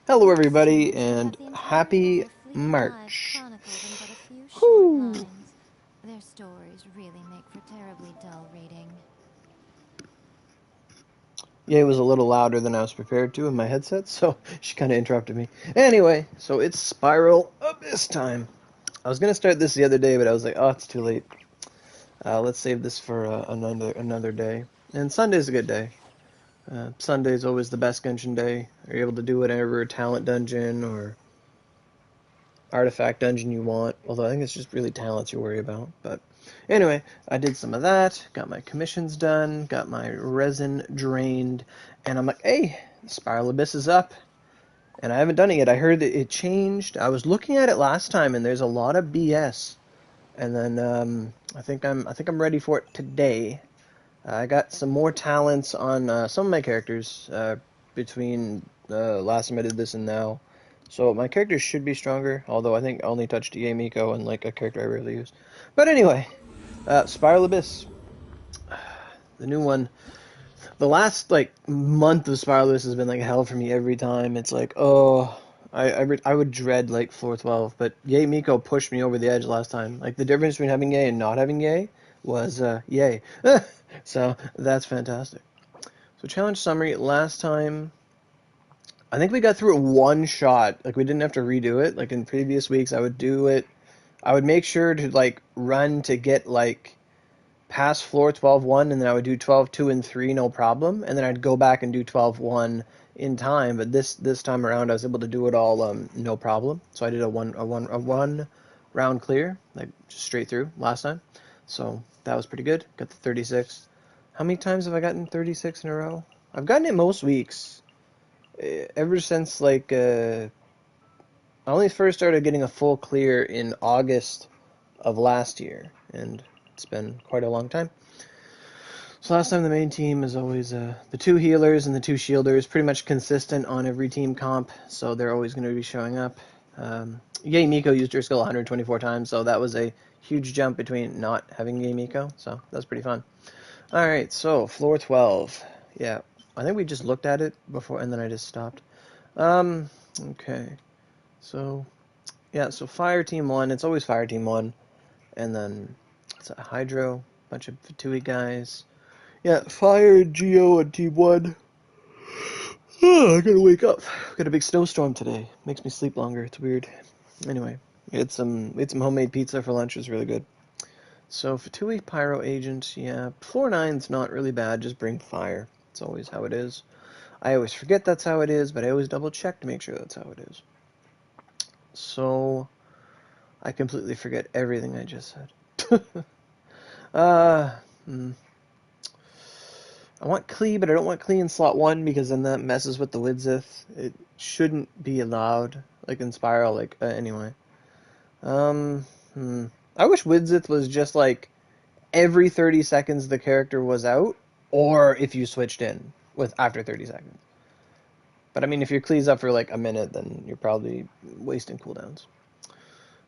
Hello, everybody, That and the inhabitants of happy their fleeting lives March. chronicled in but a few short Whew. lines. Their stories really make for terribly dull reading. Yeah, it was a little louder than I was prepared to in my headset, so she kind of interrupted me. Anyway, so it's Spiral Abyss time. I was gonna start this the other day, but I was like, oh, it's too late. Let's save this for another day. And Sunday's a good day. Sunday's always the best Genshin day. You're able to do whatever talent dungeon or artifact dungeon you want. Although I think it's just really talents you worry about. But anyway, I did some of that, got my commissions done, got my resin drained, and I'm like, hey, Spiral Abyss is up. And I haven't done it yet. I heard that it changed. I was looking at it last time, and there's a lot of BS. And then I think I'm ready for it today. I got some more talents on some of my characters between last time I did this and now. So my characters should be stronger, although I think I only touched Miko and like a character I rarely use. But anyway, Spiral Abyss, the new one. The last like month of Spiral Abyss has been like hell for me every time. It's like, oh, I would dread like floor 12, but Miko pushed me over the edge last time. Like the difference between having Yay and not having Yay was Yay. So that's fantastic. So challenge summary, last time I think we got through it one shot. Like we didn't have to redo it. Like in previous weeks I would do it. I would make sure to like run to get like past floor 12-1 and then I would do 12-2 and 3 no problem, and then I'd go back and do 12-1 in time, but this time around I was able to do it all no problem. So I did a one round clear, like just straight through last time. So that was pretty good. Got the 36. How many times have I gotten 36 in a row? I've gotten it most weeks. Ever since like I only first started getting a full clear in August of last year, and it's been quite a long time. So last time the main team is always the two healers and the two shielders, pretty much consistent on every team comp, so they're always going to be showing up. Miko used her skill 124 times, so that was a huge jump between not having Miko, so that was pretty fun. Alright, so floor 12. Yeah, I think we just looked at it before, and then I just stopped. Okay. So, yeah, so Fire Team 1, it's always Fire Team 1, and then it's a Hydro, bunch of Fatui guys. Yeah, Fire, Geo, and Team 1. Oh, I gotta wake up. Got a big snowstorm today. Makes me sleep longer. It's weird. Anyway, we had some homemade pizza for lunch. It was really good. So Fatui Pyro Agent, yeah, floor 9's not really bad. Just bring fire. It's always how it is. I always forget that's how it is, but I always double check to make sure that's how it is. So I completely forget everything I just said. uh, hmm. I want Klee, but I don't want Klee in slot 1 because then that messes with the Widzith. It shouldn't be allowed, like in Spiral, like, anyway. Um, I wish Widzith was just like every 30 seconds the character was out, or if you switched in with after 30 seconds. But I mean, if your Klee's up for like a minute, then you're probably wasting cooldowns.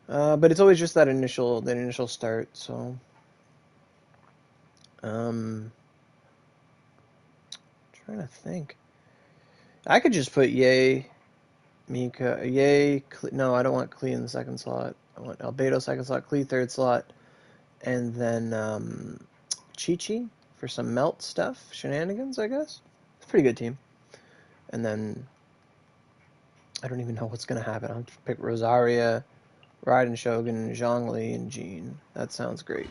But it's always just that initial start, so. Um, Trying to think. I could just put Yay, Mika, Yay, no, I don't want Klee in the second slot. I want Albedo second slot, Klee third slot, and then Chi-Chi for some melt stuff, shenanigans, I guess. It's a pretty good team. And then I don't even know what's going to happen. I'll pick Rosaria, Raiden Shogun, Zhongli, and Jean. That sounds great.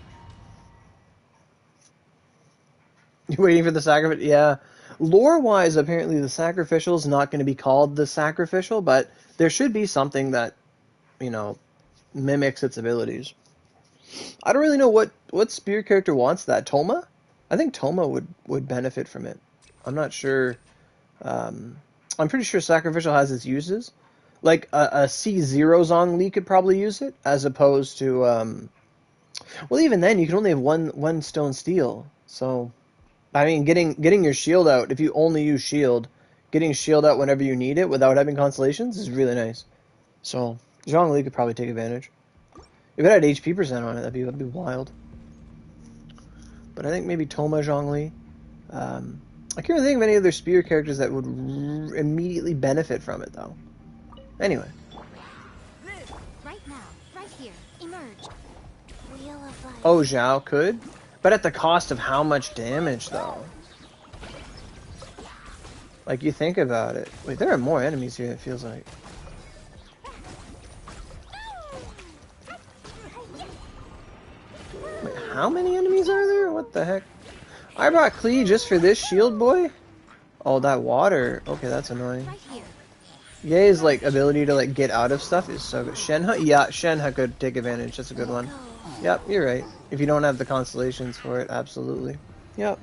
You waiting for the sacrifice? Yeah. Lore-wise, apparently the sacrificial is not going to be called the sacrificial, but there should be something that, you know, mimics its abilities. I don't really know what spear character wants that. Toma? I think Toma would benefit from it. I'm not sure. Um, I'm pretty sure Sacrificial has its uses. Like a C0 Zhongli could probably use it, as opposed to well, even then you can only have one stone steel. So I mean, getting your shield out, if you only use shield, getting shield out whenever you need it without having constellations is really nice. So Zhongli could probably take advantage. If it had HP percent on it, that'd be wild. But I think maybe Toma Zhongli. I can't really think of any other spear characters that would immediately benefit from it, though. Anyway. Right now, right here, emerge. Wheel of life. Oh, Zhao could? But at the cost of how much damage, though? Like, you think about it. Wait, there are more enemies here, it feels like. Wait, how many enemies are there? What the heck? I brought Klee just for this shield boy? Oh, that water. Okay, that's annoying. Ye's, like, ability to, like, get out of stuff is so good. Shenhe? Yeah, Shenhe could take advantage. That's a good one. Yep, you're right. If you don't have the constellations for it, absolutely. Yep.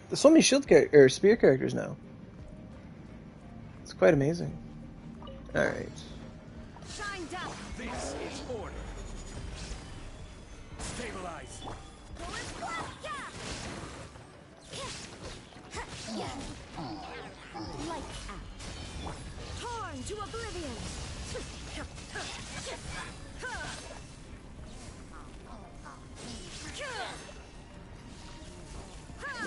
There's so many shield or spear characters now. It's quite amazing. Alright. This is order. Stabilize. Torn to oblivion.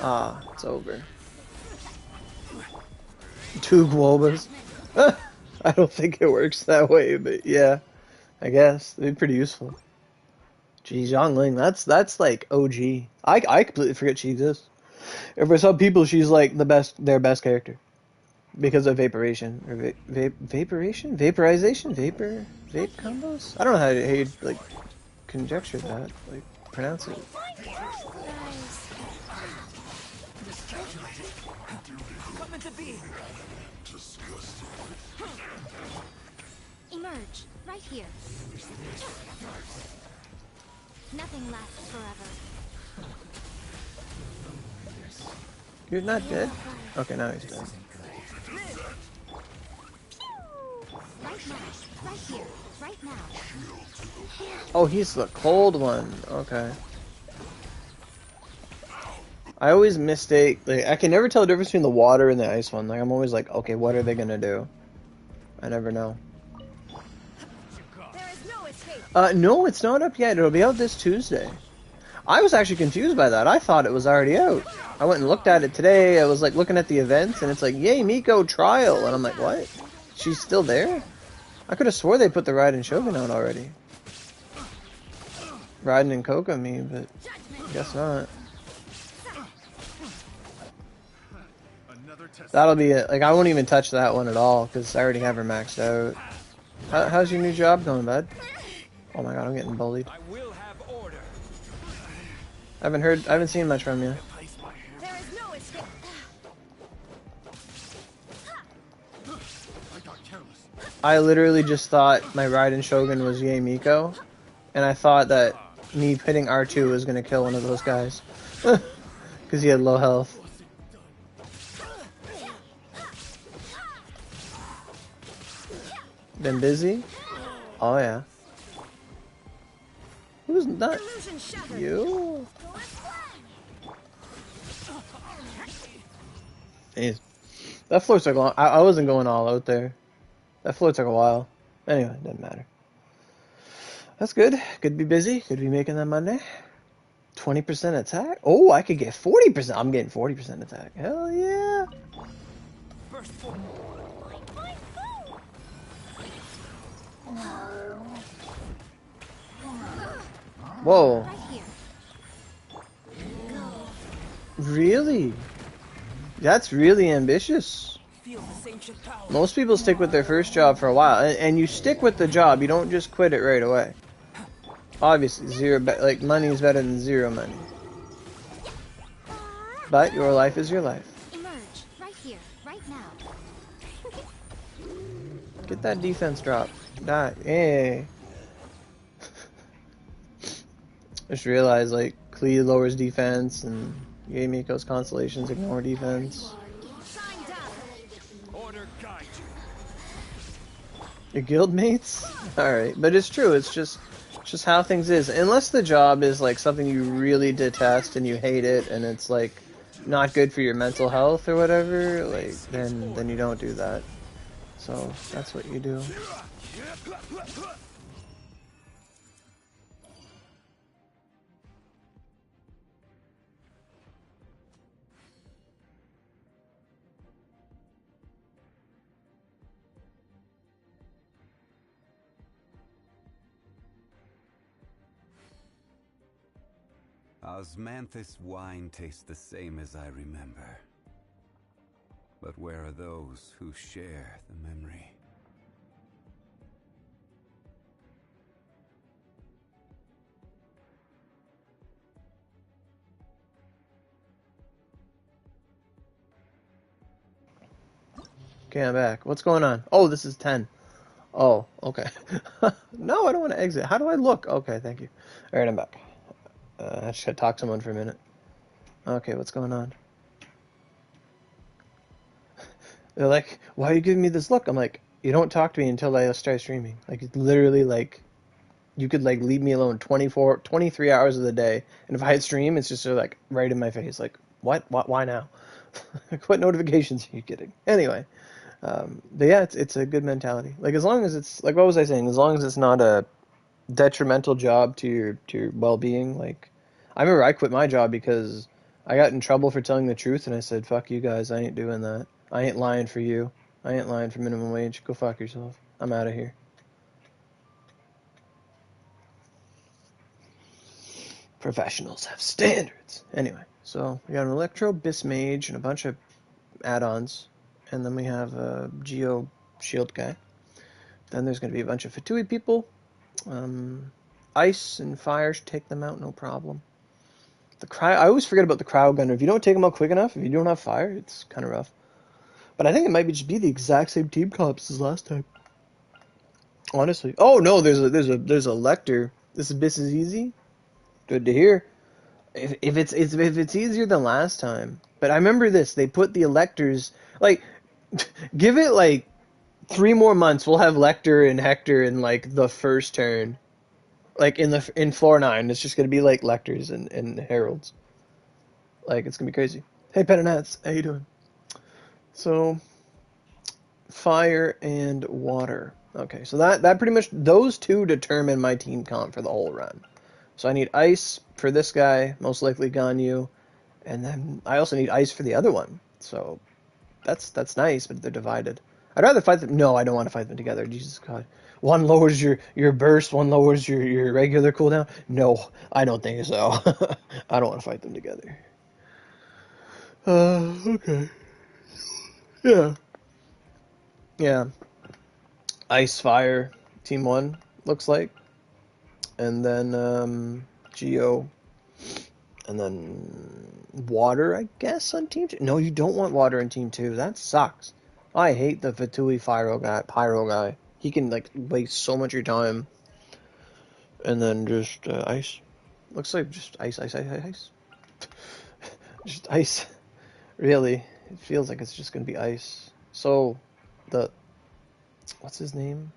Ah, it's over. 2 Globas. I don't think it works that way, but yeah. I guess. It'd be pretty useful. Gee, Zhongling, that's like OG. I completely forget she exists. And for some people, she's like their best character. Because of vaporation. Or vaporation? Vaporization? Vape combos? I don't know how you like, conjecture that. Like, pronounce it. Emerge, right here. Nothing lasts forever. You're not dead? Okay, now he's dead. Right now, right here, right now. Oh, he's the cold one. Okay. I always mistake, like, I can never tell the difference between the water and the ice one. Like, I'm always like, okay, what are they gonna do? I never know. There is no escape. No, it's not up yet. It'll be out this Tuesday. I was actually confused by that. I thought it was already out. I went and looked at it today. I was like looking at the events, and it's like, yay, Miko trial. And I'm like, what? She's still there? I could have swore they put the Raiden Shogun out already. Raiden and Kokomi, but I guess not. That'll be it. Like, I won't even touch that one at all, because I already have her maxed out. How's your new job going, bud? Oh my god, I'm getting bullied. I will have order. I haven't seen much from you. There is no escape. I literally just thought my Raiden Shogun was Yay Miko, and I thought that me hitting R2 was gonna kill one of those guys. Because he had low health. Been busy? Oh yeah. Who's not? You? Jeez. That floor took long. I wasn't going all out there. That floor took a while. Anyway, doesn't matter. That's good. Could be busy. Could be making that Monday. 20% attack? Oh, I could get 40%. I'm getting 40% attack. Hell yeah. Burst forward. Whoa. Right here. Really? That's really ambitious. Feel this ancient power. Most people stick with their first job for a while, and you stick with the job. You don't just quit it right away. Obviously, like, money is better than zero money. But your life is your life. Emerge, right here, right now. Get that defense drop. Die. Hey. Just realized, like, Klee lowers defense, and Yay Miko's constellations ignore defense. Order guide Your guild mates? Alright, but it's true, it's just how things is. Unless the job is, like, something you really detest and you hate it, and it's, like, not good for your mental health or whatever, like, then you don't do that. So, that's what you do. Osmanthus wine tastes the same as I remember. But where are those who share the memory? Okay, I'm back. What's going on? Oh, this is 10. Oh, okay. No, I don't want to exit. How do I look? Okay, thank you. Alright, I'm back. I just gotta talk to someone for a minute. Okay, what's going on? They're like, why are you giving me this look? I'm like, you don't talk to me until I start streaming. Like, it's literally like, you could like leave me alone 23 hours of the day. And if I hit stream, it's just like right in my face. Like, what? Why now? Like, what notifications are you getting? Anyway. But yeah, it's a good mentality. Like, as long as it's, like, what was I saying? As long as it's not a detrimental job to your well-being. Like, I remember I quit my job because I got in trouble for telling the truth, and I said, fuck you guys, I ain't doing that. I ain't lying for you. I ain't lying for minimum wage. Go fuck yourself. I'm out of here. Professionals have standards. Anyway, so we got an Electro, Bismage, and a bunch of add-ons, and then we have a Geo Shield guy. Then there's going to be a bunch of Fatui people. Ice and fire should take them out, no problem. I always forget about the cryo gunner. If you don't take them out quick enough, if you don't have fire, it's kind of rough. But I think it might just be the exact same team comps as last time. Honestly. Oh no, there's a Lecter. This is easy. Good to hear. If it's easier than last time. But I remember this. They put the Electors, like, give it like 3 more months. We'll have Lecter and Hector in like the first turn. Like in floor 9, it's just gonna be like Lectors and Heralds. Like, it's gonna be crazy. Hey, Pen and Hats, how you doing? So, fire and water. Okay, so that pretty much, those two determine my team comp for the whole run. So I need ice for this guy, most likely Ganyu, and then I also need ice for the other one. So that's nice, but they're divided. I'd rather fight them. No, I don't want to fight them together. Jesus God. One lowers your burst, one lowers your regular cooldown. No, I don't think so. I don't want to fight them together. Okay. Yeah. Yeah. Ice Fire, Team 1, looks like. And then, Geo. And then Water, I guess, on Team 2. No, you don't want Water on Team 2. That sucks. I hate the Fatui Pyro guy. He can, like, waste so much of your time. And then just, Ice. Looks like just ice. Just ice. Really. It feels like it's just gonna be ice. So, what's his name?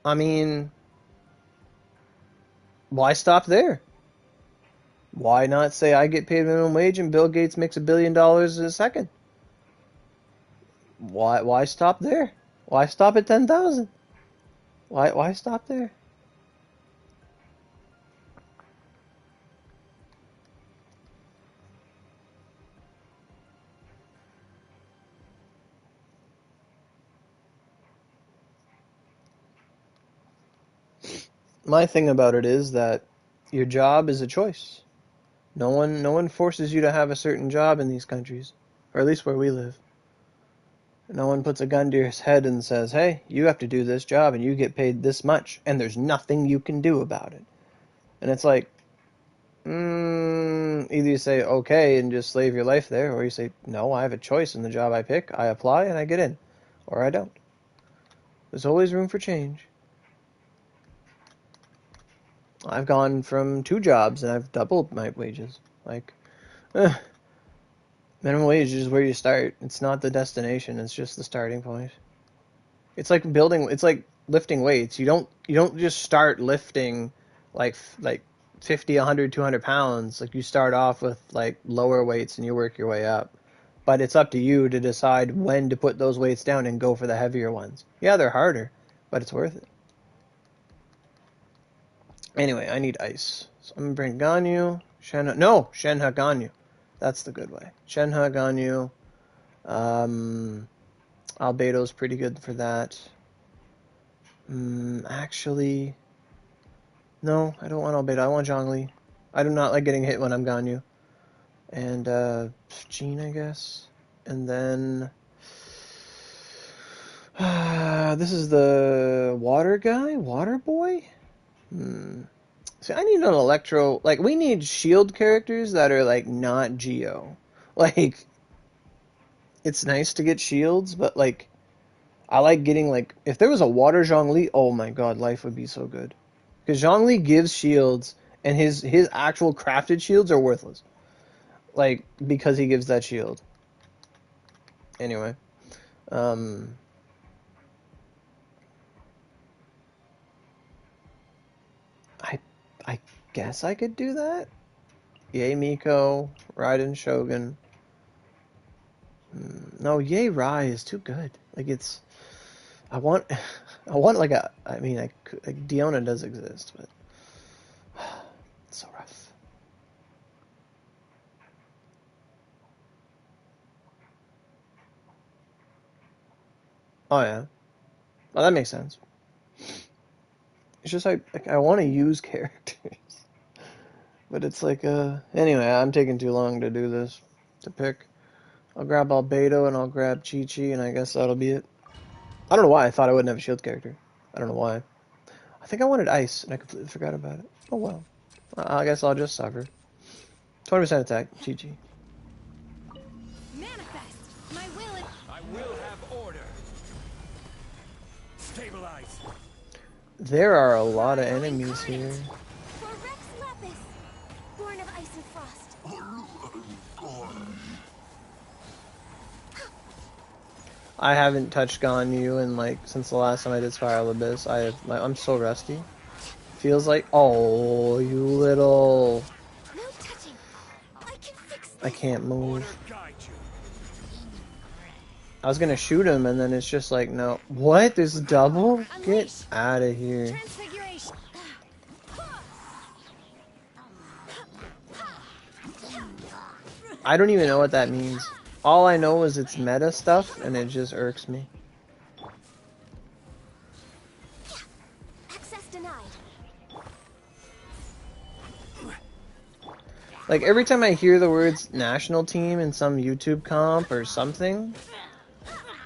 I mean, why stop there? Why not say I get paid minimum wage and Bill Gates makes $1 billion in a second? Why stop there? Why stop at 10,000? Why stop there? My thing about it is that your job is a choice. No one forces you to have a certain job in these countries, or at least where we live. No one puts a gun to your head and says, "Hey, you have to do this job and you get paid this much, and there's nothing you can do about it." And it's like, either you say okay and just slave your life there, or you say, no, I have a choice in the job I pick. I apply and I get in, or I don't. There's always room for change. I've gone from 2 jobs and I've doubled my wages. Like, minimum wage is where you start. It's not the destination. It's just the starting point. It's like lifting weights. You don't just start lifting like 50, 100, 200 pounds. Like, you start off with like lower weights and you work your way up. But it's up to you to decide when to put those weights down and go for the heavier ones. Yeah, they're harder, but it's worth it. Anyway, I need ice. So I'm going to bring Ganyu, Shenhe Ganyu. That's the good way. Shenhe Ganyu. Albedo's pretty good for that. Actually, no, I don't want Albedo. I want Zhongli. I do not like getting hit when I'm Ganyu. And, Jean, I guess. And then... this is the water guy? Water boy? See, I need an Electro... Like, we need shield characters that are, like, not Geo. Like, it's nice to get shields, but, like, I like getting, like... If there was a water Zhongli, oh my god, life would be so good. Because Zhongli gives shields, and his actual crafted shields are worthless. Like, because he gives that shield. Anyway. I guess I could do that? Yay Miko, Raiden Shogun. No, Yay Rai is too good. Like, it's... I want like a... I mean, like, Diona does exist, but... It's so rough. Oh, yeah. Well, that makes sense. It's just like I want to use characters. But it's like, anyway, I'm taking too long to do this, to pick. I'll grab Albedo and I'll grab Chi-Chi, and I guess that'll be it. I don't know why I thought I wouldn't have a shield character. I don't know why. I think I wanted Ice, and I completely forgot about it. Oh well. I guess I'll just suffer. 20% attack, Chi-Chi. Manifest! My will is... I will have order. Stabilize. There are a lot of enemies here. For Rex Lapis, born of ice and frost. I haven't touched Ganyu in like since the last time I did Spiral Abyss. I'm so rusty. Feels like No you little. touching. I can fix this. I can't move. Order guide you. I was gonna shoot him and then it's just like no. What? There's a double? Get out of here. Transfiguration. I don't even know what that means. All I know is it's meta stuff and it just irks me. Access denied. Like every time I hear the words national team in some YouTube comp or something,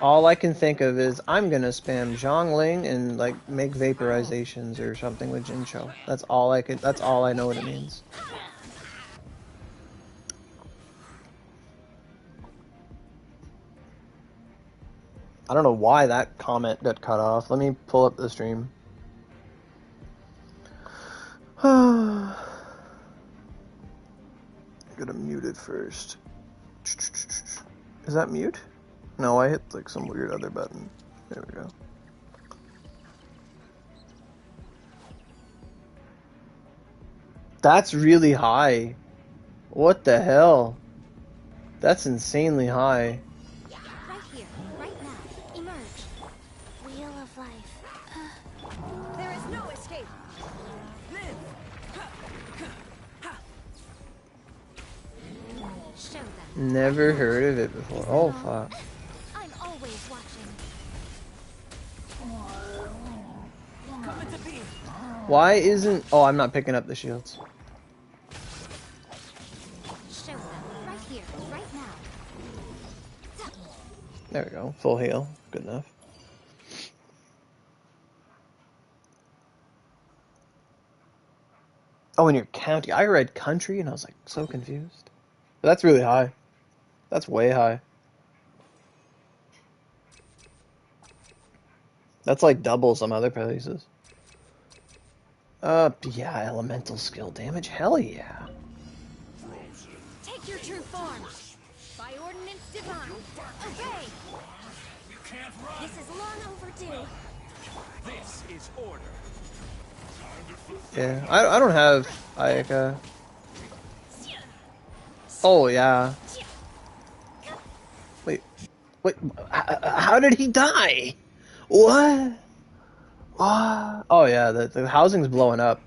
all I can think of is I'm gonna spam Zhongling and like make vaporizations or something with Jincho. That's all I know what it means. I don't know why that comment got cut off. Let me pull up the stream. Gotta mute it first. Is that mute? No, I hit like some weird other button. There we go. That's really high. What the hell? That's insanely high. Right here, right now. Emerge. Wheel of life. There is no escape. Live. Show them. Never heard of it before. Oh fuck. I'm always watching. Come into being. Why isn't... Oh, I'm not picking up the shields. Show them. Right here, right now. There we go. Full heal. Good enough. Oh, and you're county. I read country and I was like so confused. But that's really high. That's way high. That's like double some other places. Yeah, elemental skill damage. Hell yeah. Take your true form. By ordinance divine. Obey. You can't run. This is long overdue. This is order. Yeah, I don't have Ayaka. Oh yeah. Wait, how did he die? What? Oh yeah, the housing's blowing up,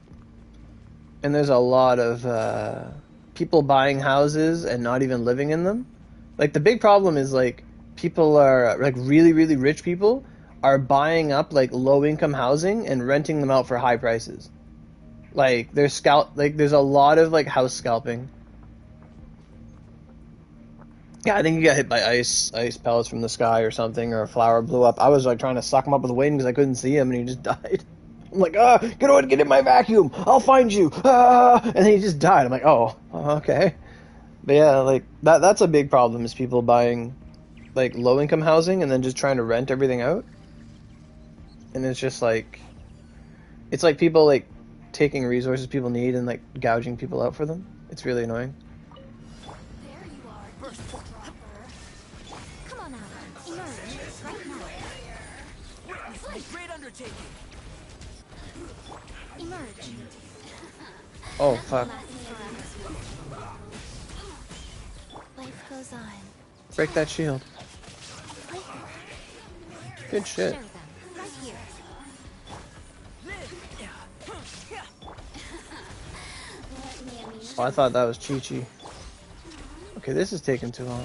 and there's a lot of people buying houses and not even living in them. Like the big problem is like people are like really rich people are buying up like low-income housing and renting them out for high prices. Like there's a lot of like house scalping. Yeah, I think he got hit by ice pellets from the sky or something, or a flower blew up. I was like trying to suck him up with the wind because I couldn't see him, and he just died. I'm like, get in my vacuum. I'll find you. And then he just died. I'm like, oh, okay. But yeah, like that's a big problem is people buying like low income housing and then just trying to rent everything out. And it's just like, it's like people like taking resources people need and like gouging people out for them. It's really annoying. There you are, burst dropper. Come on out. Emerge right now. Witness my great undertaking. Emerge. Oh, fuck. Life goes on. Break that shield. Good shit. Share them right here. Oh, I thought that was Chi-Chi. Okay, this is taking too long.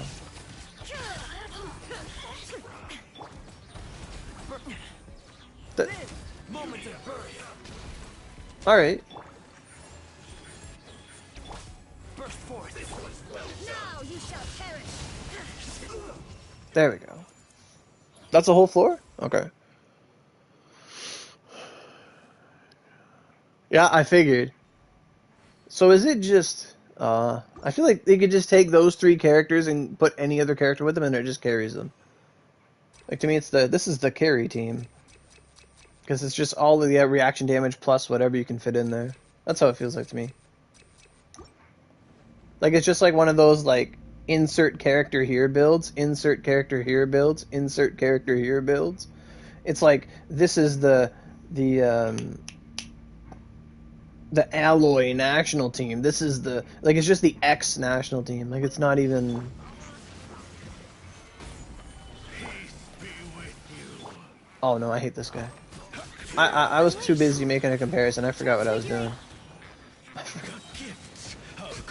Moment of birth. Alright. Burst forth. Now you shall perish. There we go. That's a whole floor? Okay. Yeah, I figured. So is it just... I feel like they could just take those 3 characters and put any other character with them and it just carries them. Like, to me, this is the carry team. Because it's just all of the reaction damage plus whatever you can fit in there. That's how it feels like to me. Like, it's just like one of those, like, insert character here builds, insert character here builds, insert character here builds. It's like, this is the Alloy national team. This is the, like, it's just the X national team. Like, it's not even... Oh no, I hate this guy. I was too busy making a comparison. I forgot what I was doing.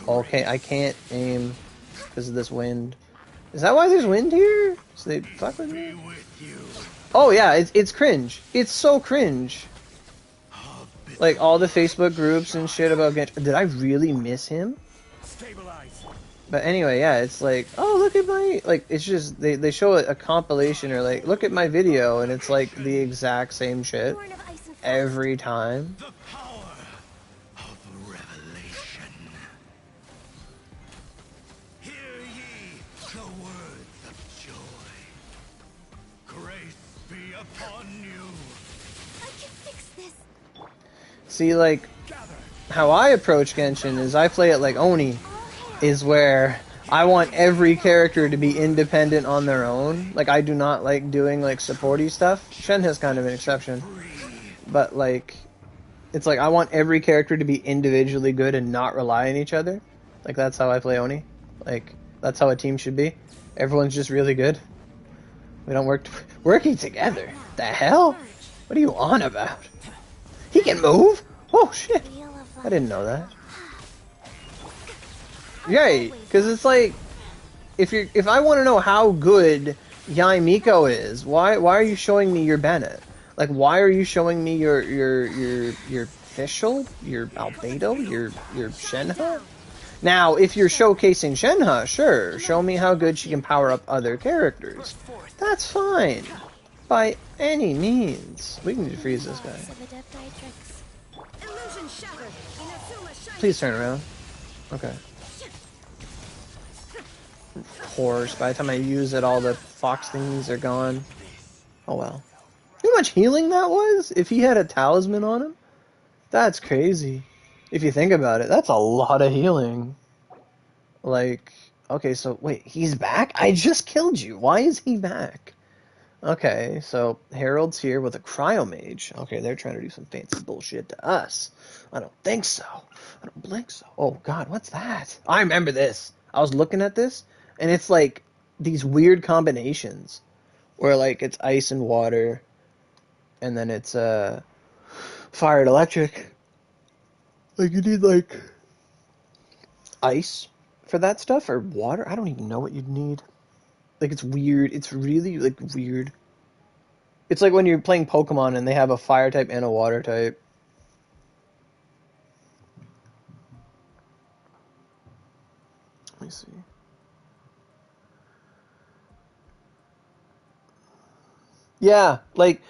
Okay, I can't aim because of this wind. Is that why there's wind here? So they fuck with me? Oh yeah, it's cringe. It's so cringe. Like all the Facebook groups and shit about Genshin. Did I really miss him? Stabilize. But anyway, yeah, it's like, oh, look at my, like, it's just, they show a compilation or like, look at my video, and it's like the exact same shit Born of ice and fire. every time. The power of revelation. Hear ye the words of joy. Grace be upon you. I can fix this. See, like, how I approach Genshin is I play it like Oni, is where I want every character to be independent on their own. Like, I do not like doing, like, supporty stuff. Shen has kind of an exception. But, like, it's like I want every character to be individually good and not rely on each other. Like, that's how I play Oni. Like, that's how a team should be. Everyone's just really good. We don't working together. The hell? What are you on about? He can move? Oh, shit. Wheel of life. I didn't know that. Right, because it's like, if I want to know how good Yai Miko is, why are you showing me your Bennett? Like, why are you showing me your Fischl, your Albedo, your Shenhe? Now, if you're showcasing Shenhe, sure, show me how good she can power up other characters. That's fine, by any means. We can freeze this guy. Of adept eye tricks. Illusion shattered. Inazuma shines. Please turn around. Okay. Of course, by the time I use it, all the fox thingies are gone. Oh well. You know how much healing that was? If he had a talisman on him? That's crazy. If you think about it, that's a lot of healing. Like, okay, so wait, he's back? I just killed you. Why is he back? Okay, so Harold's here with a cryomage. Okay, they're trying to do some fancy bullshit to us. I don't think so. I don't blink so. Oh god, what's that? I remember this. I was looking at this, and it's like these weird combinations where like it's ice and water, and then it's fire and electric. Like you need like ice for that stuff or water. I don't even know what you'd need. Like it's weird. It's really like weird. It's like when you're playing Pokemon and they have a fire type and a water type. Let me see. Yeah, like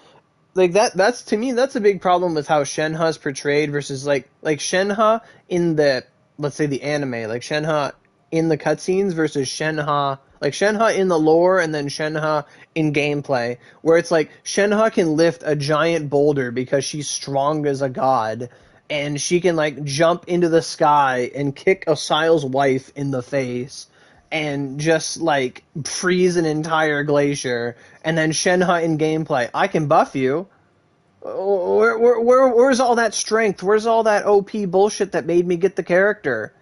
that's to me that's a big problem with how Shenhe's portrayed versus like Shenhe in the, let's say, the anime, like Shenhe in the cutscenes versus Shenhe, like Shenhe in the lore and then Shenhe in gameplay, where it's like Shenhe can lift a giant boulder because she's strong as a god, and she can like jump into the sky and kick Osial's wife in the face and just like freeze an entire glacier. And then Shenhe in gameplay, I can buff you. Where's all that strength? Where's all that OP bullshit that made me get the character?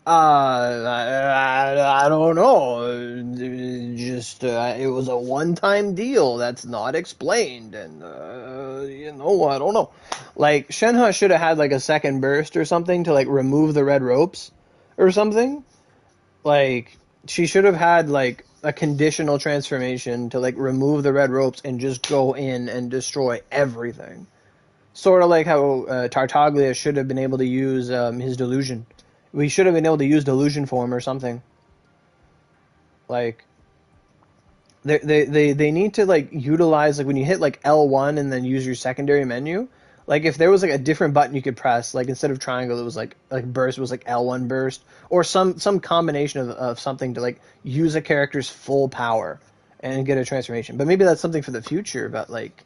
I don't know. Just it was a one-time deal that's not explained, and I don't know. Like Shenhe should have had like a second burst or something to like remove the red ropes or something. Like she should have had like a conditional transformation to like remove the red ropes and just go in and destroy everything. Sort of like how Tartaglia should have been able to use his delusion. We should have been able to use delusion form or something. Like they need to like utilize, like when you hit like L1 and then use your secondary menu. Like if there was like a different button you could press, like instead of triangle it was like burst was like L1 burst, or some combination of something to like use a character's full power and get a transformation. But maybe that's something for the future. But like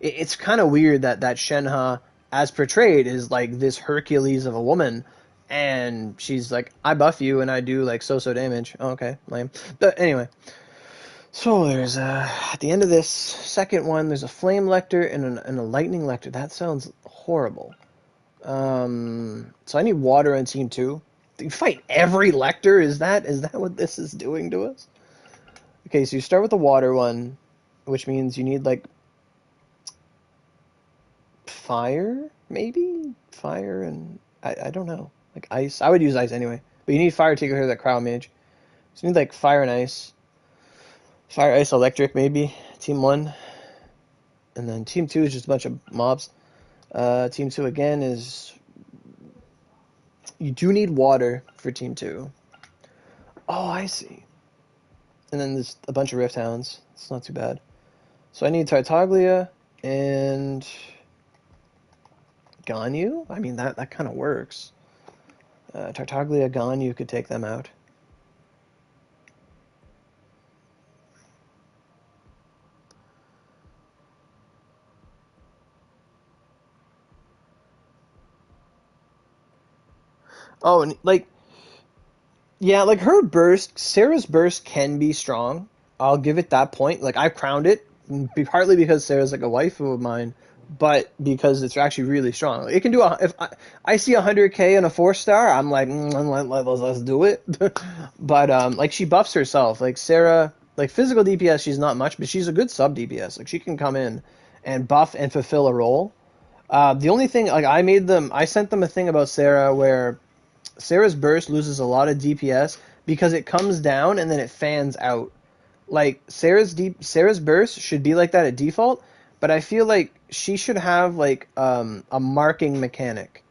it's kind of weird that Shenhe, as portrayed, is like this Hercules of a woman, and she's like, I buff you and I do like so damage. Oh, okay, lame. But anyway, so there's at the end of this second one, there's a flame lector and a lightning lector. That sounds horrible. So I need water on team 2. You fight every lector? Is that what this is doing to us? Okay, so you start with the water one, which means you need like fire, maybe? Fire and I don't know. Like ice. I would use ice anyway. But you need fire to take care of that crowd mage. So you need like fire and ice. Fire, ice, electric maybe. Team 1. And then team 2 is just a bunch of mobs. Team 2 again is, you do need water for team 2. Oh, I see. And then there's a bunch of Rift Hounds. It's not too bad. So I need Tartaglia and Ganyu? I mean, that kind of works. Tartaglia, Ganyu could take them out. Oh, and like, yeah, like her burst, Sarah's burst can be strong. I'll give it that point. Like, I've crowned it, partly because Sarah's like a waifu of mine, but because it's actually really strong. It can do if I see 100k and a 4-star, I'm like, let's do it. But like she buffs herself. Like Sarah, like physical DPS, she's not much, but she's a good sub DPS. Like she can come in and buff and fulfill a role. The only thing, like I sent them a thing about Sarah where Sarah's burst loses a lot of DPS because it comes down and then it fans out. Like Sarah's burst should be like that at default, but I feel like she should have like a marking mechanic.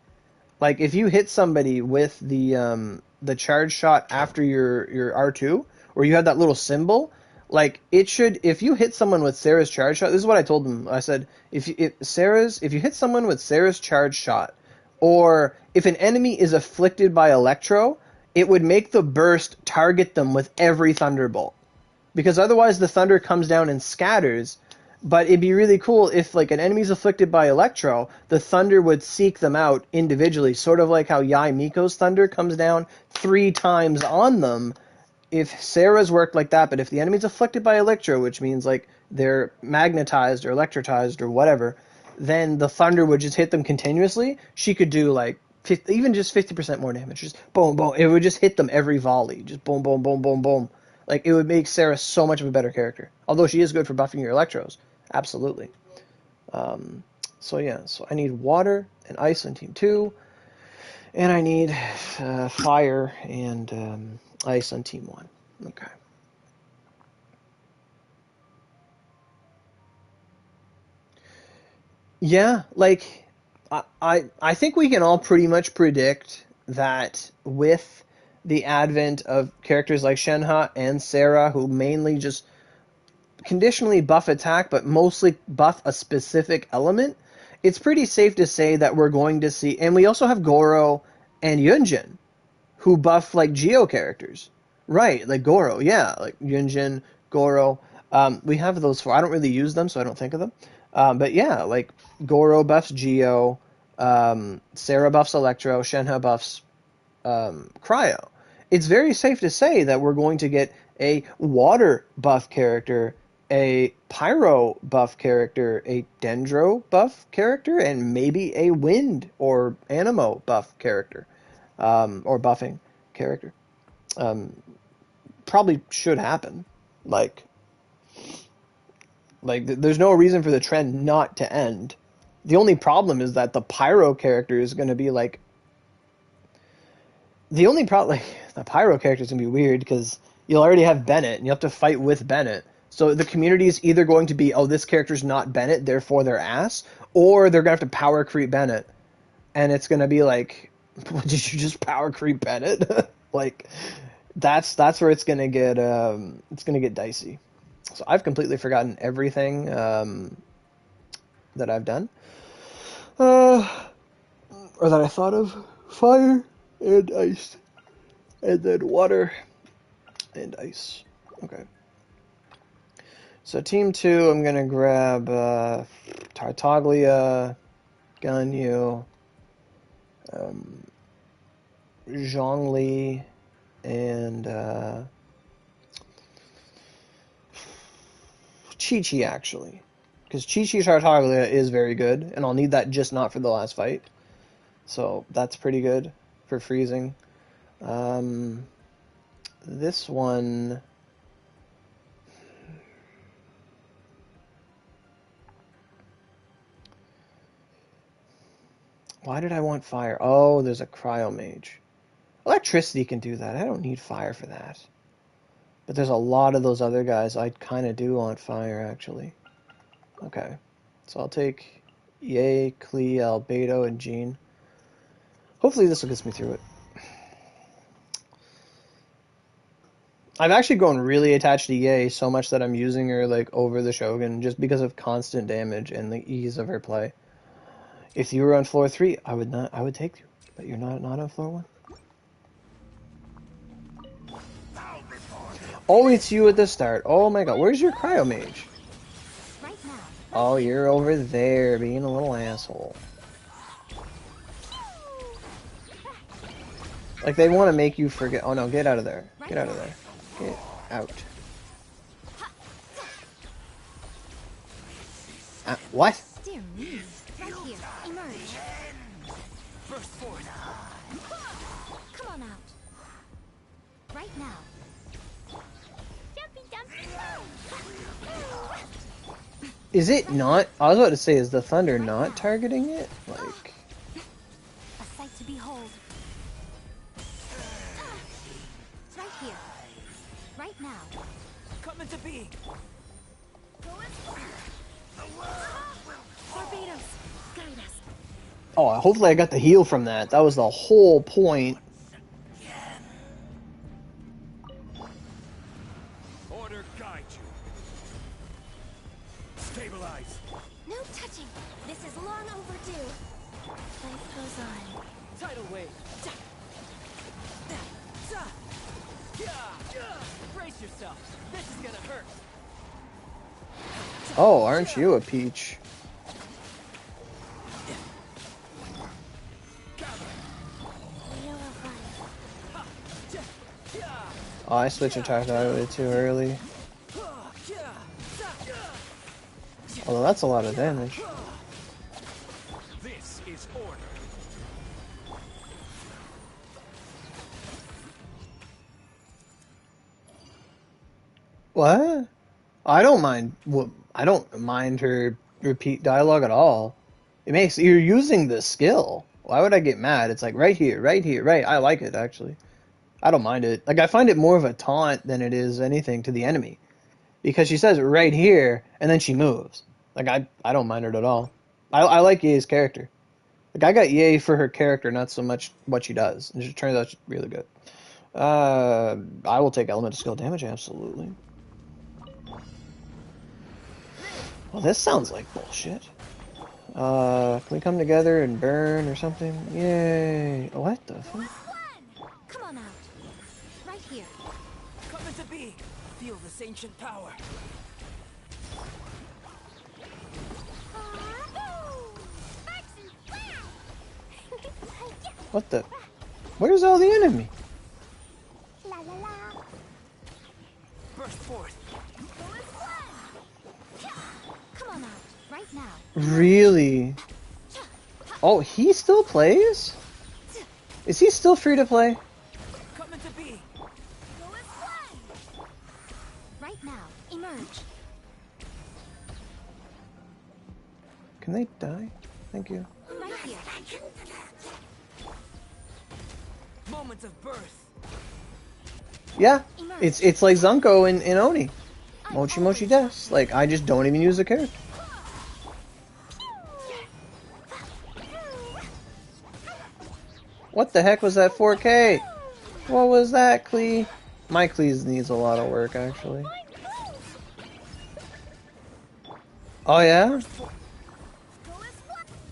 Like if you hit somebody with the charge shot after your R2, or you have that little symbol, like it should, if you hit someone with Sarah's charge shot, this is what I told them. I said if you hit someone with Sarah's charge shot, or if an enemy is afflicted by Electro, it would make the burst target them with every Thunderbolt. Because otherwise the Thunder comes down and scatters, but it'd be really cool if like an enemy's afflicted by Electro, the Thunder would seek them out individually, sort of like how Yai Miko's Thunder comes down 3 times on them. If Sarah's worked like that, but if the enemy's afflicted by Electro, which means like they're magnetized or electrotized or whatever, then the Thunder would just hit them continuously. She could do like 50, even just 50% more damage. Just boom, boom. It would just hit them every volley. Just boom, boom, boom, boom, boom. Like it would make Sarah so much of a better character. Although she is good for buffing your Electros. Absolutely. So yeah, so I need water and ice on team 2. And I need fire and ice on team 1. Okay. Yeah, like I think we can all pretty much predict that with the advent of characters like Shenhe and Sarah, who mainly just conditionally buff attack, but mostly buff a specific element, it's pretty safe to say that we're going to see. And we also have Goro and Yunjin, who buff like Geo characters. Right, like Goro, yeah, like Yunjin, Goro. We have those four. I don't really use them, so I don't think of them. But yeah, like Goro buffs Geo, Sarah buffs Electro, Shenhe buffs Cryo. It's very safe to say that we're going to get a water buff character, a pyro buff character, a dendro buff character, and maybe a wind or animo buff character, or buffing character. Um, Probably should happen. Like, there's no reason for the trend not to end. The only problem is that the pyro character is going to be like the only problem. Like the pyro character is going to be weird because you'll already have Bennett and you have to fight with Bennett. So the community is either going to be, oh, this character's not Bennett, therefore they're ass, or they're going to have to power creep Bennett, and it's going to be like, did you just power creep Bennett? Like, that's where it's going to get dicey. So I've completely forgotten everything that I've done, or that I thought of. Fire and ice, and then water and ice. Okay. So team 2, I'm gonna grab Tartaglia, Ganyu, Zhongli, and Chi-Chi, actually. Because Chi-Chi Tartaglia is very good, and I'll need that just not for the last fight. So that's pretty good for freezing. This one... Why did I want fire? Oh, there's a cryo mage. Electricity can do that. I don't need fire for that. But there's a lot of those other guys I kind of do want fire, actually. Okay. So I'll take Ye, Klee, Albedo, and Jean. Hopefully this will get me through it. I've actually grown really attached to Ye so much that I'm using her like over the Shogun just because of constant damage and the ease of her play. If you were on floor 3, I would take you. But you're not on floor 1. Oh, it's you at the start. Oh my god, where's your cryo mage? Right now. Oh, you're over there being a little asshole. Like they want to make you forget. Oh no, get out of there. Get out of there. Get out. What? Dear me. Right here. Emerge. First force. Come on out. Right now. Jumpy, jumpy. Is it not? I was about to say, is the thunder not targeting it? Like... A sight to behold. Right here. Right now. Coming to be. Barbados. Guide us. Oh, hopefully I got the heal from that. That was the whole point. Order guide you. Stabilize. No touching. This is long overdue. Life goes on. Tidal wave. Brace yourself. This is gonna hurt. Oh, aren't you a peach? Wheel of life. Oh, I switched attack out of it too early. Although that's a lot of damage. This is order. What? I don't mind. I don't mind her repeat dialogue at all. It makes you're using the skill. Why would I get mad? It's like right here, right here, right. I like it actually. I don't mind it. Like I find it more of a taunt than it is anything to the enemy, because she says right here and then she moves. Like I don't mind it at all. I like Ye's character. Like, I got Ye for her character, not so much what she does. And it turns out she's really good. I will take elemental skill damage, absolutely. Well, this sounds like bullshit. Can we come together and burn or something? Yay! What the fuck? Come on out. Right here. Come into being. Feel this ancient power. What the? Where's all the enemy? La la la. Burst forth. Come on out. Right now. Really? Oh, he still plays? Is he still free to play? Come into being. Right now. Emerge. Can they die? Thank you. Right here. Moments of birth. Yeah, it's like Zunko in Oni. Mochi Mochi Des. Like, I just don't even use the character. What the heck was that 4K? What was that, Klee? My Klees needs a lot of work, actually. Oh, yeah? Because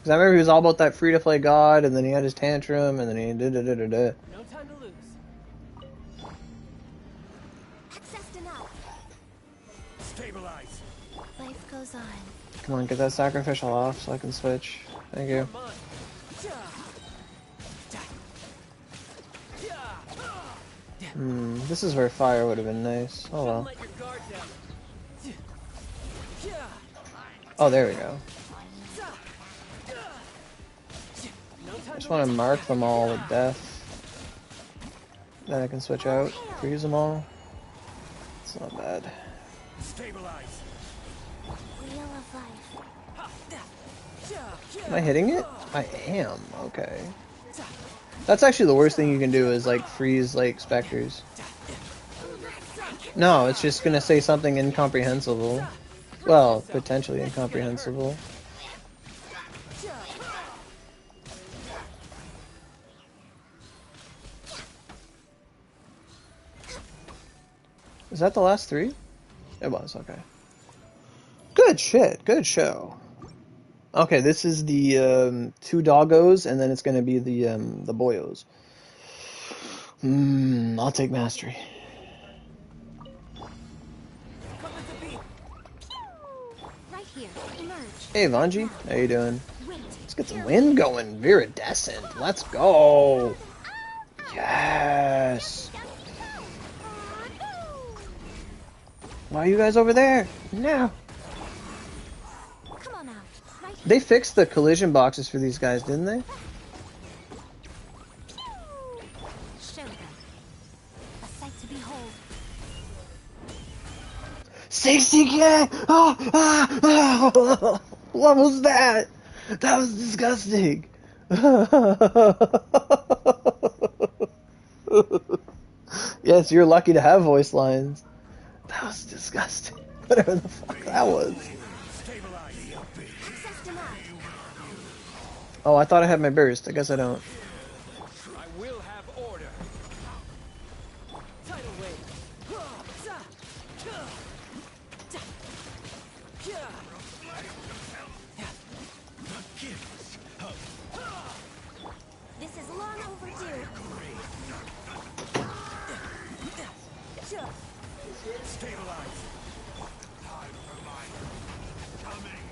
I remember he was all about that free-to-play god, and then he had his tantrum, and then he da-da-da-da-da. No time to lose. Access denied. Stabilize. Life goes on. Come on, get that sacrificial off so I can switch. Thank you. Come on. This is where fire would have been nice. Oh well. Let your guard down. Oh, there we go. No time I just to want to lose. mark them all with death. Then I can switch out, freeze them all. It's not bad. Stabilize. Wheel of life. Am I hitting it? I am. Okay. That's actually the worst thing you can do is like freeze like specters. No, it's just gonna say something incomprehensible. Well, potentially incomprehensible. Is that the last three? It was, okay. Good shit, good show. Okay, this is the two doggos, and then it's gonna be the boyos. I'll take mastery. Come into being. Right here. Emerge. Hey Vanji, how you doing? Wait. Let's get some wind going. Viridescent, let's go. Yes. Why are you guys over there? No. Come on out. Right here. They fixed the collision boxes for these guys, didn't they? Show them. A sight to behold. 60K! Oh, what was that? That was disgusting. Yes, you're lucky to have voice lines. That was disgusting. Whatever the fuck that was. Access denied. Oh, I thought I had my burst. I guess I don't. I will have order. Tidal wave. This is long overdue. Stabilize. Time for mine. Coming.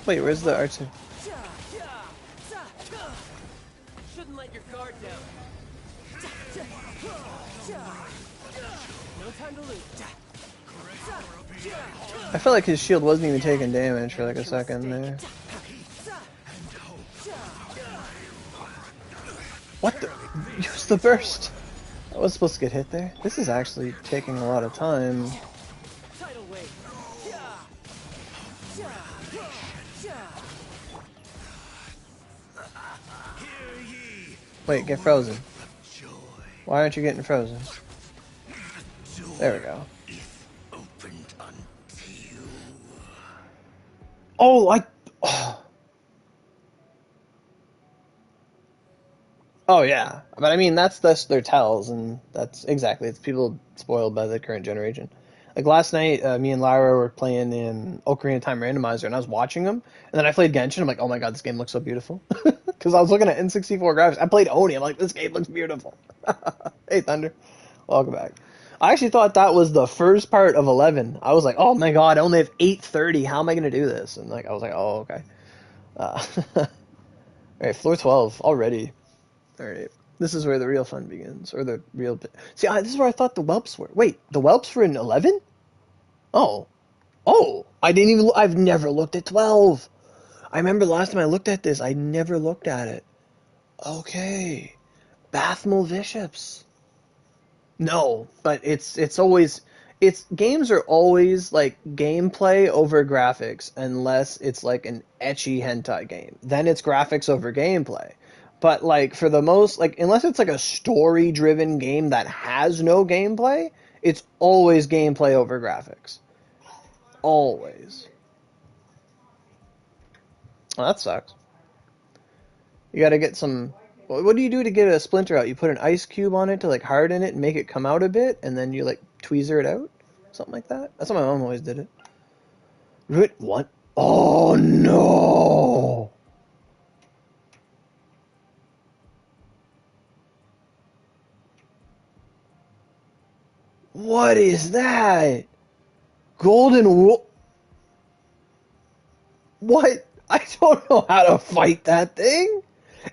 Wait, where's the R2? Shouldn't let your guard down. No time to lose. I felt like his shield wasn't even taking damage for like a second there. What the? Use the burst! I was supposed to get hit there. This is actually taking a lot of time. Tidal wave. Wait, get frozen. Why aren't you getting frozen? There we go. Oh, like, oh yeah, but I mean that's their tells, and that's exactly it's people spoiled by the current generation. Like last night, me and Lyra were playing in Ocarina of Time Randomizer, and I was watching them, and then I played Genshin. I'm like, oh my god, this game looks so beautiful, because I was looking at N64 graphics. I played Oni. I'm like, this game looks beautiful. Hey Thunder, welcome back. I actually thought that was the first part of 11. I was like, oh my god, I only have 830. How am I gonna do this? And like I was like, oh okay. All right, floor 12 already. All right. This is where the real fun begins, or the real. See, this is where I thought the whelps were. Wait, the whelps were in 11? Oh, oh, I didn't even. I've never looked at 12. I remember last time I looked at this, I never looked at it. Okay, Bathmol Bishops. No, but it's always games are always like gameplay over graphics unless it's like an ecchi hentai game. Then it's graphics over gameplay. But like for the most like unless it's like a story driven game that has no gameplay, it's always gameplay over graphics. Always. Well, that sucks. You got to get some. What do you do to get a splinter out? You put an ice cube on it to like harden it and make it come out a bit, and then you like tweezer it out, something like that. That's how my mom always did it. What? Oh no! What is that? Golden wool? What? I don't know how to fight that thing.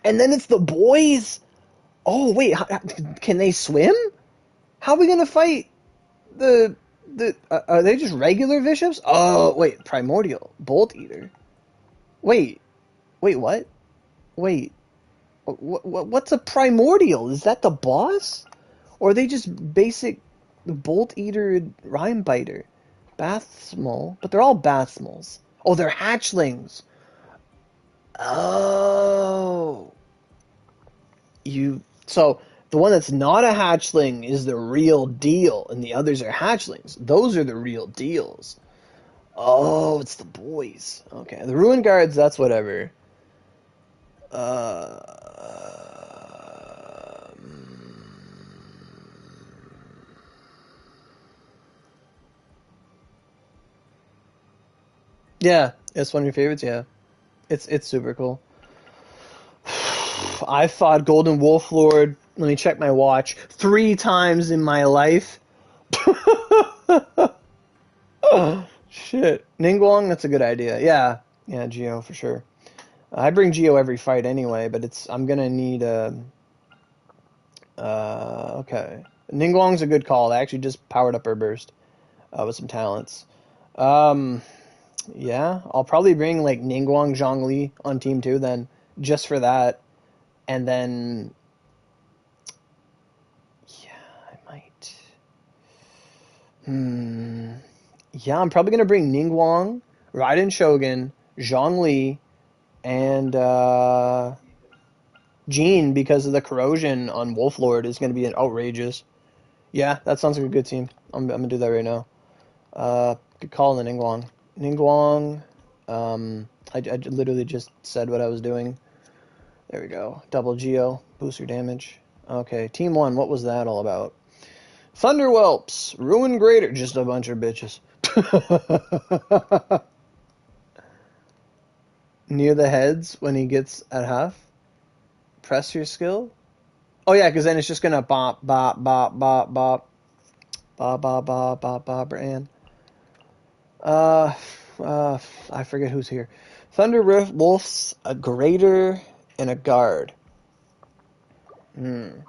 And then it's the boys. Oh wait, can they swim? How are we gonna fight the? Are they just regular bishops? Oh wait, primordial bolt eater. Wait, what? Wait, what's a primordial? Is that the boss, or are they just basic bolt eater rhyme biter? Bathsmol, but they're all bathsmols. Oh, they're hatchlings. Oh, so the one that's not a hatchling is the real deal, and the others are hatchlings. Those are the real deals. Oh, it's the boys. Okay, the ruin guards. That's whatever. Uh, yeah, it's one of your favorites. Yeah, it's super cool. I fought Golden Wolf Lord. Let me check my watch. 3 times in my life. Oh, shit. Ningguang, that's a good idea. Yeah. Yeah, Geo for sure. I bring Geo every fight anyway, but I'm gonna need a. Okay. Ningguang's a good call. I actually just powered up her burst with some talents. Yeah, I'll probably bring like Ningguang Zhongli on team 2 then, just for that. And then, yeah, I might. Yeah, I'm probably going to bring Ningguang, Raiden Shogun, Zhongli, and Jean because of the corrosion on Wolf Lord is going to be an outrageous. Yeah, that sounds like a good team. I'm going to do that right now. Good call on the Ningguang. Ningguang, I literally just said what I was doing. There we go. Double Geo. Boost your damage. Okay, Team 1, what was that all about? Thunderwhelps. Ruin Greater. Just a bunch of bitches. Near the heads when he gets at half. Press your skill. Oh yeah, because then it's just going to bop, bop, bop, bop, bop. Bop, bop, bop, bop, bop, and... I forget who's here. Thunder Wolf's a Greater and a Guard. You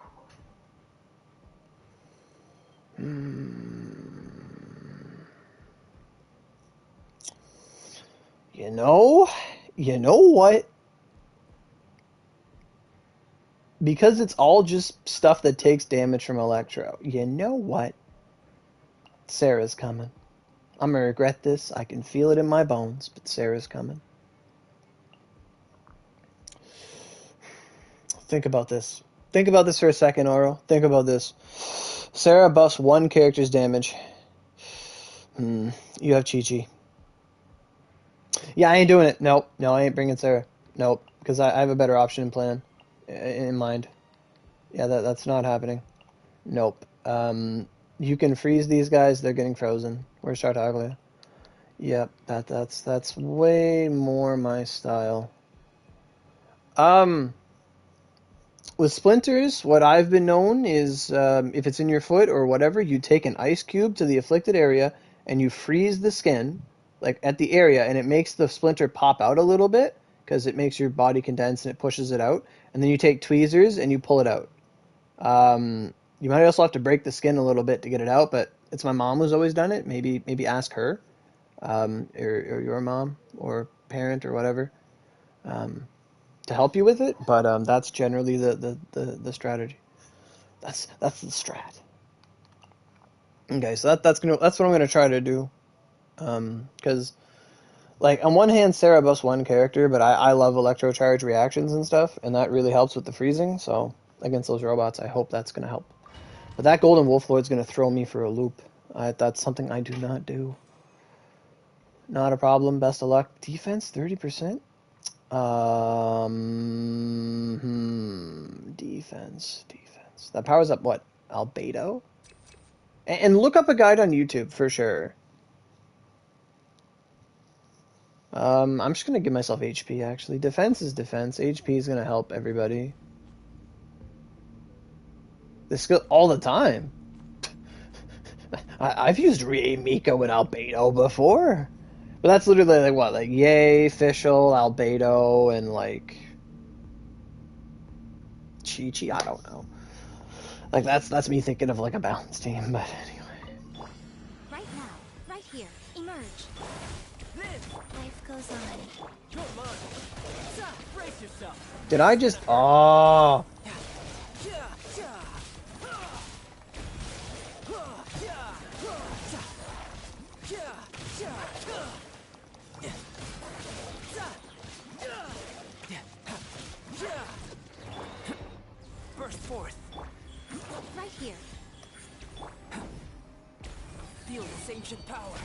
know what? Because it's all just stuff that takes damage from Electro. You know what? Sarah's coming. I'm gonna regret this. I can feel it in my bones, but Sarah's coming. Think about this. Think about this for a second, Oro. Think about this. Sarah buffs 1 character's damage. You have Chi-Chi. Yeah, I ain't doing it. Nope. No, I ain't bringing Sarah. Nope. Because I have a better option in plan in mind. Yeah, that's not happening. Nope. You can freeze these guys. They're getting frozen. Where's Tartaglia? Yep. That's way more my style. With splinters, what I've been known is if it's in your foot or whatever, you take an ice cube to the afflicted area and you freeze the skin, like at the area, and it makes the splinter pop out a little bit because it makes your body condense and it pushes it out. And then you take tweezers and you pull it out. You might also have to break the skin a little bit to get it out, but it's my mom who's always done it. Maybe ask her, or your mom or parent or whatever. To help you with it, but that's generally the strategy. That's the strat. Okay, so that's what I'm gonna try to do. Because like on one hand, Sarah buffs one character, but I love electrocharge reactions and stuff, and that really helps with the freezing. So against those robots, I hope that's gonna help. But that golden wolf lord's gonna throw me for a loop. That's something I do not do. Not a problem. Best of luck. Defense 30%. Defense. That powers up what? Albedo? And look up a guide on YouTube for sure. I'm just gonna give myself HP actually. Defense is defense. HP is gonna help everybody. The skill all the time. I've used Rie Miko and Albedo before. But that's literally like what? Like Yay, Fischl, Albedo, and like Chi-Chi, I don't know. Like that's me thinking of like a balance team, but anyway. Right now, right here, emerge. Life goes on. Come on. Brace yourself. Did I just oh Burst forth. Right here. Feel this ancient power.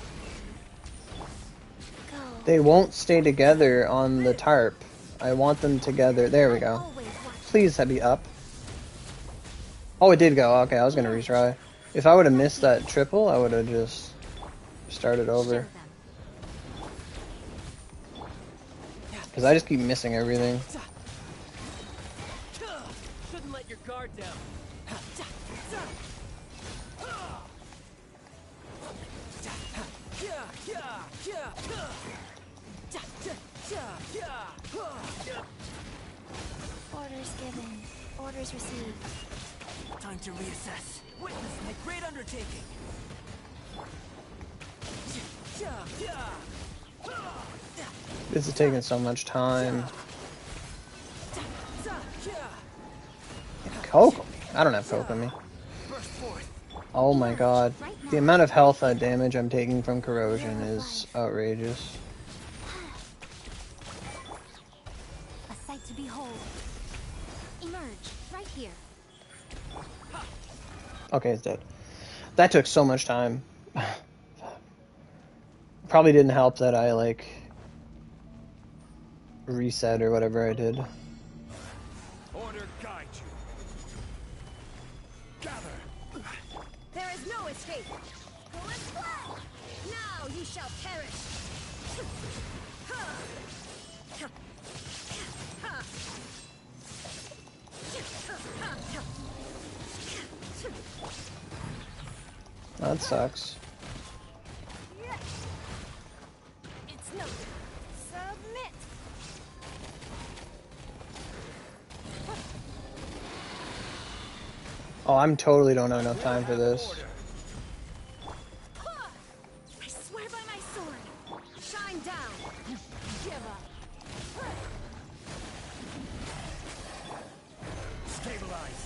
Go. they won't stay together on the tarp. I want them together. There we go. Always watch. Please have me up. Oh, it did go. Okay, I was gonna retry. If I would have missed that triple, I would have just started over. Because I just keep missing everything. Shouldn't let your guard down. Orders given. Orders received. Time to reassess. Witness my great undertaking. This is taking so much time. Kokomi? I don't have Kokomi. Oh my god. The amount of health damage I'm taking from corrosion is outrageous. A sight to behold. Emerge. Right here. Okay, it's dead. That took so much time. Probably didn't help that I, like, reset or whatever I did. Order guide you. Gather. There is no escape. Go and play. Now you shall perish. That sucks. It's no submit. Oh, I'm totally don't have enough time for this. I swear by my sword. Shine down. Give up. Stabilize.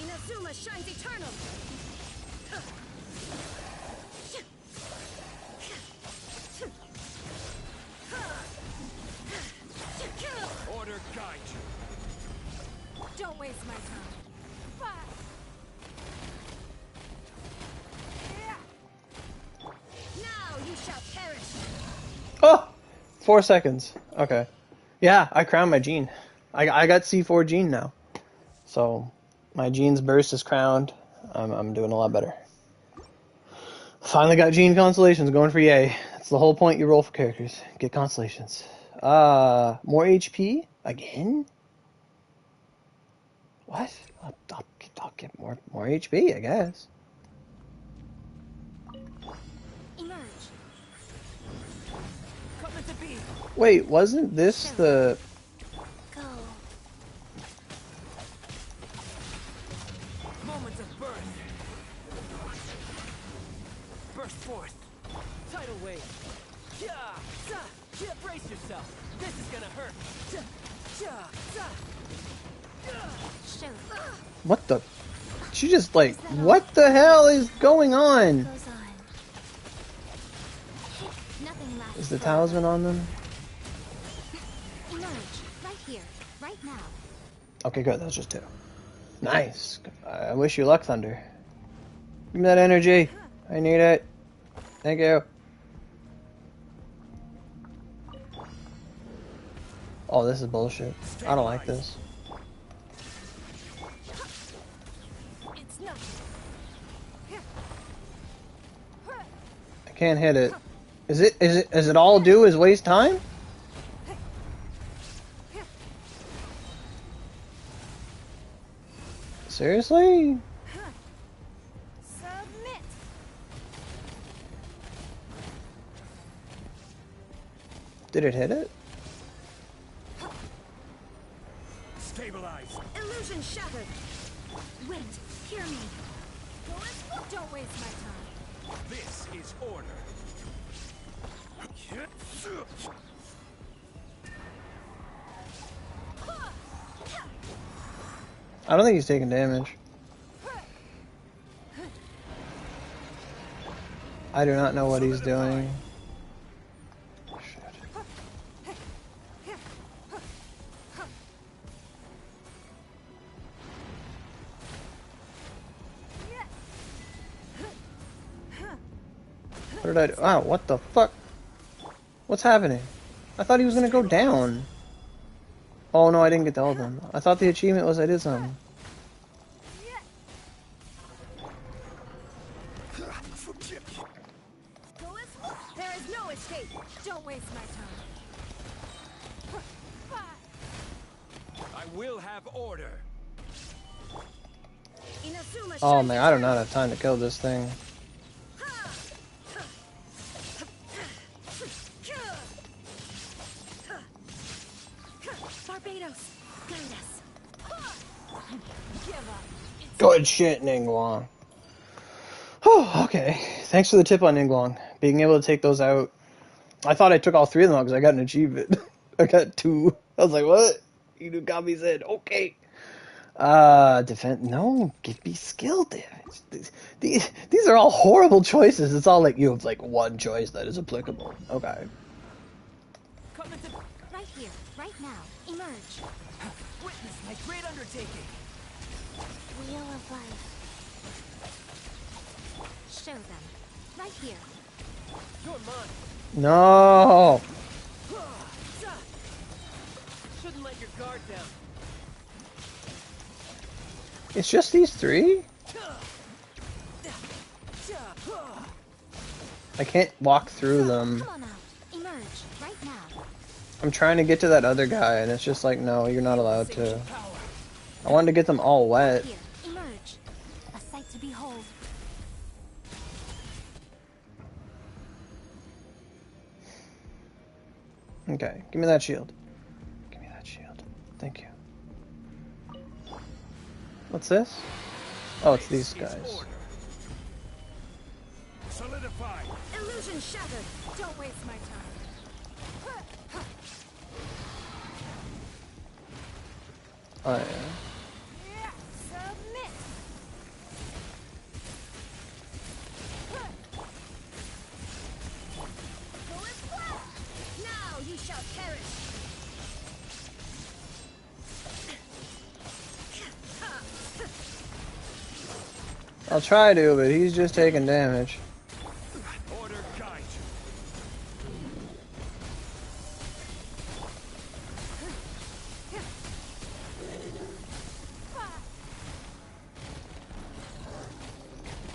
Inazuma shines eternal. Order guide you. Don't waste my time. perish. Oh! 4 seconds. Okay. Yeah, I crowned my gene. I got C4 gene now. So, my gene's burst is crowned. I'm doing a lot better. Finally got gene constellations, going for yay. That's the whole point you roll for characters. Get constellations. More HP? Again? What? I'll get more HP, I guess. Emerge. Coming to be. Wait, wasn't this the... Go. Moments of birth. Burst forth. Tidal wave. Yeah, yeah, brace yourself. This is gonna hurt. Show. What the... She just like... What the hell is going on? Goes on. Nothing lasts. Is the forever. talisman on them? Emerge. Right here. Right now. Okay, good. That's just 2. Nice. I wish you luck, Thunder. Give me that energy. I need it. Thank you. Oh, this is bullshit. I don't like this. It's nothing. I can't hit it. Is it all do is waste time? Seriously? Submit. Did it hit it? Stabilize. Illusion shattered. Wait. Hear me. Don't waste my time. This is order. I don't think he's taking damage. I do not know what he's doing. Shit. What did I do? Wow, what the fuck? What's happening? I thought he was gonna go down. Oh no, I didn't get all of them. I thought the achievement was I did something. There is no escape. Don't waste my time. I will have order. Inazuma Oh man, I do not have time to kill this thing. Barbados, guide us. Give up. Good shit, Ningguang. Oh, okay. Thanks for the tip on Ningguang. Being able to take those out. I thought I took all 3 of them out because I got an achievement. I got 2. I was like, what? Inugami said, okay. Defense. No, give me skill damage. These are all horrible choices. It's all like you have like one choice that is applicable. Okay. Coming to Right here, right now. Emerge. witness my great undertaking. Wheel of life. Show them. Right here. You're mine. No. Shouldn't let your guard down. It's just these 3? I can't walk through them. Come on out. Emerge. Right now. I'm trying to get to that other guy, and it's just like, no, you're not allowed to. Ancient power. I wanted to get them all wet. Here. Emerge. A sight to behold. Okay, give me that shield. Give me that shield. Thank you. What's this? Oh, it's these This is guys. order. Solidify. Illusion shattered. Don't waste my time. Oh, yeah. Submit. Now you shall perish. I'll try to, but he's just taking damage. Order guide you.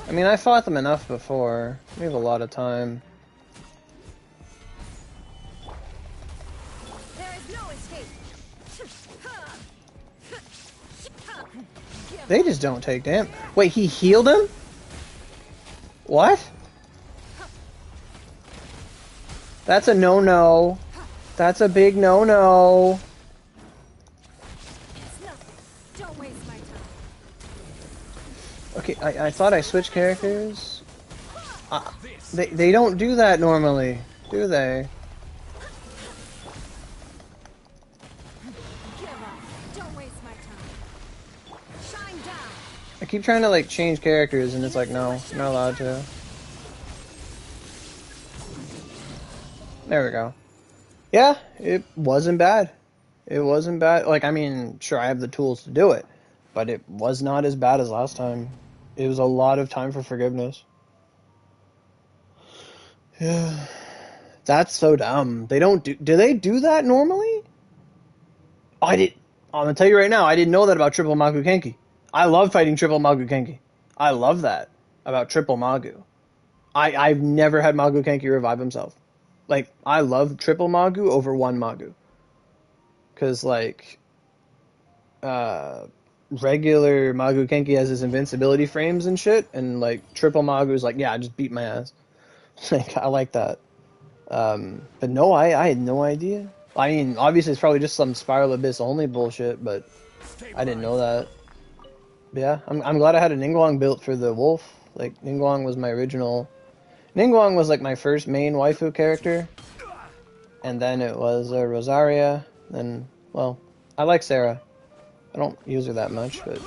I mean, I fought them enough before. We have a lot of time. There is no escape. They just don't take damage. Wait, he healed him? What? That's a no-no. That's a big no-no. It's nothing. Don't waste my time. Okay, I thought I switched characters. They don't do that normally, do they? Give up. Don't waste my time. Shine down. I keep trying to like change characters and it's like, no, I'm not allowed to. There we go. Yeah, it wasn't bad. It wasn't bad. Like, I mean, sure, I have the tools to do it, but it was not as bad as last time. It was a lot of time for forgiveness. Yeah. That's so dumb. They don't do they do that normally? I'm gonna tell you right now, I didn't know that about Triple Magu Kenki. I love fighting Triple Magu Kenki. I love that about Triple Magu. I've never had Magu Kenki revive himself. Like, I love Triple Magu over one Magu. Cause like regular Magu Kenki has his invincibility frames and shit, and like Triple Magu is like, yeah, just beat my ass. Like, I like that. But no, I had no idea. I mean, obviously it's probably just some Spiral Abyss only bullshit, but I didn't know that. But yeah, I'm glad I had a Ningguang built for the wolf. Like, Ningguang was my original... Ningguang was like my first main waifu character. And then it was Rosaria. Then, well, I like Sarah. I don't use her that much, but...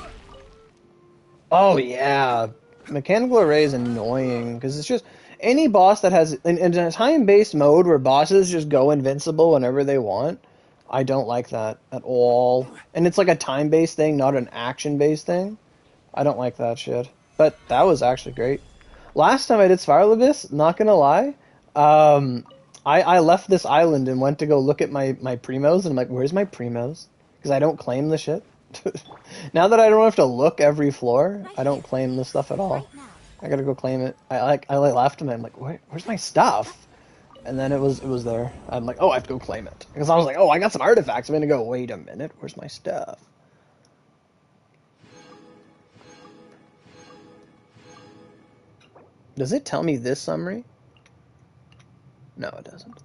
Oh, yeah. Mechanical Array is annoying, because it's just... Any boss that has... In a time-based mode where bosses just go invincible whenever they want, I don't like that at all. And it's like a time-based thing, not an action-based thing. I don't like that shit. But that was actually great. Last time I did Spiral Abyss, not gonna lie, I left this island and went to go look at my primos, and I'm like, where's my primos? Because I don't claim the shit. Now that I don't have to look every floor, I don't claim the stuff at all. I gotta go claim it. I left and I'm like, where's my stuff? And then it was there. I'm like, oh, I have to go claim it. Because I was like, oh, I got some artifacts. I'm gonna go, wait a minute, where's my stuff? Does it tell me this summary? No, it doesn't.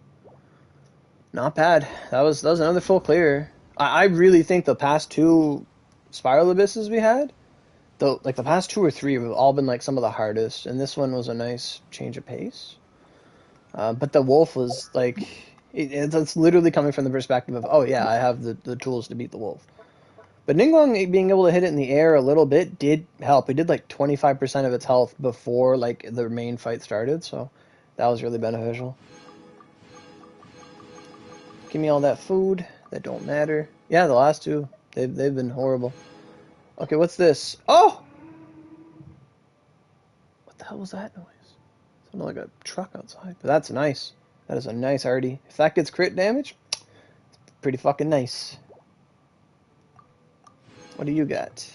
Not bad. That was another full clear. I really think the past two Spiral Abysses we had, the past two or three have all been like some of the hardest, and this one was a nice change of pace. But the wolf was like, it's literally coming from the perspective of, oh yeah, I have the tools to beat the wolf. But Ningguang being able to hit it in the air a little bit did help. It did like 25% of its health before like the main fight started, so that was really beneficial. Give me all that food. That don't matter. Yeah, the last two, they've been horrible. Okay, what's this? Oh! What the hell was that noise? It sounded like a truck outside. But that's nice. That is a nice arty. If that gets crit damage, it's pretty fucking nice. What do you got?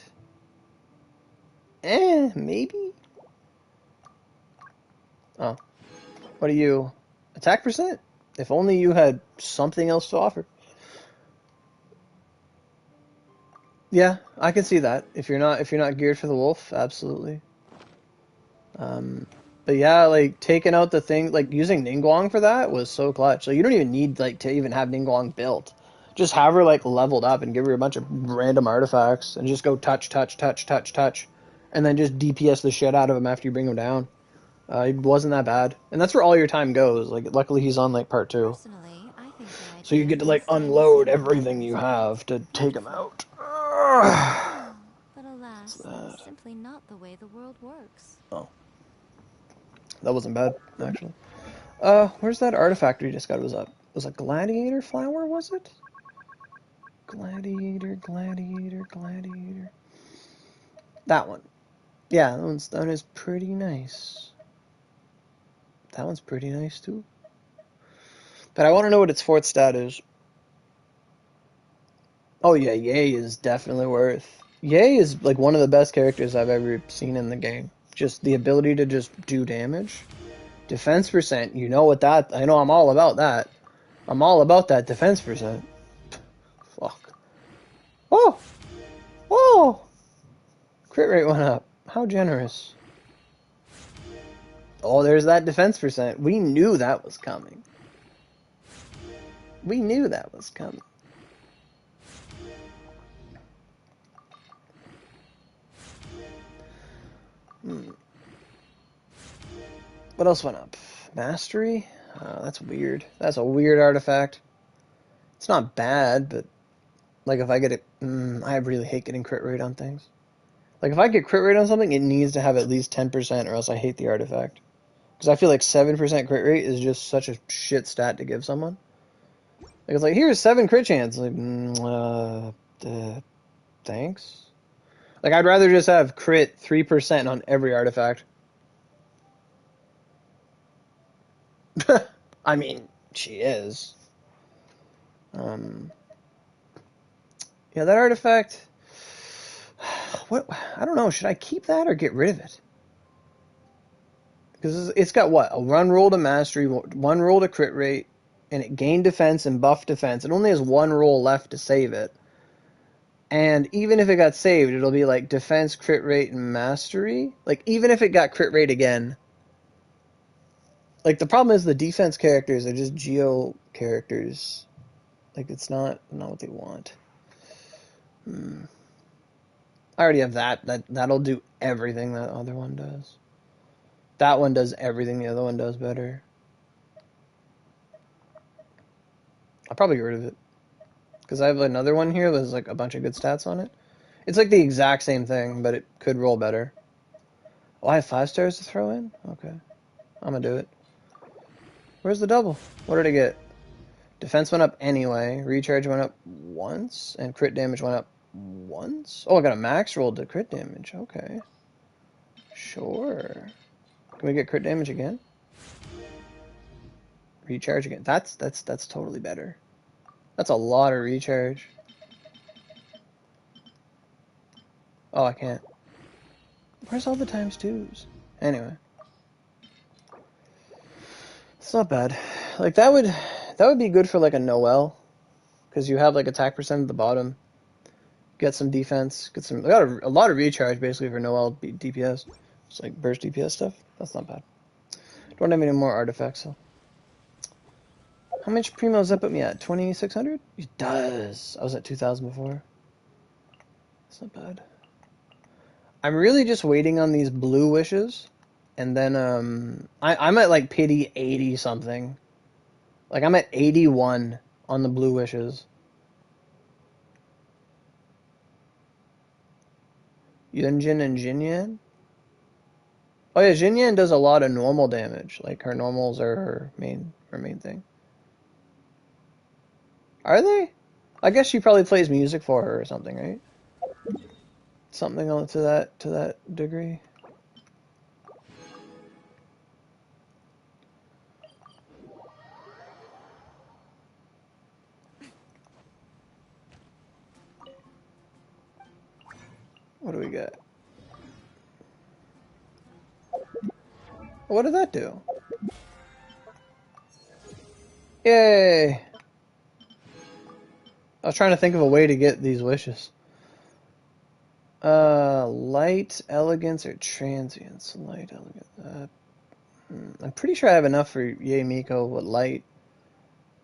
Maybe? Oh. What are you? Attack percent? If only you had something else to offer. Yeah, I can see that. If you're not geared for the wolf, absolutely. But yeah, like taking out the thing, like using Ningguang for that was so clutch. So you don't even need like to even have Ningguang built. Just have her like leveled up and give her a bunch of random artifacts and just go touch, and then just DPS the shit out of him after you bring him down. It wasn't that bad, and that's where all your time goes. Like, luckily he's on like part 2, Personally, I think that so you get to like unload everything you have to take him out. But alas, that's simply not the way the world works. Oh, that wasn't bad actually. Where's that artifact we just got? It was a gladiator flower, was it? Gladiator. That one. Yeah, that one is pretty nice. That one's pretty nice too. But I want to know what its 4th stat is. Oh yeah, Yay is definitely worth. Yay is like one of the best characters I've ever seen in the game. Just the ability to just do damage. Defense percent, you know what that... I know I'm all about that. I'm all about that defense percent. Fuck. Oh! Oh! Crit rate went up. How generous. Oh, there's that defense percent. We knew that was coming. We knew that was coming. What else went up? Mastery? That's weird. That's a weird artifact. It's not bad, but like if I get it, I really hate getting crit rate on things. Like if I get crit rate on something, it needs to have at least 10%, or else I hate the artifact. Because I feel like 7% crit rate is just such a shit stat to give someone. Like it's like, here's 7 crit chance. Like, thanks. Like I'd rather just have crit 3% on every artifact. I mean, she is. Yeah, that artifact. What? I don't know. Should I keep that or get rid of it? Because it's got what? A 1 roll to mastery, 1 roll to crit rate, and it gained defense and buff defense. It only has 1 roll left to save it. And even if it got saved, it'll be like defense, crit rate, and mastery. Like even if it got crit rate again. Like the problem is the defense characters are just geo characters. Like it's not what they want. I already have that. That'll do everything that other one does. That one does everything the other one does better. I'll probably get rid of it. Because I have another one here that's like a bunch of good stats on it. It's like the exact same thing, but it could roll better. Oh, I have 5 stars to throw in? Okay. I'm gonna do it. Where's the double? What did I get? Defense went up anyway. Recharge went up once. And crit damage went up once? Oh, I got a max roll to crit damage. Okay. Sure. Can we get crit damage again? Recharge again. That's totally better. That's a lot of recharge. Oh, I can't. Where's all the times 2s? Anyway. It's not bad. Like that would be good for like a Noelle. Because you have like attack percent at the bottom. Get some defense. Got a lot of recharge basically for Noelle DPS. It's like burst DPS stuff. That's not bad. Don't have any more artifacts though. How much primo does that put me at? 2,600? It does. I was at 2,000 before. That's not bad. I'm really just waiting on these blue wishes. And then I'm at like pity 80 something. Like I'm at 81 on the blue wishes. Yunjin and Jinyan? Oh yeah, Jinyan does a lot of normal damage. Like her normals are her main thing. Are they? I guess she probably plays music for her or something, right? Something to that degree. What do we got? What did that do? Yay! I was trying to think of a way to get these wishes. Light, elegance, or transience? Light, elegance. I'm pretty sure I have enough for Yay Miko with light.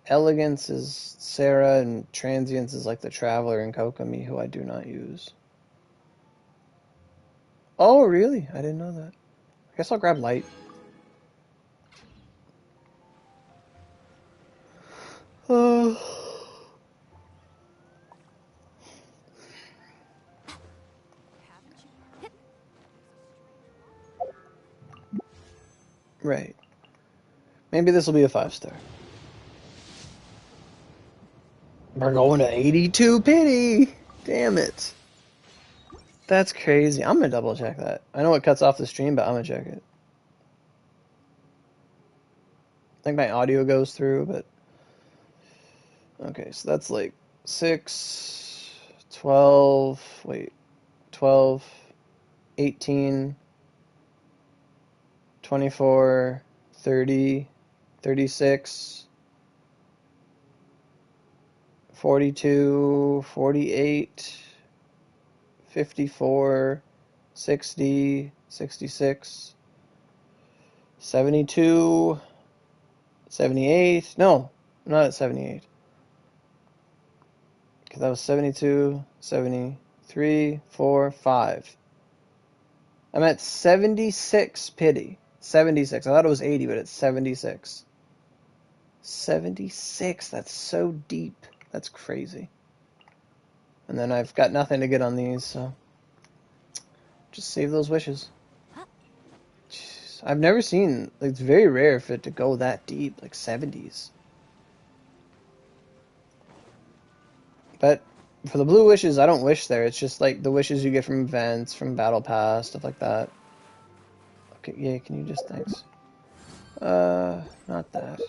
Elegance is Sarah, and transience is like the Traveler in Kokomi, who I do not use. Oh, really? I didn't know that. I guess I'll grab light. Right. Maybe this will be a 5-star. We're going to 82 pity! Damn it. That's crazy. I'm gonna double check that. I know it cuts off the stream, but I'm gonna check it. I think my audio goes through, but... Okay, so that's like 6, 12, 12, 18, 24, 30, 36, 42, 48, 54, 60, 66, 72, 78. No, I'm not at 78. Because that was 72, 73, 4, 5. I'm at 76 pity. 76. I thought it was 80, but it's 76. 76. That's so deep. That's crazy. And then I've got nothing to get on these, so just save those wishes. Jeez. I've never seen, like, it's very rare for it to go that deep, like 70s. But for the blue wishes, I don't wish there. It's just like the wishes you get from events, from battle pass, stuff like that. Okay, yeah, can you just, thanks. Not that.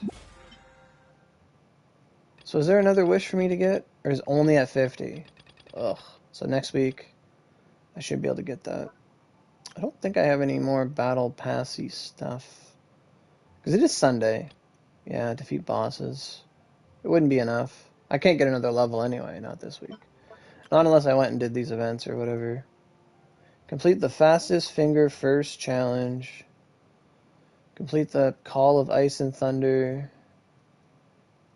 So is there another wish for me to get? Or is it only at 50? Ugh. So next week, I should be able to get that. I don't think I have any more battle passy stuff. Because it is Sunday. Yeah, defeat bosses. It wouldn't be enough. I can't get another level anyway, not this week. Not unless I went and did these events or whatever. Complete the fastest finger first challenge. Complete the Call of Ice and Thunder.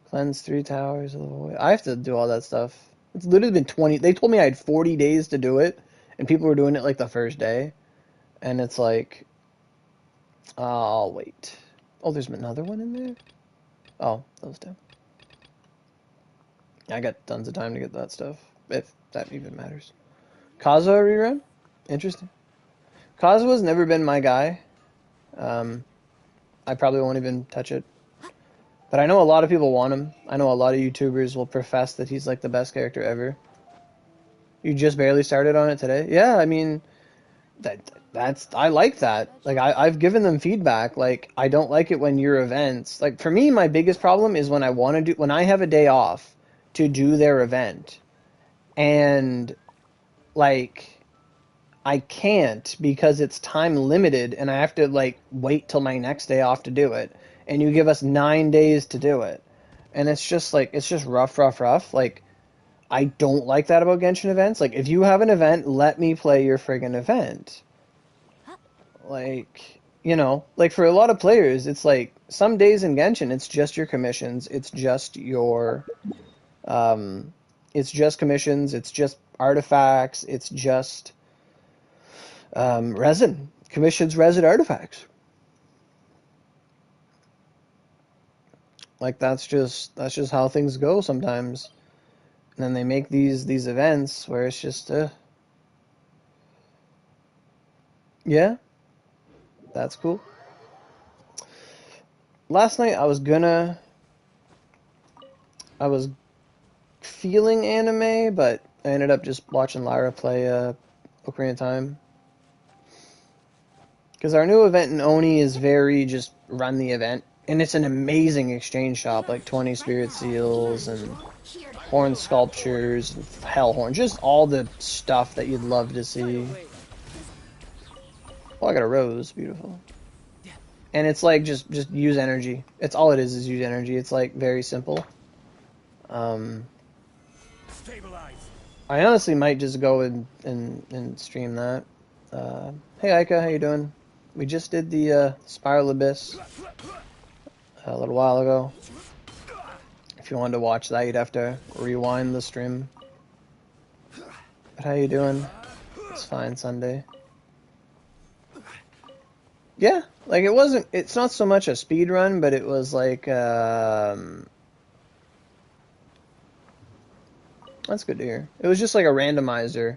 Cleanse 3 towers of the void. I have to do all that stuff. It's literally been 20. They told me I had 40 days to do it, and people were doing it like the first day. And it's like, I'll wait. Oh, there's another one in there? Oh, those two. I got tons of time to get that stuff, if that even matters. Kazuha rerun? Interesting. Kazuha's never been my guy. I probably won't even touch it. But I know a lot of people want him. I know a lot of YouTubers will profess that he's like the best character ever. You just barely started on it today? Yeah, I mean, I like that. Like, I've given them feedback. Like, I don't like it when your events, like, for me, my biggest problem is when when I have a day off to do their event, and like, I can't because it's time limited and I have to like wait till my next day off to do it, and you give us 9 days to do it, and it's just like, it's just rough. Like, I don't like that about Genshin events. Like, if you have an event, let me play your friggin' event. Like, you know, like for a lot of players, it's like some days in Genshin, it's just your commissions, it's just your it's just commissions, it's just artifacts, it's just resin. Commissions, resin, artifacts. Like, that's just how things go sometimes. And then they make these events where it's just yeah, that's cool. Last night I was feeling anime, but I ended up just watching Lyra play Ocarina of Time. Because our new event in Oni is very just run the event. And it's an amazing exchange shop, like 20 spirit seals and horn sculptures and hell horn. Just all the stuff that you'd love to see. Oh, I got a rose. Beautiful. And it's like, just use energy. It's all it is use energy. It's like very simple. I honestly might just go and stream that. Hey Aika, how you doing? We just did the Spiral Abyss a little while ago. If you wanted to watch that, you'd have to rewind the stream. But how you doing? It's fine, Sunday. Yeah, like it's not so much a speed run, but it was like, that's good to hear. It was just like a randomizer.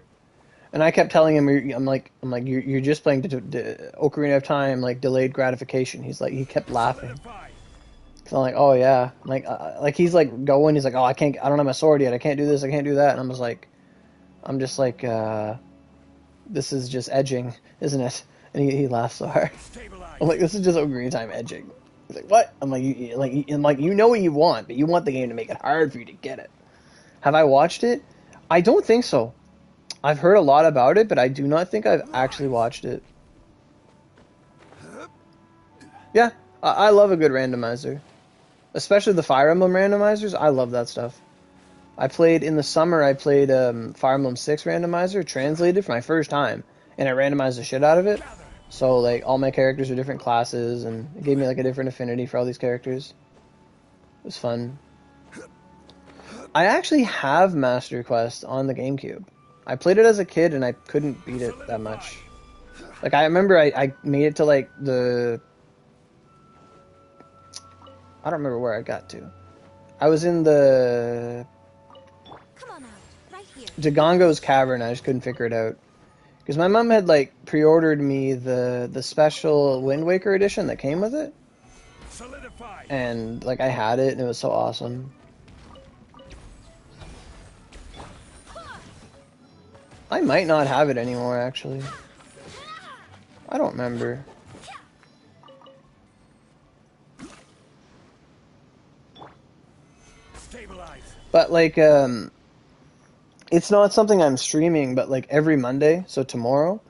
And I kept telling him, I'm like, you're just playing Ocarina of Time, like delayed gratification. He kept laughing. So I'm like, oh yeah, like he's like going, he's like, oh I don't have my sword yet, I can't do this, I can't do that, and I'm just like, this is just edging, isn't it? And he laughs so hard. I'm like, this is just Ocarina of Time edging. He's like, what? I'm like, you know what you want, but you want the game to make it hard for you to get it. Have I watched it? I don't think so. I've heard a lot about it, but I do not think I've actually watched it. Yeah, I love a good randomizer. Especially the Fire Emblem randomizers. I love that stuff. I played, in the summer, I played Fire Emblem 6 randomizer, translated for my first time. And I randomized the shit out of it. So, like, all my characters are different classes, and it gave me, like, a different affinity for all these characters. It was fun. I actually have Master Quest on the GameCube. I played it as a kid, and I couldn't beat it that much. Like, I remember I made it to, like, the... I don't remember where I got to. I was in the... Come on out, right here. Dagongo's Cavern. I just couldn't figure it out. Because my mom had, like, pre-ordered me the special Wind Waker edition that came with it. Solidified. And, like, I had it, and it was so awesome. I might not have it anymore, actually. I don't remember. Stabilize. But, like, it's not something I'm streaming, but, like, every Monday, so tomorrow,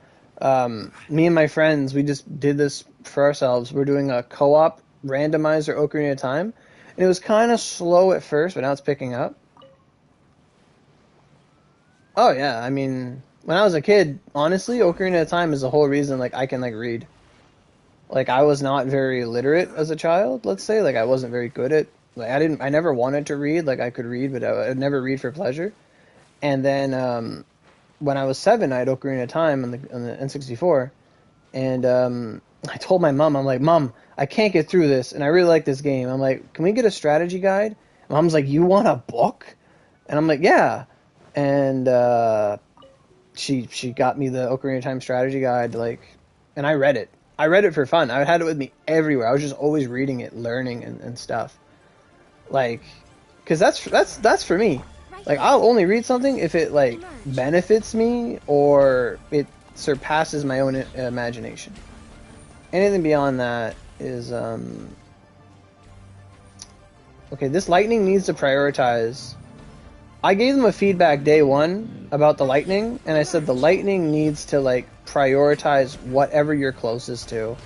me and my friends, we just did this for ourselves. We're doing a co-op randomizer Ocarina of Time. And it was kind of slow at first, but now it's picking up. Oh, yeah, I mean, when I was a kid, honestly, Ocarina of Time is the whole reason, like, I can, like, read. Like, I was not very literate as a child, let's say. Like, I wasn't very good at, like, I never wanted to read. Like, I could read, but I would never read for pleasure. And then, when I was 7, I had Ocarina of Time on the N64. And, I told my mom, I'm like, Mom, I can't get through this, and I really like this game. I'm like, can we get a strategy guide? Mom's like, you want a book? And I'm like, yeah. And she got me the Ocarina of Time strategy guide, like, and I read it. I read it for fun. I had it with me everywhere. I was just always reading it, learning and stuff. Like, because that's for me. Like, I'll only read something if it, like, benefits me or it surpasses my own imagination. Anything beyond that is, okay, this lightning needs to prioritize. I gave them a feedback day 1 about the lightning, and I said the lightning needs to, like, prioritize whatever you're closest to.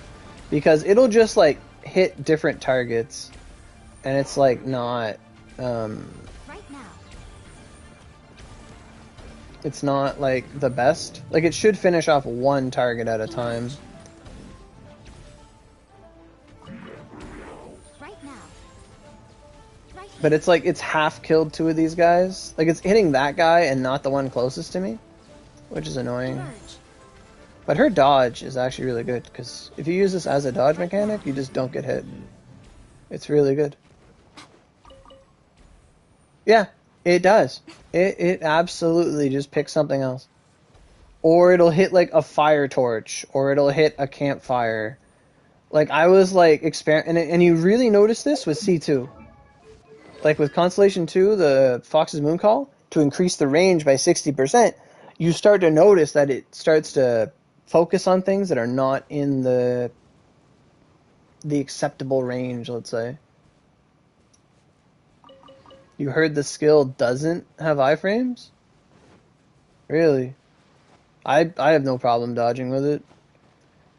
Because it'll just, like, hit different targets, and it's, like, not, it's not, like, the best. Like, it should finish off one target at a time. But it's like, it's half killed 2 of these guys. Like, it's hitting that guy and not the one closest to me, which is annoying. But her dodge is actually really good, because if you use this as a dodge mechanic, you just don't get hit. It's really good. Yeah, it does. It absolutely just picks something else. Or it'll hit, like, a fire torch, or it'll hit a campfire. Like, I was, like, and you really notice this with C2. Like with Constellation 2, the Fox's Mooncall, to increase the range by 60%, you start to notice that it starts to focus on things that are not in the acceptable range, let's say. You heard the skill doesn't have iframes? Really? I have no problem dodging with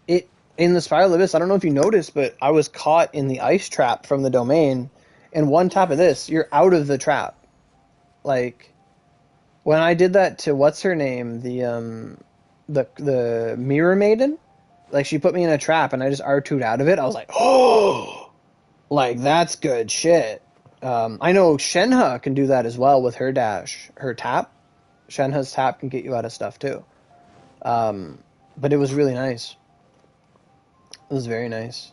it. In the Spiral Abyss, I don't know if you noticed, but I was caught in the ice trap from the domain. And one tap of this, you're out of the trap. Like, when I did that to what's her name, the Mirror Maiden, like, she put me in a trap and I just R2'd out of it. I was like, oh, like, that's good shit. I know Shenhe can do that as well with her dash, her tap. Shenhe's tap can get you out of stuff too. But it was really nice. It was very nice.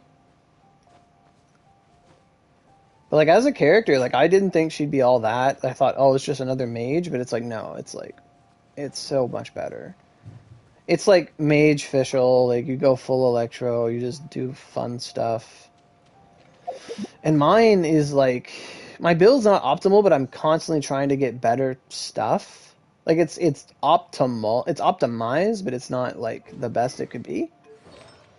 But, like, as a character, like, I didn't think she'd be all that. I thought, oh, it's just another mage. But it's like, no, it's like, it's so much better. It's like mage official. Like, you go full electro. You just do fun stuff. And mine is, like, my build's not optimal, but I'm constantly trying to get better stuff. Like, it's optimal. It's optimized, but it's not, like, the best it could be.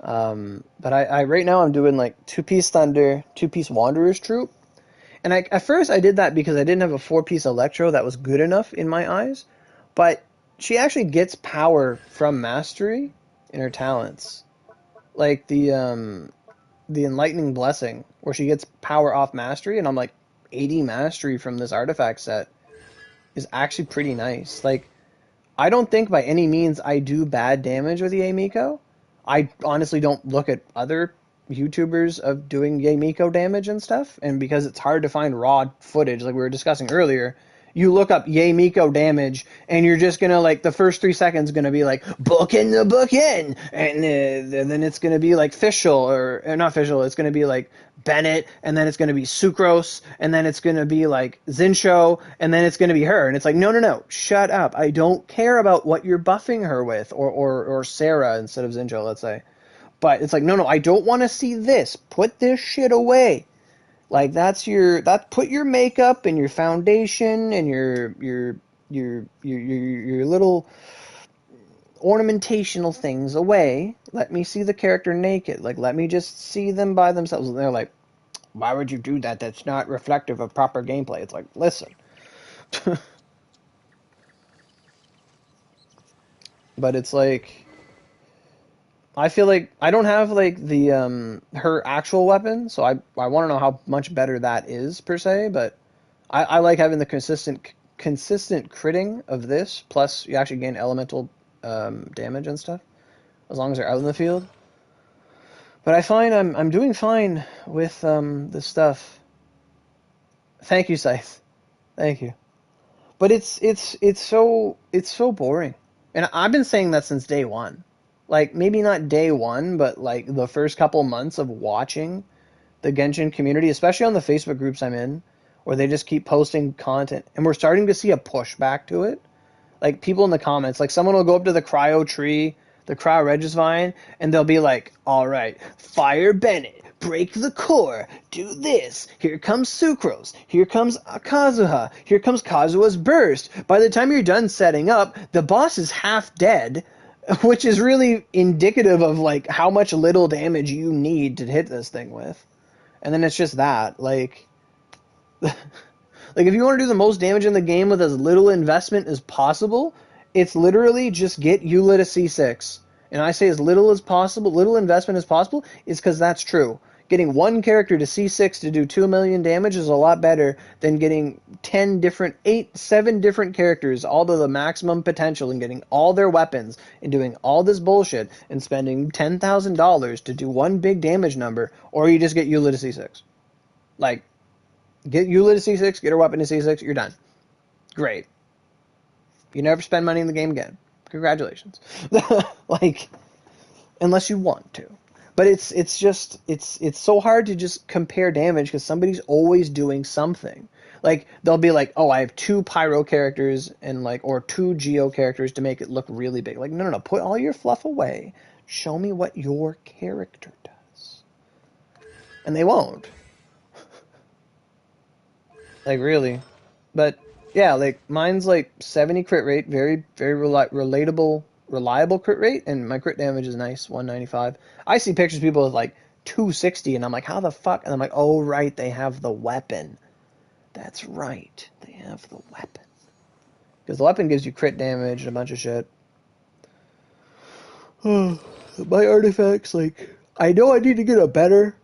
But I right now I'm doing, like, 2-piece Thunder, 2-piece Wanderer's Troop. And at first I did that because I didn't have a 4-piece Electro that was good enough in my eyes. But she actually gets power from mastery in her talents. Like the the Enlightening Blessing, where she gets power off mastery, and I'm like, 80 mastery from this artifact set is actually pretty nice. Like, I don't think by any means I do bad damage with Yamiko. I honestly don't look at other YouTubers of doing Yamiko damage and stuff, and because it's hard to find raw footage, like we were discussing earlier, you look up Yamiko damage, and you're just gonna like the first 3 seconds gonna be like book in the book in, and then it's gonna be like Fischl or not Fischl, it's gonna be like Bennett, and then it's gonna be Sucrose, and then it's gonna be like Zinsho, and then it's gonna be her, and it's like no, shut up. I don't care about what you're buffing her with, or Sarah instead of Zinsho, let's say. But it's like no, I don't want to see this. Put this shit away. Like put your makeup and your foundation and your little ornamentational things away. Let me see the character naked. Like let me just see them by themselves. And they're like, why would you do that? That's not reflective of proper gameplay. It's like, listen. But it's like, I feel like I don't have like the her actual weapon, so I want to know how much better that is per se. But I like having the consistent critting of this. Plus, you actually gain elemental damage and stuff as long as they're out in the field. But I find I'm doing fine with this stuff. Thank you, Scythe. Thank you. But it's so boring, and I've been saying that since day one. Like, maybe not day one, but, like, the first couple months of watching the Genshin community, especially on the Facebook groups I'm in, where they just keep posting content. And we're starting to see a pushback to it. Like, people in the comments, like, someone will go up to the cryo tree, the cryo Regisvine, and they'll be like, all right, fire Bennett, break the core, do this, here comes Sucrose, here comes Kazuha, here comes Kazuha's burst. By the time you're done setting up, the boss is half dead, which is really indicative of like how much little damage you need to hit this thing with. And then it's just that. Like if you want to do the most damage in the game with as little investment as possible, it's literally just get Eula to C6. And I say as little as possible, little investment as possible, is because that's true. Getting one character to C6 to do 2 million damage is a lot better than getting 7 different characters all to the maximum potential and getting all their weapons and doing all this bullshit and spending $10,000 to do one big damage number, or you just get Eula to C6. Like, get Eula to C6, get her weapon to C6, you're done. Great. You never spend money in the game again. Congratulations. Like, unless you want to. But it's so hard to just compare damage because somebody's always doing something. Like they'll be like, oh, I have 2 pyro characters and like or 2 geo characters to make it look really big. Like no, put all your fluff away. Show me what your character does. And they won't. Like really. But yeah, like mine's like 70 crit rate, very reliable crit rate, and my crit damage is nice, 195. I see pictures of people with like 260, and I'm like, how the fuck? And I'm like, oh right, they have the weapon. That's right, they have the weapon. Because the weapon gives you crit damage and a bunch of shit. My artifacts, like, I know I need to get a better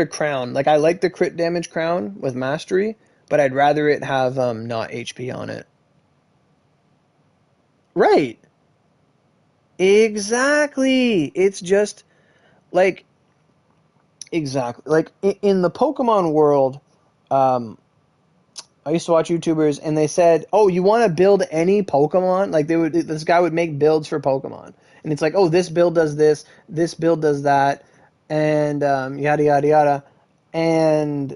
crown. Like I like the crit damage crown with mastery, but I'd rather it have not HP on it. Right. Exactly. It's just like exactly like in the Pokemon world. I used to watch YouTubers, and they said, "Oh, you want to build any Pokemon?" Like this guy would make builds for Pokemon, and it's like, "Oh, this build does this build does that," and yada yada yada, and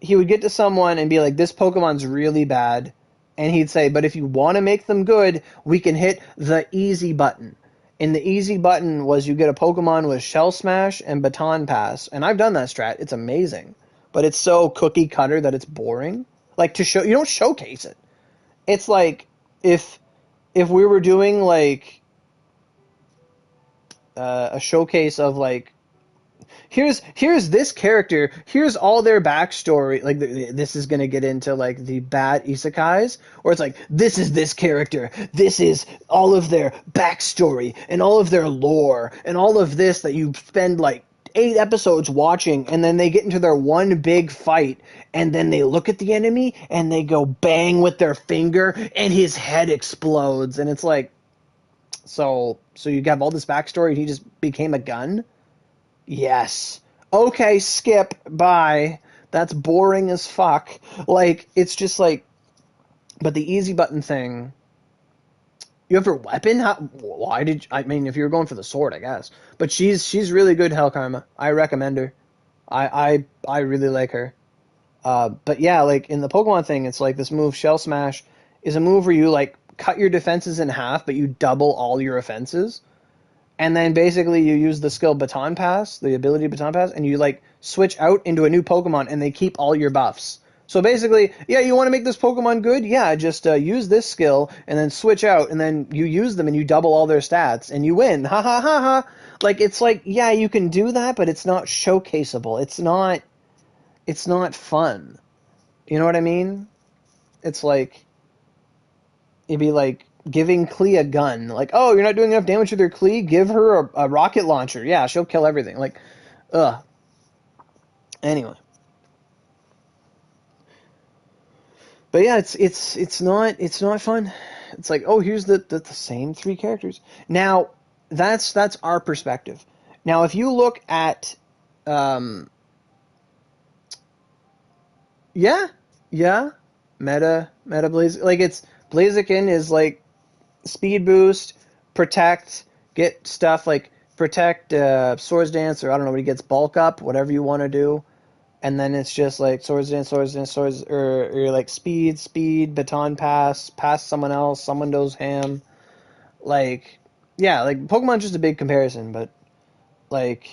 he would get to someone and be like, "This Pokemon's really bad." And he'd say, but if you want to make them good, we can hit the easy button. And the easy button was you get a Pokemon with Shell Smash and Baton Pass. And I've done that strat. It's amazing. But it's so cookie cutter that it's boring. Like to show, you don't showcase it. It's like if we were doing like a showcase of like here's this character, here's all their backstory. Like this is gonna get into like the bad isekais, or it's like this is this character, this is all of their backstory and all of their lore and all of this that you spend like 8 episodes watching, and then they get into their one big fight, and then they look at the enemy and they go bang with their finger, and his head explodes, and it's like, so you have all this backstory, and he just became a gun. Yes. Okay, skip. Bye. That's boring as fuck. Like, it's just like, but the easy button thing. You have her weapon? Why did I mean, if you were going for the sword, I guess. But she's really good, Hell Karma. I recommend her. I really like her. But yeah, like in the Pokemon thing, it's like this move, Shell Smash, is a move where you like cut your defenses in half, but you double all your offenses. And then basically you use the skill Baton Pass, the ability Baton Pass, and you like switch out into a new Pokemon, and they keep all your buffs. So basically, yeah, you want to make this Pokemon good? Yeah, just use this skill and then switch out, and then you use them and you double all their stats and you win. Ha ha ha ha. Like, it's like, yeah, you can do that, but it's not showcaseable. It's not fun. You know what I mean? It's like, it'd be like giving Klee a gun. Like, oh, you're not doing enough damage with your Klee? Give her a rocket launcher. Yeah, she'll kill everything. Like, ugh. Anyway. But yeah, it's not fun. It's like, oh, here's the same 3 characters. Now, that's our perspective. Now, if you look at yeah, meta Blaziken, like it's Blaziken is like speed boost, protect, get stuff like protect, Swords Dance, or I don't know what he gets, bulk up, whatever you want to do. And then it's just like Swords Dance, or like speed, Baton Pass, pass someone else, someone goes ham. Like, yeah, like Pokemon's just a big comparison, but like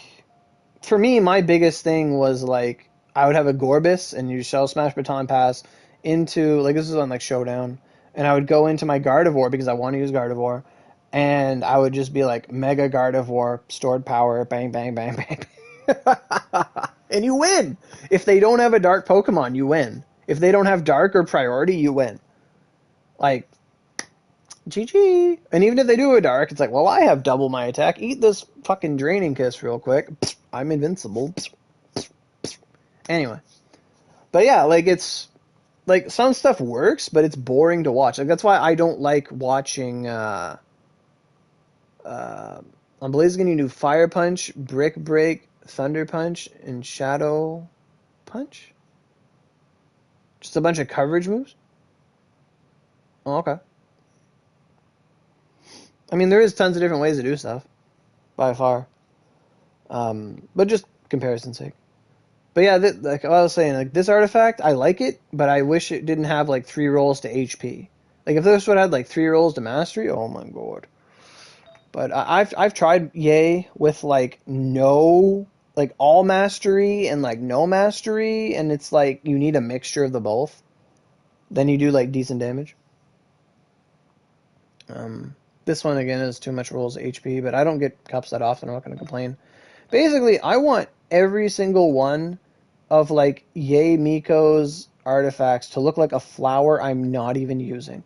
for me, my biggest thing was like I would have a Gorbis and you Shell Smash Baton Pass into, like, this is on like Showdown, and I would go into my Gardevoir because I want to use Gardevoir, and I would just be like Mega Gardevoir, stored power, bang bang bang bang. And you win. If they don't have a dark Pokemon, you win. If they don't have dark or priority, you win. Like, GG. And even if they do a dark, it's like, well, I have double my attack. Eat this fucking Draining Kiss real quick. I'm invincible. Anyway. But yeah, like, it's like some stuff works, but it's boring to watch. Like, that's why I don't like watching on Blaziken. You do Fire Punch, Brick Break, Thunder Punch, and Shadow Punch? Just a bunch of coverage moves? Oh, okay. I mean, there is tons of different ways to do stuff, by far. But just comparison's sake. But yeah, like I was saying, like this artifact, I like it, but I wish it didn't have like 3 rolls to HP. Like if this one had like 3 rolls to Mastery, oh my god. But I've tried Yay with like no, like all Mastery and like no Mastery, and it's like you need a mixture of the both. Then you do like decent damage. This one again is too much rolls HP, but I don't get cups that often. I'm not going to complain. Basically, I want every single one of like Yay Miko's artifacts to look like a flower I'm not even using.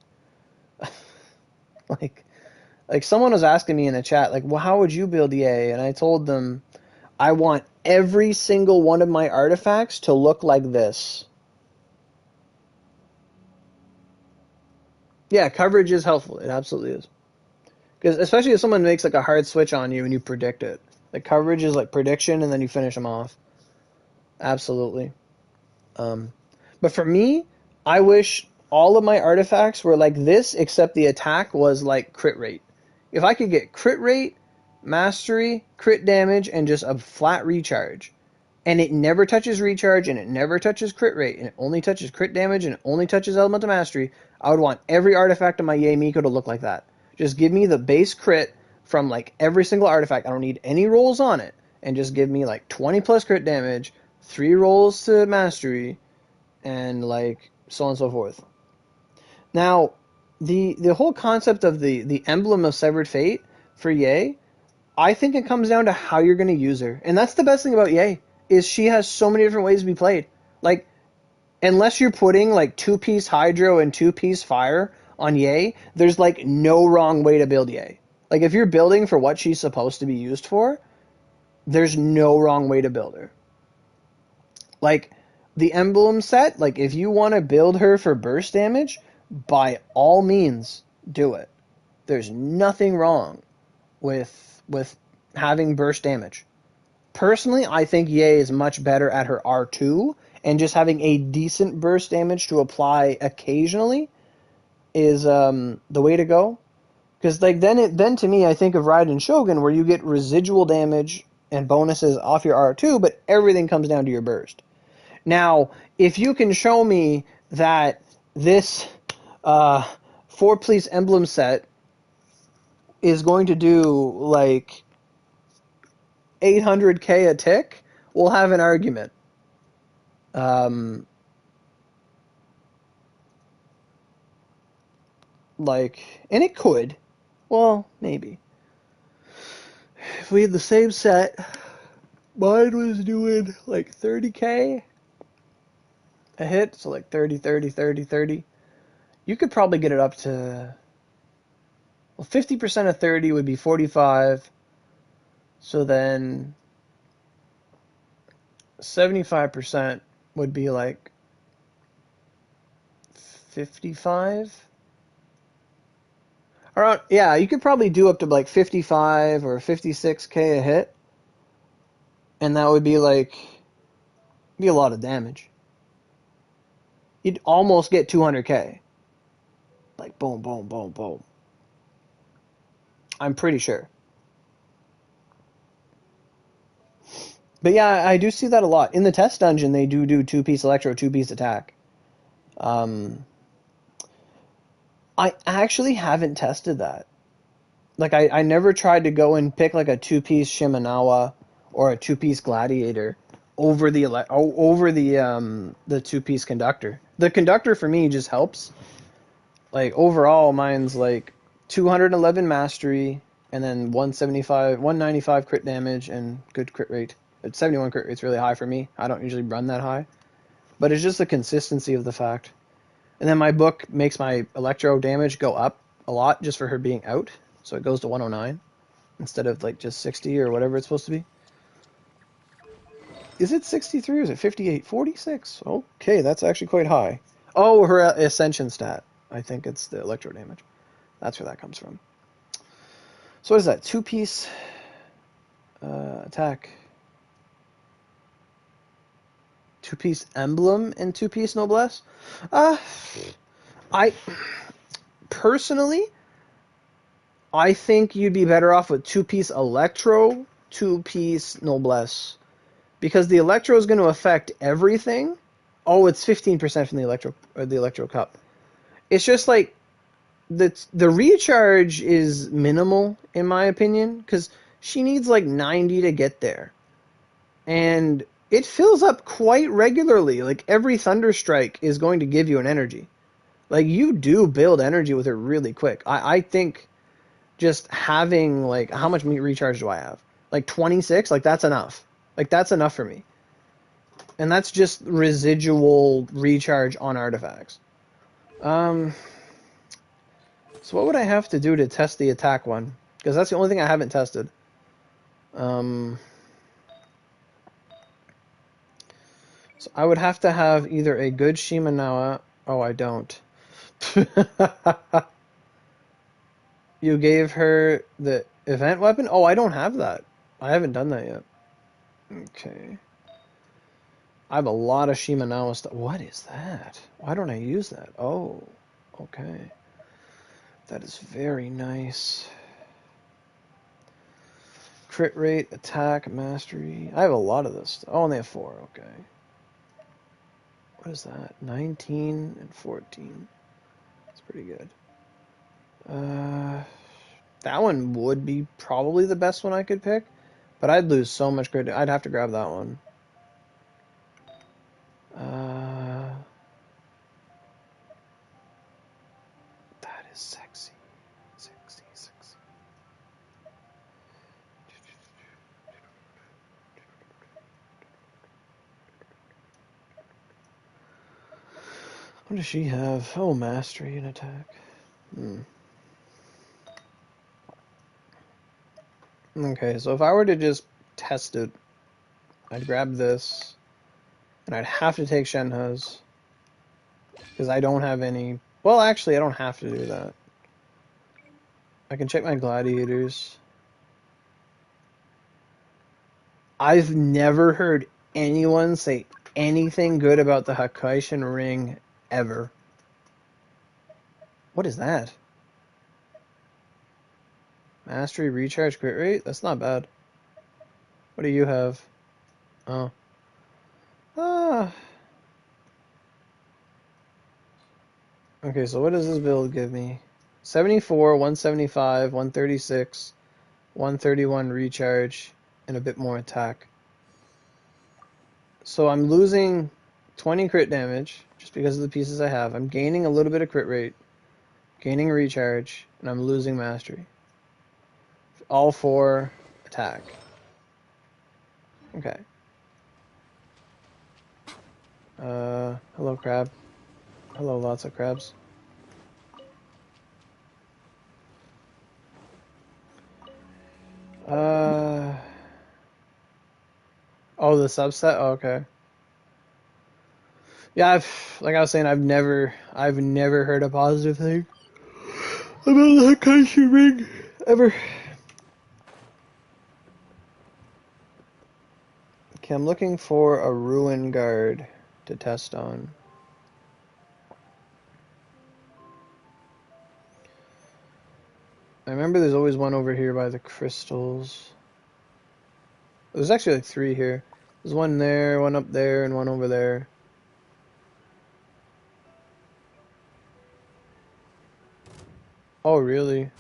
Like someone was asking me in the chat, like, well, how would you build Yay? And I told them, I want every single one of my artifacts to look like this. Yeah, coverage is helpful. It absolutely is. Because especially if someone makes like a hard switch on you and you predict it. Like coverage is like prediction and then you finish them off. Absolutely. But for me, I wish all of my artifacts were like this, except the attack was like crit rate. If I could get crit rate, mastery, crit damage, and just a flat recharge, and it never touches recharge, and it never touches crit rate, and it only touches crit damage, and it only touches elemental mastery, I would want every artifact of my Yay Miko to look like that. Just give me the base crit from like every single artifact. I don't need any rolls on it. And just give me like 20 plus crit damage, 3 rolls to mastery, and like so on and so forth. Now, the whole concept of the emblem of Severed Fate for Yay, I think it comes down to how you're going to use her. And that's the best thing about Yay, is she has so many different ways to be played. Like, unless you're putting like 2-piece Hydro and 2-piece Fire on Yay, there's like no wrong way to build Yay. Like, if you're building for what she's supposed to be used for, there's no wrong way to build her. Like, the emblem set, like, if you want to build her for burst damage, by all means, do it. There's nothing wrong with having burst damage. Personally, I think Yay is much better at her R2, and just having a decent burst damage to apply occasionally is the way to go. Because like then to me, I think of Raiden Shogun, where you get residual damage and bonuses off your R2, but everything comes down to your burst. Now, if you can show me that this 4-piece emblem set is going to do like 800k a tick, we'll have an argument. Like, and it could. Well, maybe. If we had the same set, mine was doing like 30k a hit, so like 30, 30, 30, 30. You could probably get it up to, well, 50% of 30 would be 45. So then 75% would be like 55. Around, yeah, you could probably do up to like 55 or 56k a hit. And that would be like, be a lot of damage. You'd almost get 200k. Like boom, boom, boom, boom. I'm pretty sure. But yeah, I do see that a lot. In the test dungeon, they do 2-piece electro, 2-piece attack. I actually haven't tested that. Like, I never tried to go and pick like a 2-piece Shimenawa or a 2-piece Gladiator over the 2-piece Conductor. The Conductor for me just helps. Like, overall, mine's like 211 mastery and then 195 crit damage and good crit rate. 71 crit rate's really high for me. I don't usually run that high. But it's just the consistency of the fact. And then my book makes my electro damage go up a lot just for her being out. So it goes to 109 instead of like just 60 or whatever it's supposed to be. Is it 63 or is it 58? 46. Okay, that's actually quite high. Oh, her ascension stat. I think it's the electro damage. That's where that comes from. So what is that? 2-piece attack. 2-piece emblem and 2-piece noblesse? I personally, I think you'd be better off with 2-piece electro, 2-piece noblesse, because the electro is going to affect everything. Oh, it's 15% from the electro cup. It's just like the recharge is minimal in my opinion, because she needs like 90 to get there, and it fills up quite regularly. Like, every Thunderstrike is going to give you an energy. Like, you do build energy with her really quick. I think just having, like, how much meat recharge do I have? Like 26? Like, that's enough. Like, that's enough for me. And that's just residual recharge on artifacts. So what would I have to do to test the attack one? Because that's the only thing I haven't tested. So I would have to have either a good Shimenawa. Oh, I don't. You gave her the event weapon? Oh, I don't have that. I haven't done that yet. Okay. I have a lot of Shimenawa stuff. What is that? Why don't I use that? Oh, okay. That is very nice. Crit rate, attack, mastery. I have a lot of this. Oh, and they have 4. Okay. What is that? 19 and 14. That's pretty good. That one would be probably the best one I could pick, but I'd lose so much crit. I'd have to grab that one. That is sexy. Sexy, sexy. What does she have? Oh, mastery and attack. Okay, so if I were to just test it, I'd grab this, and I'd have to take Shenhe's, because I don't have any... Well, actually, I don't have to do that. I can check my gladiators. I've never heard anyone say anything good about the Hakaishin ring ever. What is that? Mastery, recharge, crit rate? That's not bad. What do you have? Oh. Ah. Okay, so what does this build give me? 74, 175, 136, 131 recharge, and a bit more attack. So I'm losing 20 crit damage just because of the pieces I have. I'm gaining a little bit of crit rate, gaining recharge, and I'm losing mastery. All for attack. Okay. Hello crab. Hello, lots of crabs. Oh, the subset? Oh, okay. Yeah, like I was saying, I've never heard a positive thing about that country ring ever. Okay, I'm looking for a ruin guard to test on. I remember there's always one over here by the crystals. There's actually like 3 here. There's one there, one up there, and one over there. Oh, really?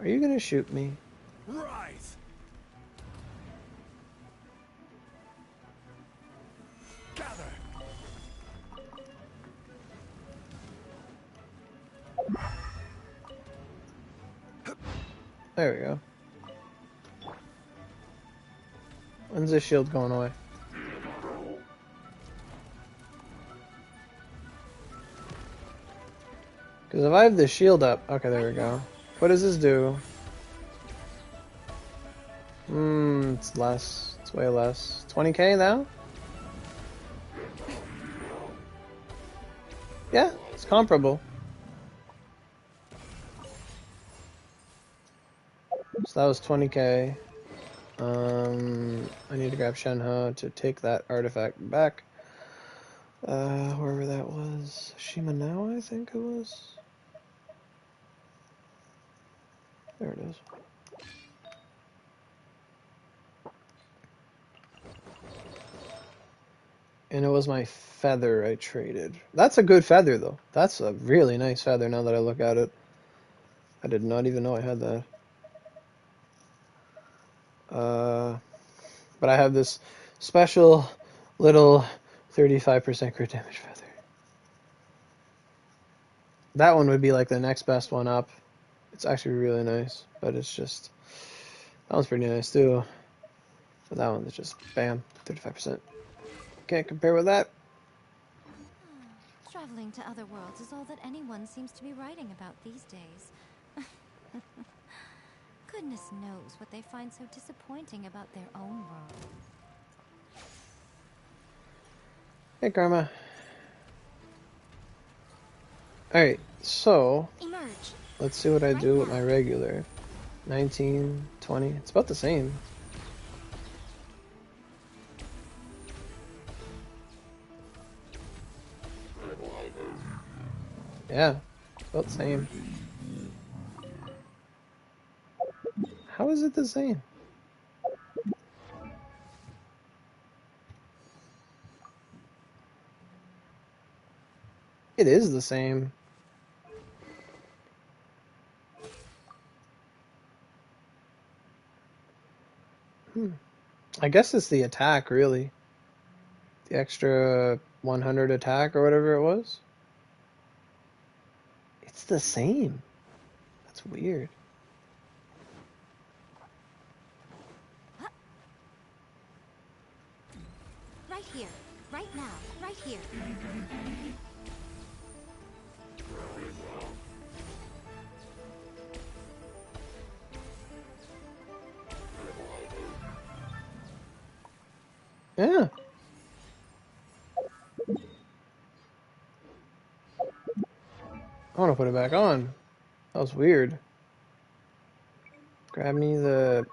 Are you gonna shoot me? Rise! Gather! There we go. When's this shield going away? Because if I have the shield up... Okay, there we go. What does this do? It's less. It's way less. 20k now? Yeah, it's comparable. So that was 20k. I need to grab Shenhe to take that artifact back. Wherever that was. Shimanao, I think it was. There it is. And it was my feather I traded. That's a good feather, though. That's a really nice feather now that I look at it. I did not even know I had that. But I have this special little 35% crit damage feather. That one would be like the next best one up. It's actually really nice, but it's just... That one's pretty nice, too. But that one's just, bam, 35%. Can't compare with that. Traveling to other worlds is all that anyone seems to be writing about these days. Goodness knows what they find so disappointing about their own world. Hey, Karma. Alright, so... Emerge. Let's see what I do with my regular. 19, 20. It's about the same. Yeah, it's about the same. How is it the same? It is the same. I guess it's the attack, really. The extra 100 attack or whatever it was. It's the same. That's weird. Right here. Right now, right here. Yeah. I want to put it back on. That was weird. Grab me the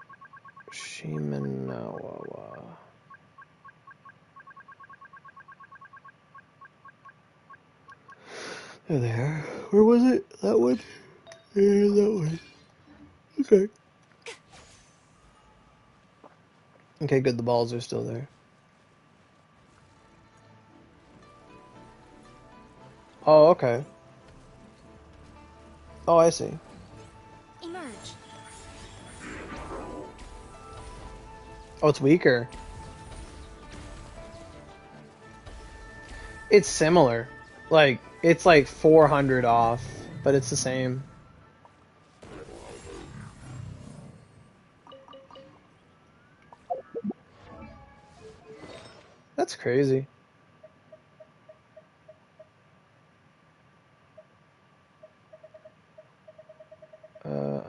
Shimanawa. There they are. Where was it? That one? Yeah, that one. Okay. Okay, good. The balls are still there. Oh, okay. Oh, I see. Emerge. Oh, it's weaker. It's similar. Like, it's like 400 off, but it's the same. That's crazy.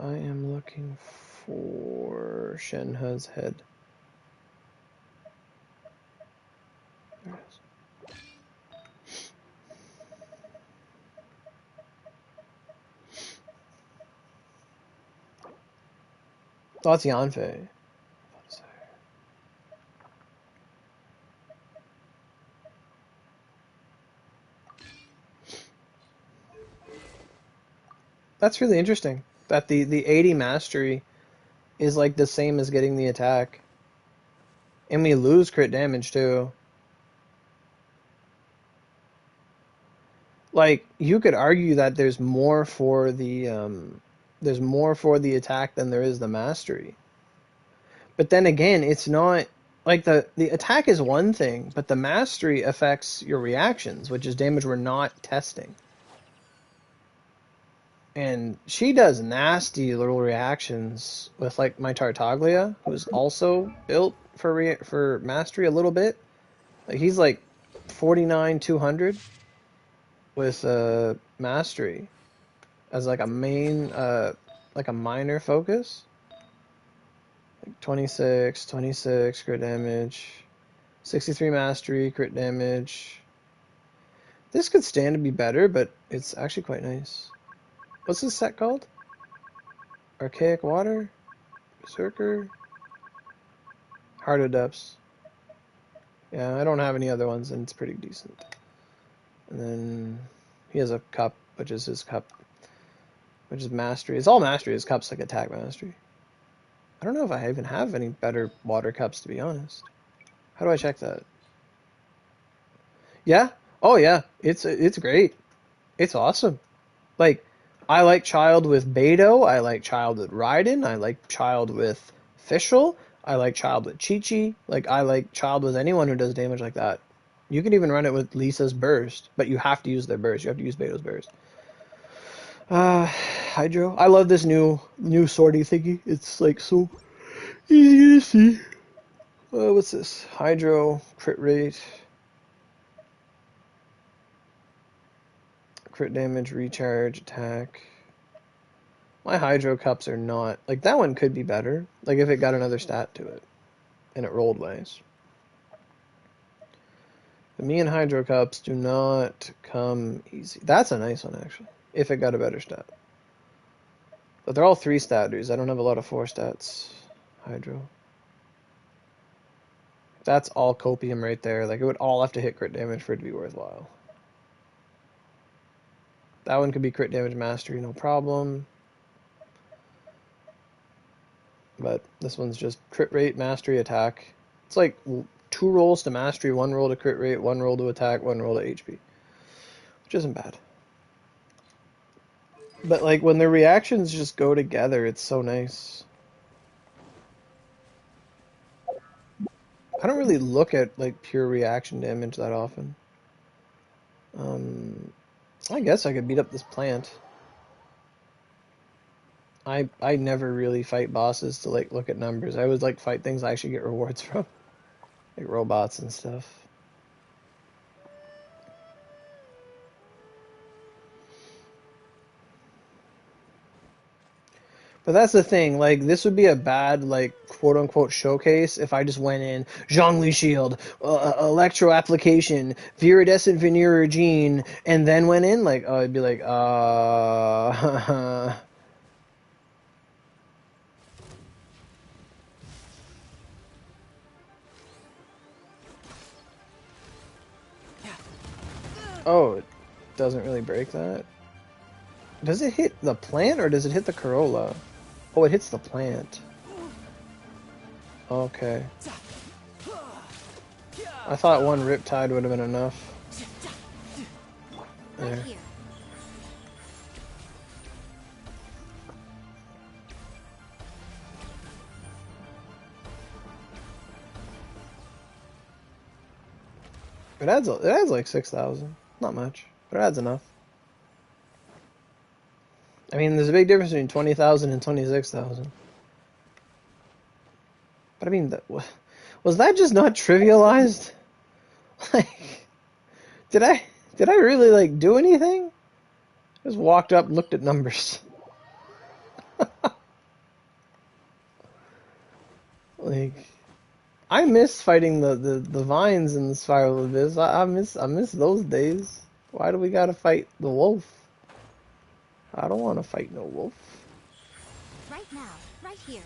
I am looking for Shenhe's head. There it is. Oh, it's Yanfei. That's really interesting. That the 80 mastery is like the same as getting the attack. And we lose crit damage too. Like, you could argue that there's more for the attack than there is the mastery. But then again, it's not like the attack is one thing, but the mastery affects your reactions, which is damage we're not testing. And she does nasty little reactions with like my Tartaglia, who's also built for mastery a little bit. Like he's like 49 200 with mastery as like a main like a minor focus. Like 26 crit damage, 63 mastery crit damage. This could stand to be better, but it's actually quite nice. What's this set called? Archaic Water? Berserker? Heart of Depths. Yeah, I don't have any other ones, and it's pretty decent. And then he has a cup, which is his cup, which is mastery. It's all mastery. His cup's like attack mastery. I don't know if I even have any better water cups, to be honest. How do I check that? Yeah. Oh yeah. It's great. It's awesome. Like, I like Child with Beidou. I like Child with Raiden. I like Child with Fischl. I like Child with Chi-Chi. Like, I like Child with anyone who does damage like that. You can even run it with Lisa's Burst, but you have to use their Burst. You have to use Beidou's Burst. Hydro. I love this new swordy thingy. It's like so easy to see. What's this? Hydro, crit rate, crit damage, recharge, attack. My Hydro cups are not... Like, that one could be better. Like, if it got another stat to it. And it rolled nice. But me and Hydro cups do not come easy. That's a nice one, actually. If it got a better stat. But they're all 3 staters. I don't have a lot of 4 stats. Hydro. That's all copium right there. Like, it would all have to hit crit damage for it to be worthwhile. That one could be crit damage mastery, no problem. But this one's just crit rate, mastery, attack. It's like 2 rolls to mastery, 1 roll to crit rate, 1 roll to attack, 1 roll to HP. Which isn't bad. But like when their reactions just go together, it's so nice. I don't really look at like pure reaction damage that often. I guess I could beat up this plant. I never really fight bosses to like look at numbers. I always like fight things I actually get rewards from. Like robots and stuff. But that's the thing, like, this would be a bad, like, quote-unquote showcase if I just went in, Zhongli Shield, Electro Application, Viridescent Veneer Gene, and then went in, like, oh, I'd be like, Oh, it doesn't really break that? Does it hit the plant, or does it hit the Corolla? Oh, it hits the plant. Okay. I thought one Riptide would have been enough. Right There. here. It adds like 6,000. Not much, but it adds enough. I mean, there's a big difference between 20,000 and 26,000. But I mean, was that just not trivialized? Like, did I really like do anything? Just walked up, looked at numbers. Like, I miss fighting the vines in the Spiral Abyss. I miss those days. Why do we gotta fight the wolf? I don't want to fight no wolf. Right now. Right here.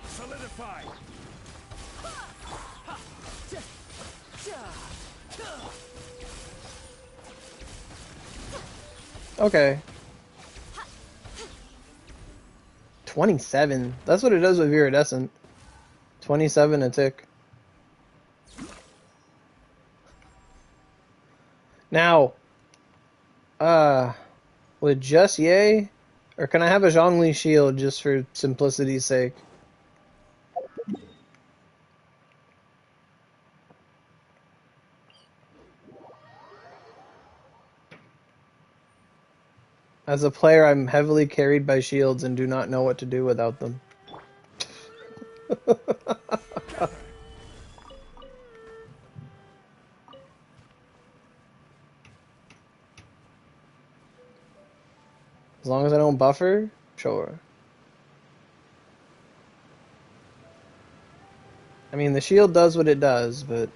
Solidify. Okay. 27. That's what it does with Viridescent. 27 a tick. Now, with just Yay, or can I have a Zhongli shield just for simplicity's sake? As a player, I'm heavily carried by shields and do not know what to do without them. As long as I don't buffer, sure. I mean, the shield does what it does, but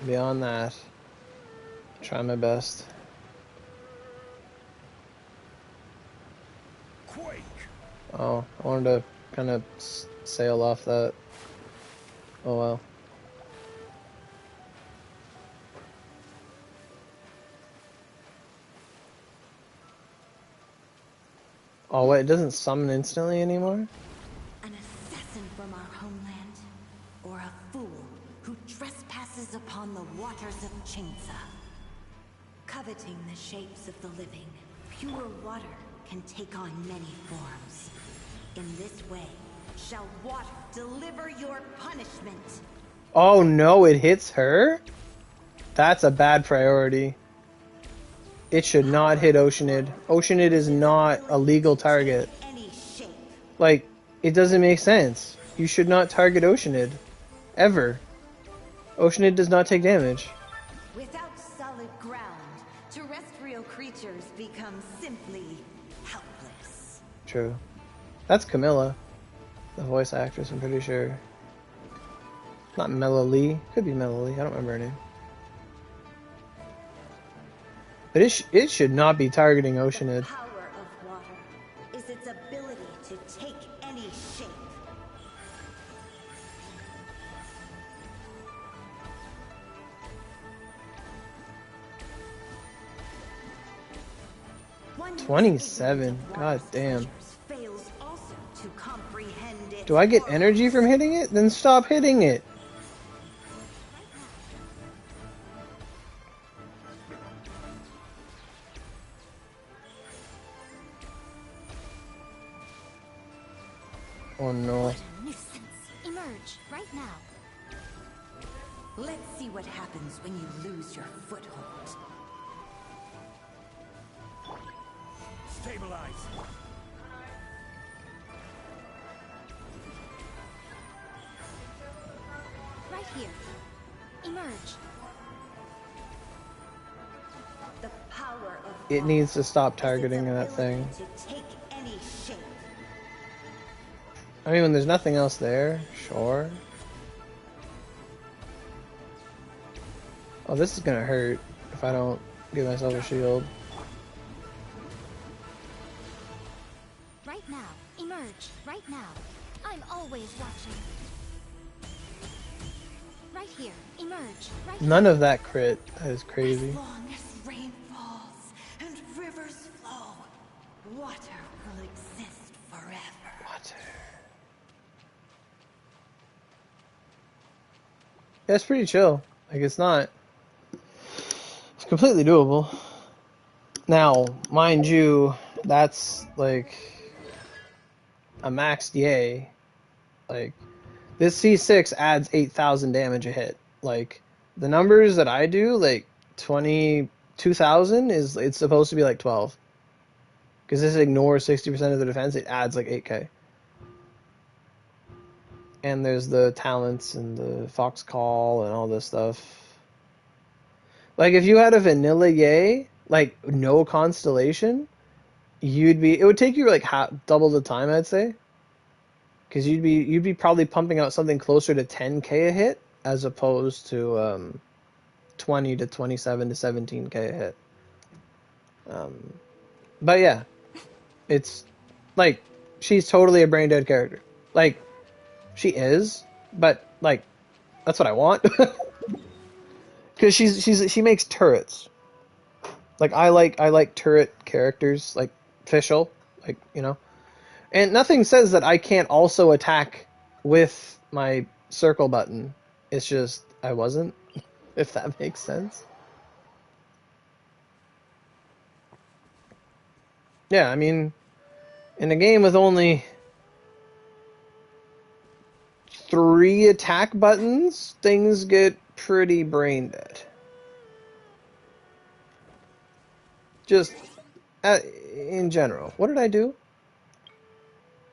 beyond that, try my best. Quake. Oh, I wanted to kind of sail off that. Oh well. Oh wait, it doesn't summon instantly anymore? An assassin from our homeland, or a fool who trespasses upon the waters of Chingsa. Coveting the shapes of the living, pure water can take on many forms. In this way, shall water deliver your punishment. Oh no, it hits her? That's a bad priority. It should not hit Oceanid. Oceanid is not a legal target. Any shape. Like, it doesn't make sense. You should not target Oceanid. Ever. Oceanid does not take damage. Without solid ground, terrestrial creatures become simply helpless. True. That's Camilla, the voice actress, I'm pretty sure. Not Mela Lee. Could be Mela Lee. I don't remember her name. But it should not be targeting The Oceanid. power of water is its ability to take any shape. One 27. who God damn. fails also to comprehend it. Do I get energy from hitting it? Then stop hitting it. Oh no. What a nuisance. Emerge. Right now. Let's see what happens when you lose your foothold. Stabilize. Right here. Emerge. The power of It needs to stop water is its targeting that ability thing. to take any shape. I mean, when there's nothing else there, sure. Oh, this is gonna hurt if I don't give myself a shield. Right now, emerge. Right now. I'm always watching. Right here, emerge. Right None of that crit. That is crazy. As long as rain falls and rivers flow, water will exist forever. Water. Yeah, it's pretty chill. Like, it's not... It's completely doable. Now, mind you, that's, like, a maxed yay. Like, this C6 adds 8,000 damage a hit. Like, the numbers that I do, like, 22,000 is, it's supposed to be like 12. Because this ignores 60% of the defense, it adds like 8k. And there's the talents and the fox call and all this stuff. Like, if you had a vanilla yay, like, no constellation, it would take you like double the time, I'd say. Because you'd be probably pumping out something closer to 10k a hit as opposed to 20 to 27 to 17k a hit. But yeah, it's like she's totally a brain dead character. Like she is, but like that's what I want. Because she makes turrets. Like I like turret characters, like Fischl, like you know. And nothing says that I can't also attack with my circle button. It's just I wasn't, if that makes sense. Yeah, I mean, in a game with only 3 attack buttons, things get pretty brain dead. Just in general. What did I do?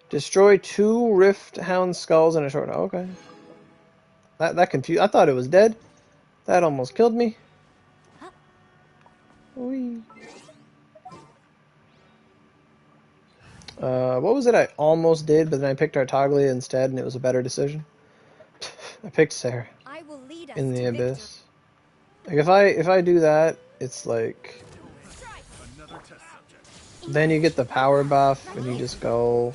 Destroy 2 Rift Hound skulls in a short... Oh, okay. That confused... I thought it was dead. That almost killed me. Whee. What was it I almost did, but then I picked Tartaglia instead, and it was a better decision? I picked Sarah I will lead us in the to Abyss. Like, if I do that, it's like... Another test subject. Then you get the power buff, and you just go...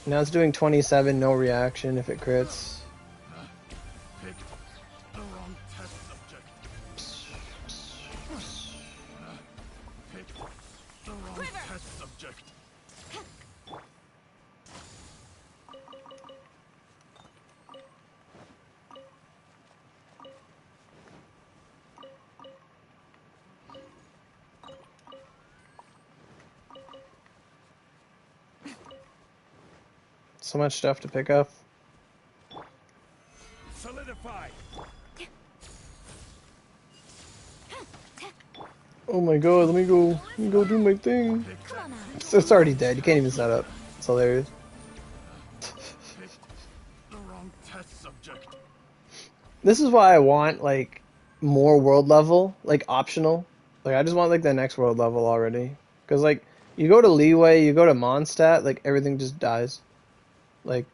Now it's doing 27, no reaction if it crits. Pick the wrong test subject. Pick the wrong test subject. So much stuff to pick up. Solidify. Oh my god, let me go do my thing. Come on out. So it's already dead, you can't even set up. It's hilarious. Pick the wrong test subject. This is why I want, like, more world level, like, optional. Like, I just want, like, the next world level already. Because, like, you go to Leeway, you go to Mondstadt, like, everything just dies. Like,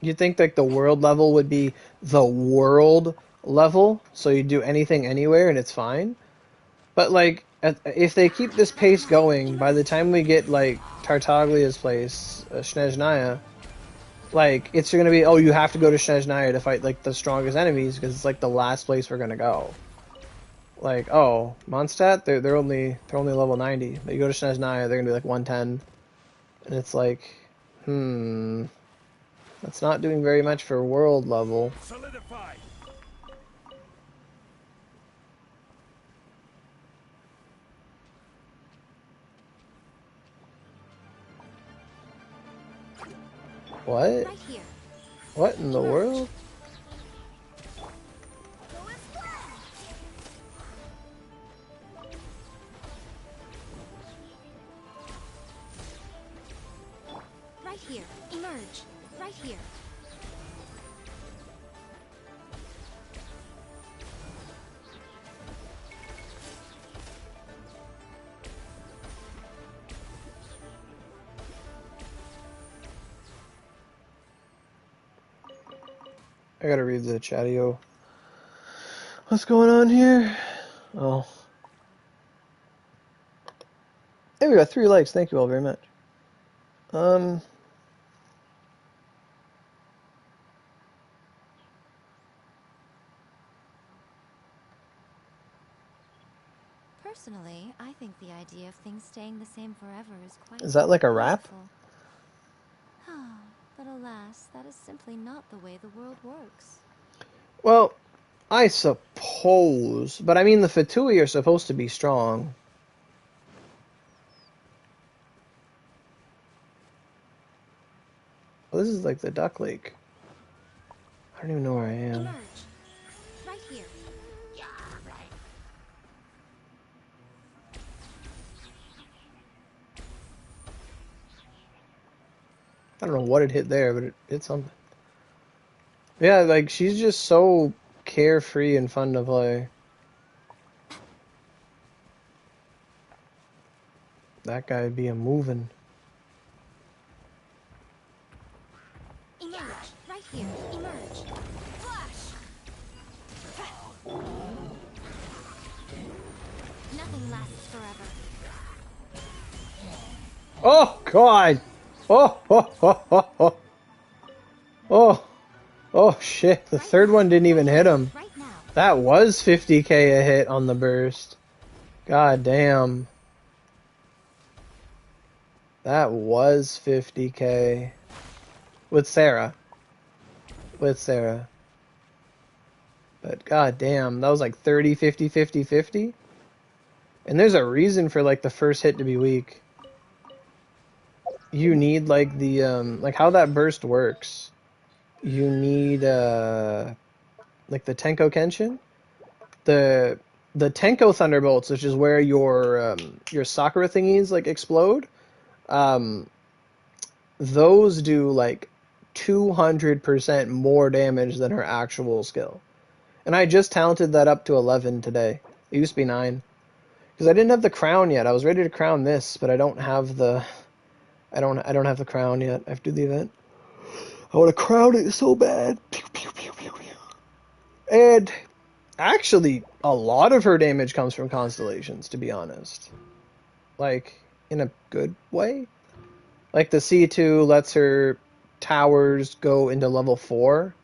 you'd think, like, the world level would be the world level, so you do anything anywhere and it's fine. But, like, if they keep this pace going, by the time we get, like, Tartaglia's place, Snezhnaya, like, it's gonna be, oh, you have to go to Snezhnaya to fight, like, the strongest enemies, because it's, like, the last place we're gonna go. Like, oh, Mondstadt, they're only level 90. But you go to Snezhnaya, they're gonna be, like, 110. And it's like, that's not doing very much for world level. Solidify. What? Right here. What in the world? Right here. Emerge. Right here. I gotta read the chatio. What's going on here? Oh. Hey, we got 3 likes. Thank you all very much. Personally, I think the idea of things staying the same forever is quite Is that like a rap? beautiful. But alas, that is simply not the way the world works. Well, I suppose. But I mean, the Fatui are supposed to be strong. Well, this is like the Duck Lake. I don't even know where I am. Emerge. Right here. I don't know what it hit there, but it hit something. Yeah, like, she's just so carefree and fun to play. That guy be a moving. Emerge. Right here. Emerge. Flash! Nothing lasts forever. Oh, God! Oh, oh, oh, oh, oh. Oh, oh, shit. The third one didn't even hit him. Right now. That was 50k a hit on the burst. God damn. That was 50k. With Sarah. With Sarah. But god damn, that was like 30, 50, 50, 50. And there's a reason for like the first hit to be weak. You need like the like how that burst works. You need like the Tenko Kenshin. The Tenko Thunderbolts, which is where your Sakura thingies like explode. Those do like 200% more damage than her actual skill. And I just talented that up to 11 today. It used to be 9. Because I didn't have the crown yet. I was ready to crown this, but I don't have the I don't have the crown yet. I have to do the event. I want to crown it so bad. Pew, pew, pew, pew, pew. And actually, a lot of her damage comes from constellations, to be honest. Like, in a good way. Like, the C2 lets her towers go into level 4,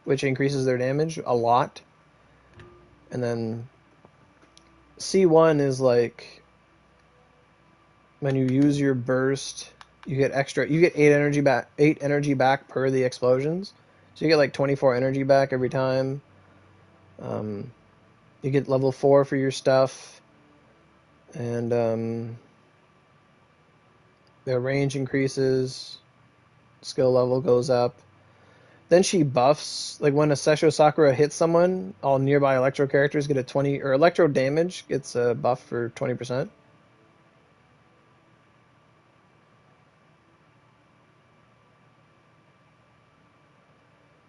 which increases their damage a lot. And then C1 is like, when you use your burst, you get 8 energy back per the explosions. So you get like 24 energy back every time. You get level 4 for your stuff. And their range increases. Skill level goes up. Then she buffs, like when a Sesho Sakura hits someone, all nearby Electro characters get a 20, or Electro damage gets a buff for 20%.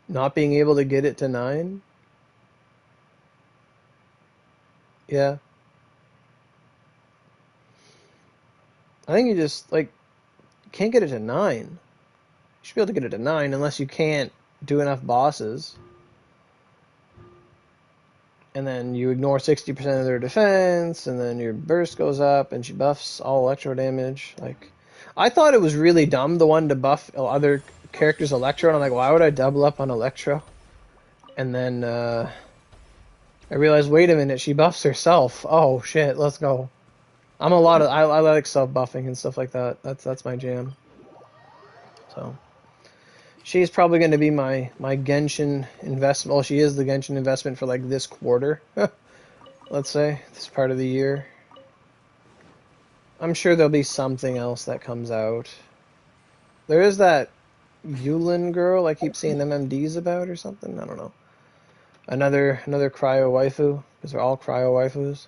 Not being able to get it to 9? Yeah. I think you just, like, can't get it to 9. You should be able to get it to 9 unless you can't do enough bosses. And then you ignore 60% of their defense, and then your burst goes up, and she buffs all Electro damage. Like, I thought it was really dumb, the one to buff other characters Electro, and I'm like, why would I double up on Electro? And then I realized, wait a minute, she buffs herself. Oh shit, let's go. I like self buffing and stuff like that. That's my jam. So she's probably going to be my Genshin investment. Well, she is the Genshin investment for like this quarter. Let's say this part of the year. I'm sure there'll be something else that comes out. There is that Yulin girl I keep seeing MMDs about or something. I don't know. Another cryo waifu, because they're all cryo waifus.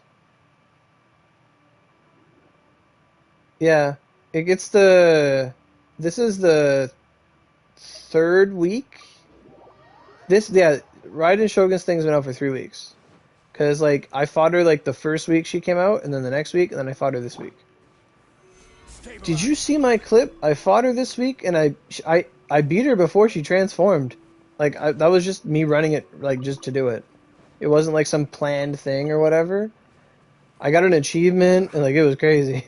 Yeah, it gets this is the 3rd week. Raiden Shogun's thing's been out for 3 weeks. Because, like, I fought her, like, the first week she came out, and then the next week, and then I fought her this week. Did you see my clip? I fought her this week, and I beat her before she transformed. Like, that was just me running it, like, just to do it. It wasn't like some planned thing or whatever. I got an achievement, and, like, it was crazy.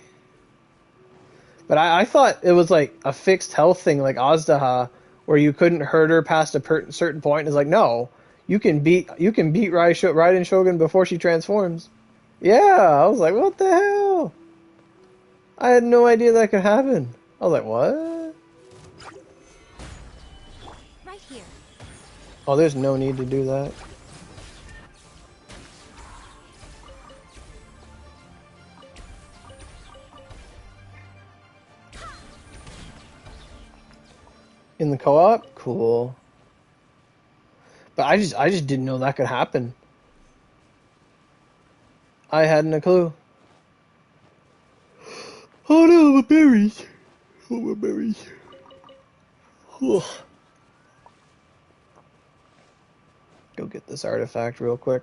But I thought it was, like, a fixed health thing, like Azdaha, where you couldn't hurt her past a certain point. It's like, no, you can beat Raiden Shogun before she transforms. Yeah, I was like, what the hell? I had no idea that could happen. I was like, what? Right here. Oh, there's no need to do that. In the co-op? Cool. But I just didn't know that could happen. I hadn't a clue. Oh no, my berries. Oh, my berries. Ugh. Go get this artifact real quick.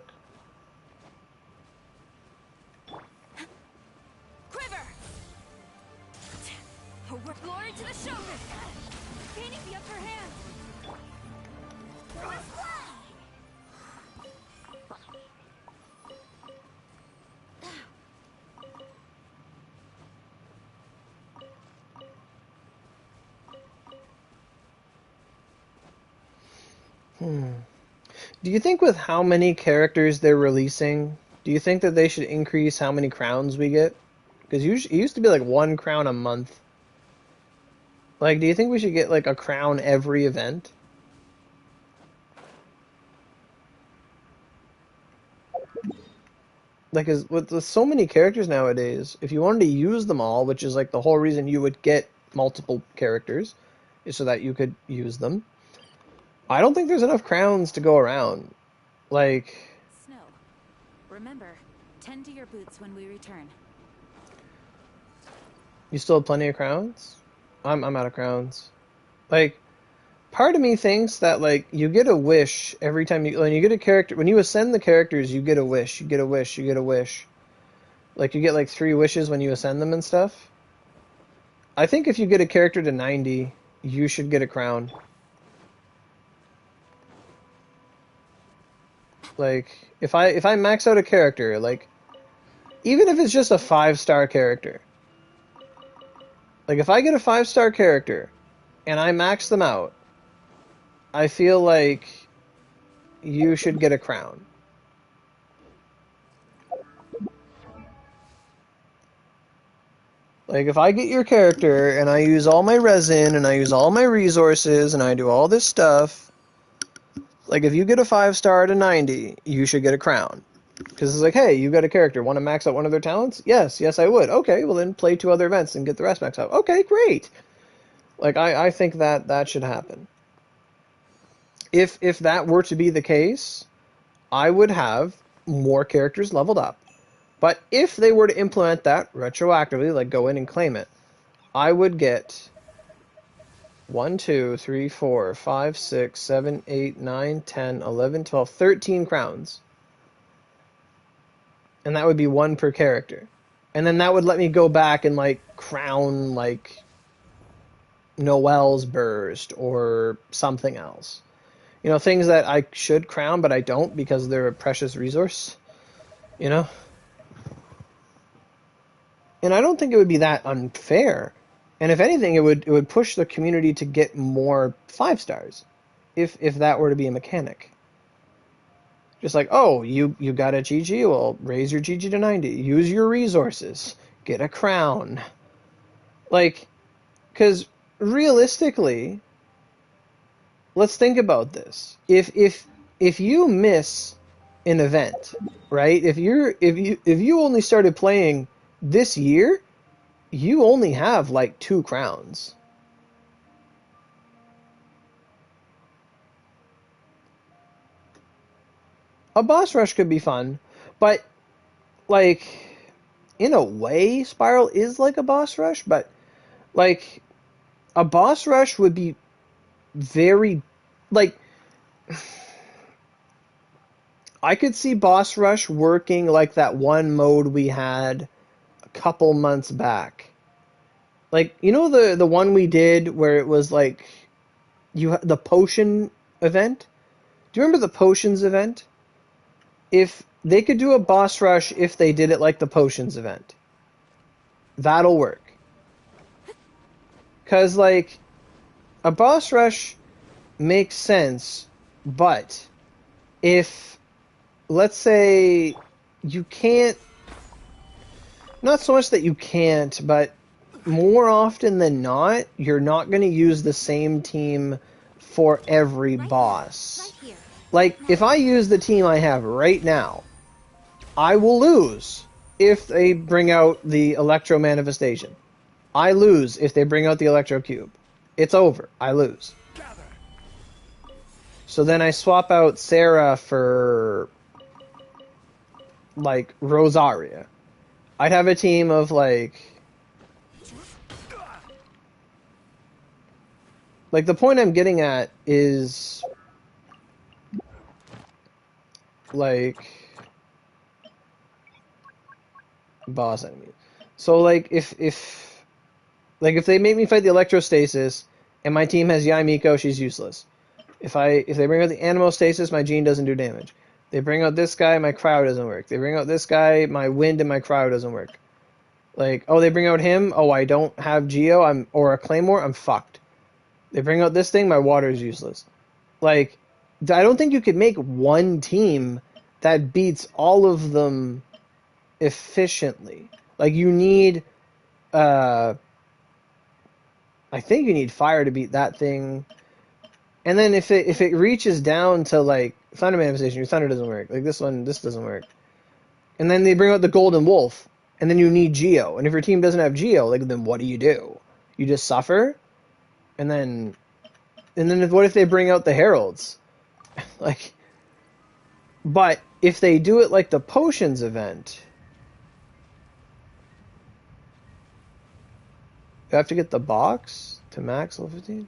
Quiver! Glory to the Shogun! Gaining the upper hand! Let's fly! Do you think with how many characters they're releasing, do you think that they should increase how many crowns we get? Because it used to be like 1 crown a month. Like, do you think we should get like a crown every event? Like, with so many characters nowadays, if you wanted to use them all, which is like the whole reason you would get multiple characters, is so that you could use them. I don't think there's enough crowns to go around. Like, Snow, remember, tend to your boots when we return. you still have plenty of crowns? I'm out of crowns. Like, part of me thinks that like you get a wish every time when you get a character, when you ascend the characters, you get a wish, you get a wish, you get a wish. Like you get like 3 wishes when you ascend them and stuff. I think if you get a character to 90, you should get a crown. Like, if I max out a character, like, even if it's just a 5-star character, like, if I get a 5-star character, and I max them out, I feel like you should get a crown. Like, if I get your character, and I use all my resin, and I use all my resources, and I do all this stuff, like, if you get a 5-star to 90, you should get a crown. Because it's like, hey, you got a character. Want to max out one of their talents? Yes, I would. Okay, well then play 2 other events and get the rest maxed out. Okay, great. Like, I think that should happen. If that were to be the case, I would have more characters leveled up. But if they were to implement that retroactively, like go in and claim it, I would get 1, 2, 3, 4, 5, 6, 7, 8, 9, 10, 11, 12, 13 crowns. And that would be 1 per character. And then that would let me go back and, like, crown, like, Noel's Burst or something else. You know, things that I should crown, but I don't because they're a precious resource. You know? And I don't think it would be that unfair. And if anything, it would push the community to get more 5-stars, if that were to be a mechanic. Just like, oh, you got a GG, well, raise your GG to 90. Use your resources. Get a crown. Like, because realistically, let's think about this. If you miss an event, right? If you only started playing this year, you only have like 2 crowns. A boss rush could be fun, but like in a way Spiral is like a boss rush, but like a boss rush would be very like I could see boss rush working like that one mode we had a couple months back. Like, you know the one we did where it was like the potion event. Do you remember the potions event? If they could do a boss rush if they did it like the potions event, that'll work. Because, like, a boss rush makes sense, but if, let's say, you can't, not so much that you can't, but more often than not, you're not going to use the same team for every boss. Right here. Like, if I use the team I have right now, I will lose if they bring out the Electro Manifestation. I lose if they bring out the Electro Cube. It's over. I lose. Gather. So then I swap out Sarah for, like, Rosaria. I'd have a team of, like, the point I'm getting at is, like, boss enemies. So, like, if they make me fight the Electrostasis and my team has Yai Miko, she's useless. If they bring out the Animostasis, my Gene doesn't do damage. They bring out this guy, my cryo doesn't work. They bring out this guy, my wind and my cryo doesn't work. Like, oh, they bring out him, oh, I don't have Geo, or a Claymore, I'm fucked. They bring out this thing, my water is useless. Like, I don't think you could make one team that beats all of them efficiently. Like, you need, I think you need fire to beat that thing. And then if it reaches down to, like, Thunder Manifestation, your Thunder doesn't work. Like, this doesn't work. And then they bring out the Golden Wolf, and then you need Geo. And if your team doesn't have Geo, like, then what do? You just suffer? And then what if they bring out the Heralds? Like, but if they do it like the Potions event, you have to get the box to max level 15?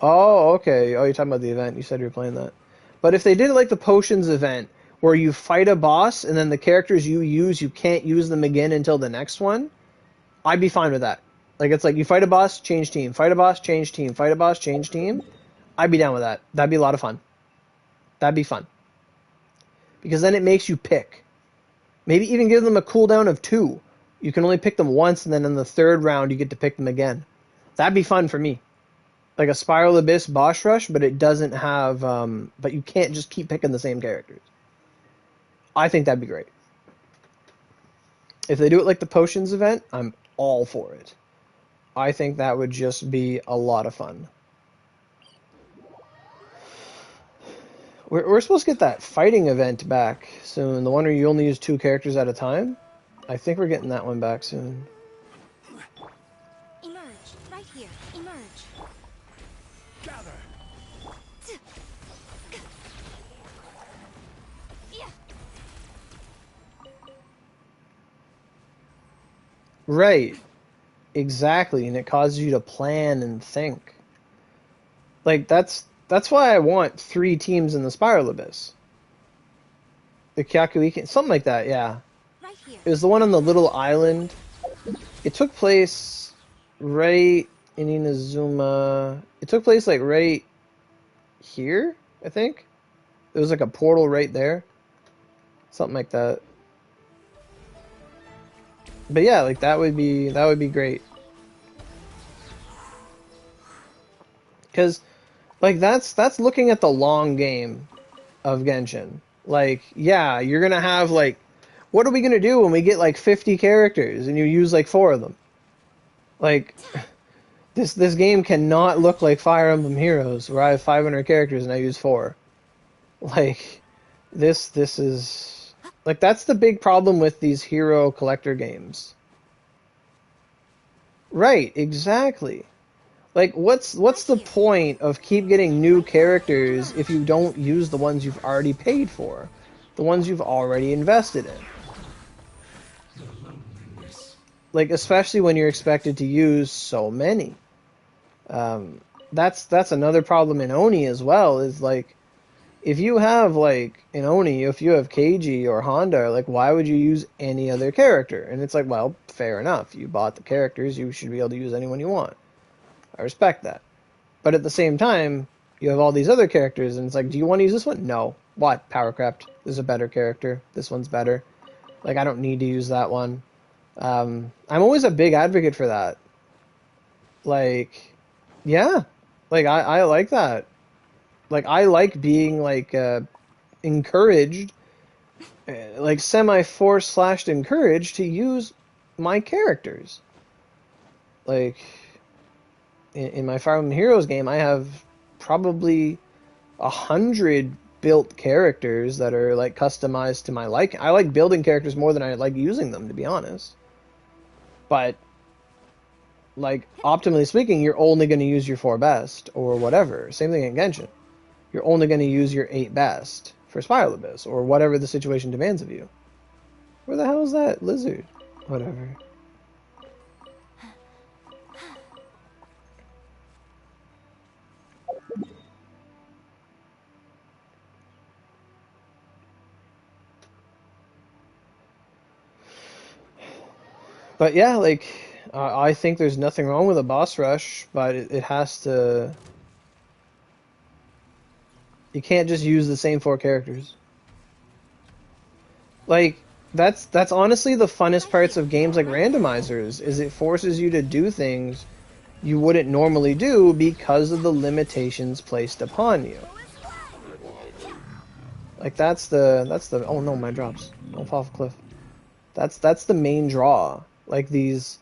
Oh, okay. Oh, you're talking about the event. You said you were playing that. But if they did it like the Potions event, where you fight a boss, and then the characters you use, you can't use them again until the next one, I'd be fine with that. Like, it's like, you fight a boss, change team. Fight a boss, change team. Fight a boss, change team. I'd be down with that. That'd be a lot of fun. That'd be fun. Because then it makes you pick. Maybe even give them a cooldown of 2. You can only pick them once, and then in the third round, you get to pick them again. That'd be fun for me. Like a Spiral Abyss boss rush, but it doesn't have, but you can't just keep picking the same characters. I think that'd be great. If they do it like the Potions event, I'm all for it. I think that would just be a lot of fun. We're supposed to get that fighting event back soon. The one where you only use 2 characters at a time. I think we're getting that one back soon. Emerge. Right here. Emerge. Gather. Yeah. Right. Exactly. And it causes you to plan and think. Like, that's why I want 3 teams in the Spiral Abyss. The Kyakuiken, something like that, yeah. Right here. It was the one on the little island. It took place right in Inazuma. It took place, like, right here, I think. There was, like, a portal right there. Something like that. But yeah, like, that would be great. Because, like, that's looking at the long game of Genshin. Like, yeah, you're gonna have, like, what are we gonna do when we get, like, 50 characters and you use, like, 4 of them? Like, this game cannot look like Fire Emblem Heroes, where I have 500 characters and I use 4. Like, this is... Like, that's the big problem with these hero collector games. Right, exactly. Like, what's the point of keep getting new characters if you don't use the ones you've already paid for? The ones you've already invested in? Like, especially when you're expected to use so many. That's another problem in Oni as well, is, like, if you have, like, in Oni, if you have Keiji or Honda, like, why would you use any other character? And it's like, well, fair enough. You bought the characters, you should be able to use anyone you want. I respect that. But at the same time, you have all these other characters, and it's like, do you want to use this one? No. What? Powercraft. There's a better character. This one's better. Like, I don't need to use that one. I'm always a big advocate for that. Like, yeah. Like, I like that. Like, I like being, like, encouraged, like, semi-forced / encouraged to use my characters. Like, in my Fire Emblem Heroes game, I have probably 100 built characters that are like customized to my liking. I like building characters more than I like using them, to be honest. But like, optimally speaking, you're only going to use your 4 best or whatever. Same thing in Genshin. You're only going to use your 8 best for Spiral Abyss or whatever the situation demands of you. Where the hell is that lizard? Whatever. But yeah, like, I think there's nothing wrong with a boss rush, but it has to... You can't just use the same 4 characters. Like, that's honestly the funnest parts of games like randomizers, is it forces you to do things you wouldn't normally do because of the limitations placed upon you. Like, that's the oh no, my drops. Don't fall off a cliff. That's the main draw. Like, these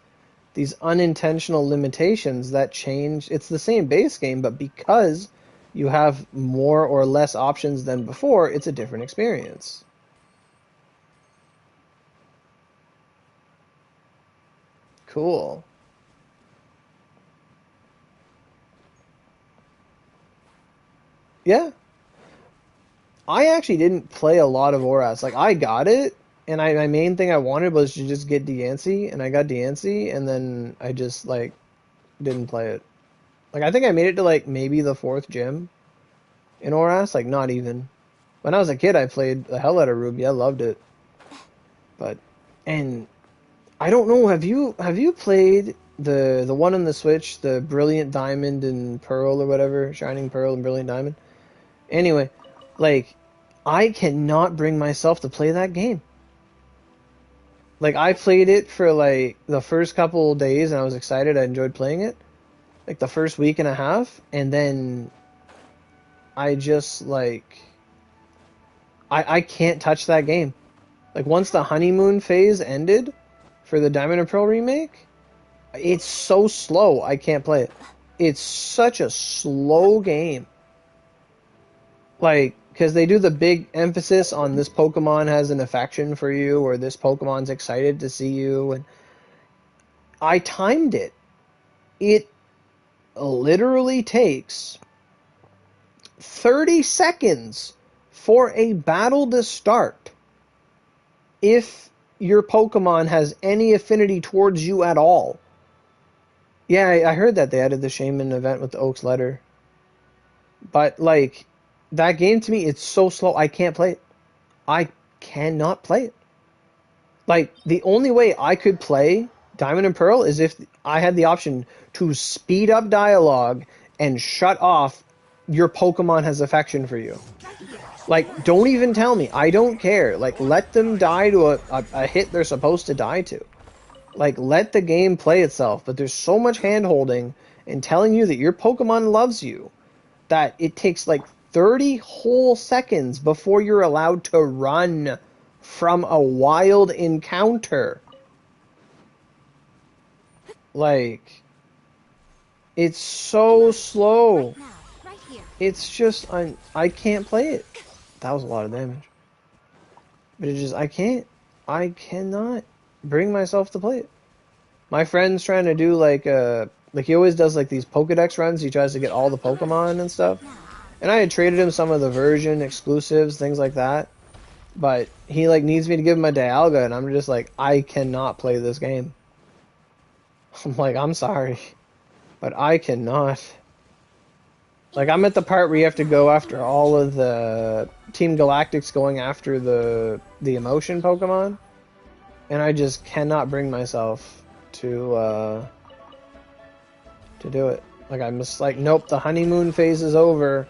unintentional limitations that change. It's the same base game, but because you have more or less options than before, it's a different experience. Cool. Yeah. I actually didn't play a lot of Auras. Like, I got it, and my main thing I wanted was to just get Diancie, and I got Diancie, and then I just, like, didn't play it. Like, I think I made it to, like, maybe the 4th gym in Auras. Like, not even. When I was a kid, I played the hell out of Ruby. I loved it. But, and I don't know, have you played the one on the Switch, the Brilliant Diamond and Pearl or whatever? Shining Pearl and Brilliant Diamond? Anyway, like, I cannot bring myself to play that game. Like, I played it for, like, the first couple days, and I was excited. I enjoyed playing it. Like, the first week and a half, and then I just, like... I can't touch that game. Like, once the honeymoon phase ended for the Diamond and Pearl remake, it's so slow, I can't play it. It's such a slow game. Like, because they do the big emphasis on this Pokemon has an affection for you, or this Pokemon's excited to see you, and I timed it. It literally takes 30 seconds for a battle to start if your Pokemon has any affinity towards you at all. Yeah, I heard that they added the Shaman event with the Oak's letter. But, like, that game to me, it's so slow, I can't play it. I cannot play it. Like, the only way I could play Diamond and Pearl is if I had the option to speed up dialogue and shut off your Pokemon has affection for you. Like, don't even tell me. I don't care. Like, let them die to a hit they're supposed to die to. Like, let the game play itself. But there's so much hand-holding and telling you that your Pokemon loves you that it takes, like, 30 whole seconds before you're allowed to run from a wild encounter. Like, it's so slow. It's just, I can't play it. That was a lot of damage. But it just, I cannot bring myself to play it. My friend's trying to do, like he always does, like, these Pokedex runs. He tries to get all the Pokemon and stuff. And I had traded him some of the version exclusives, things like that. But he, like, needs me to give him a Dialga, and I'm just like, I cannot play this game. I'm like, I'm sorry, but I cannot. Like, I'm at the part where you have to go after all of the Team Galactic's going after the emotion Pokemon, and I just cannot bring myself to do it. Like, I'm just like, nope, the honeymoon phase is over.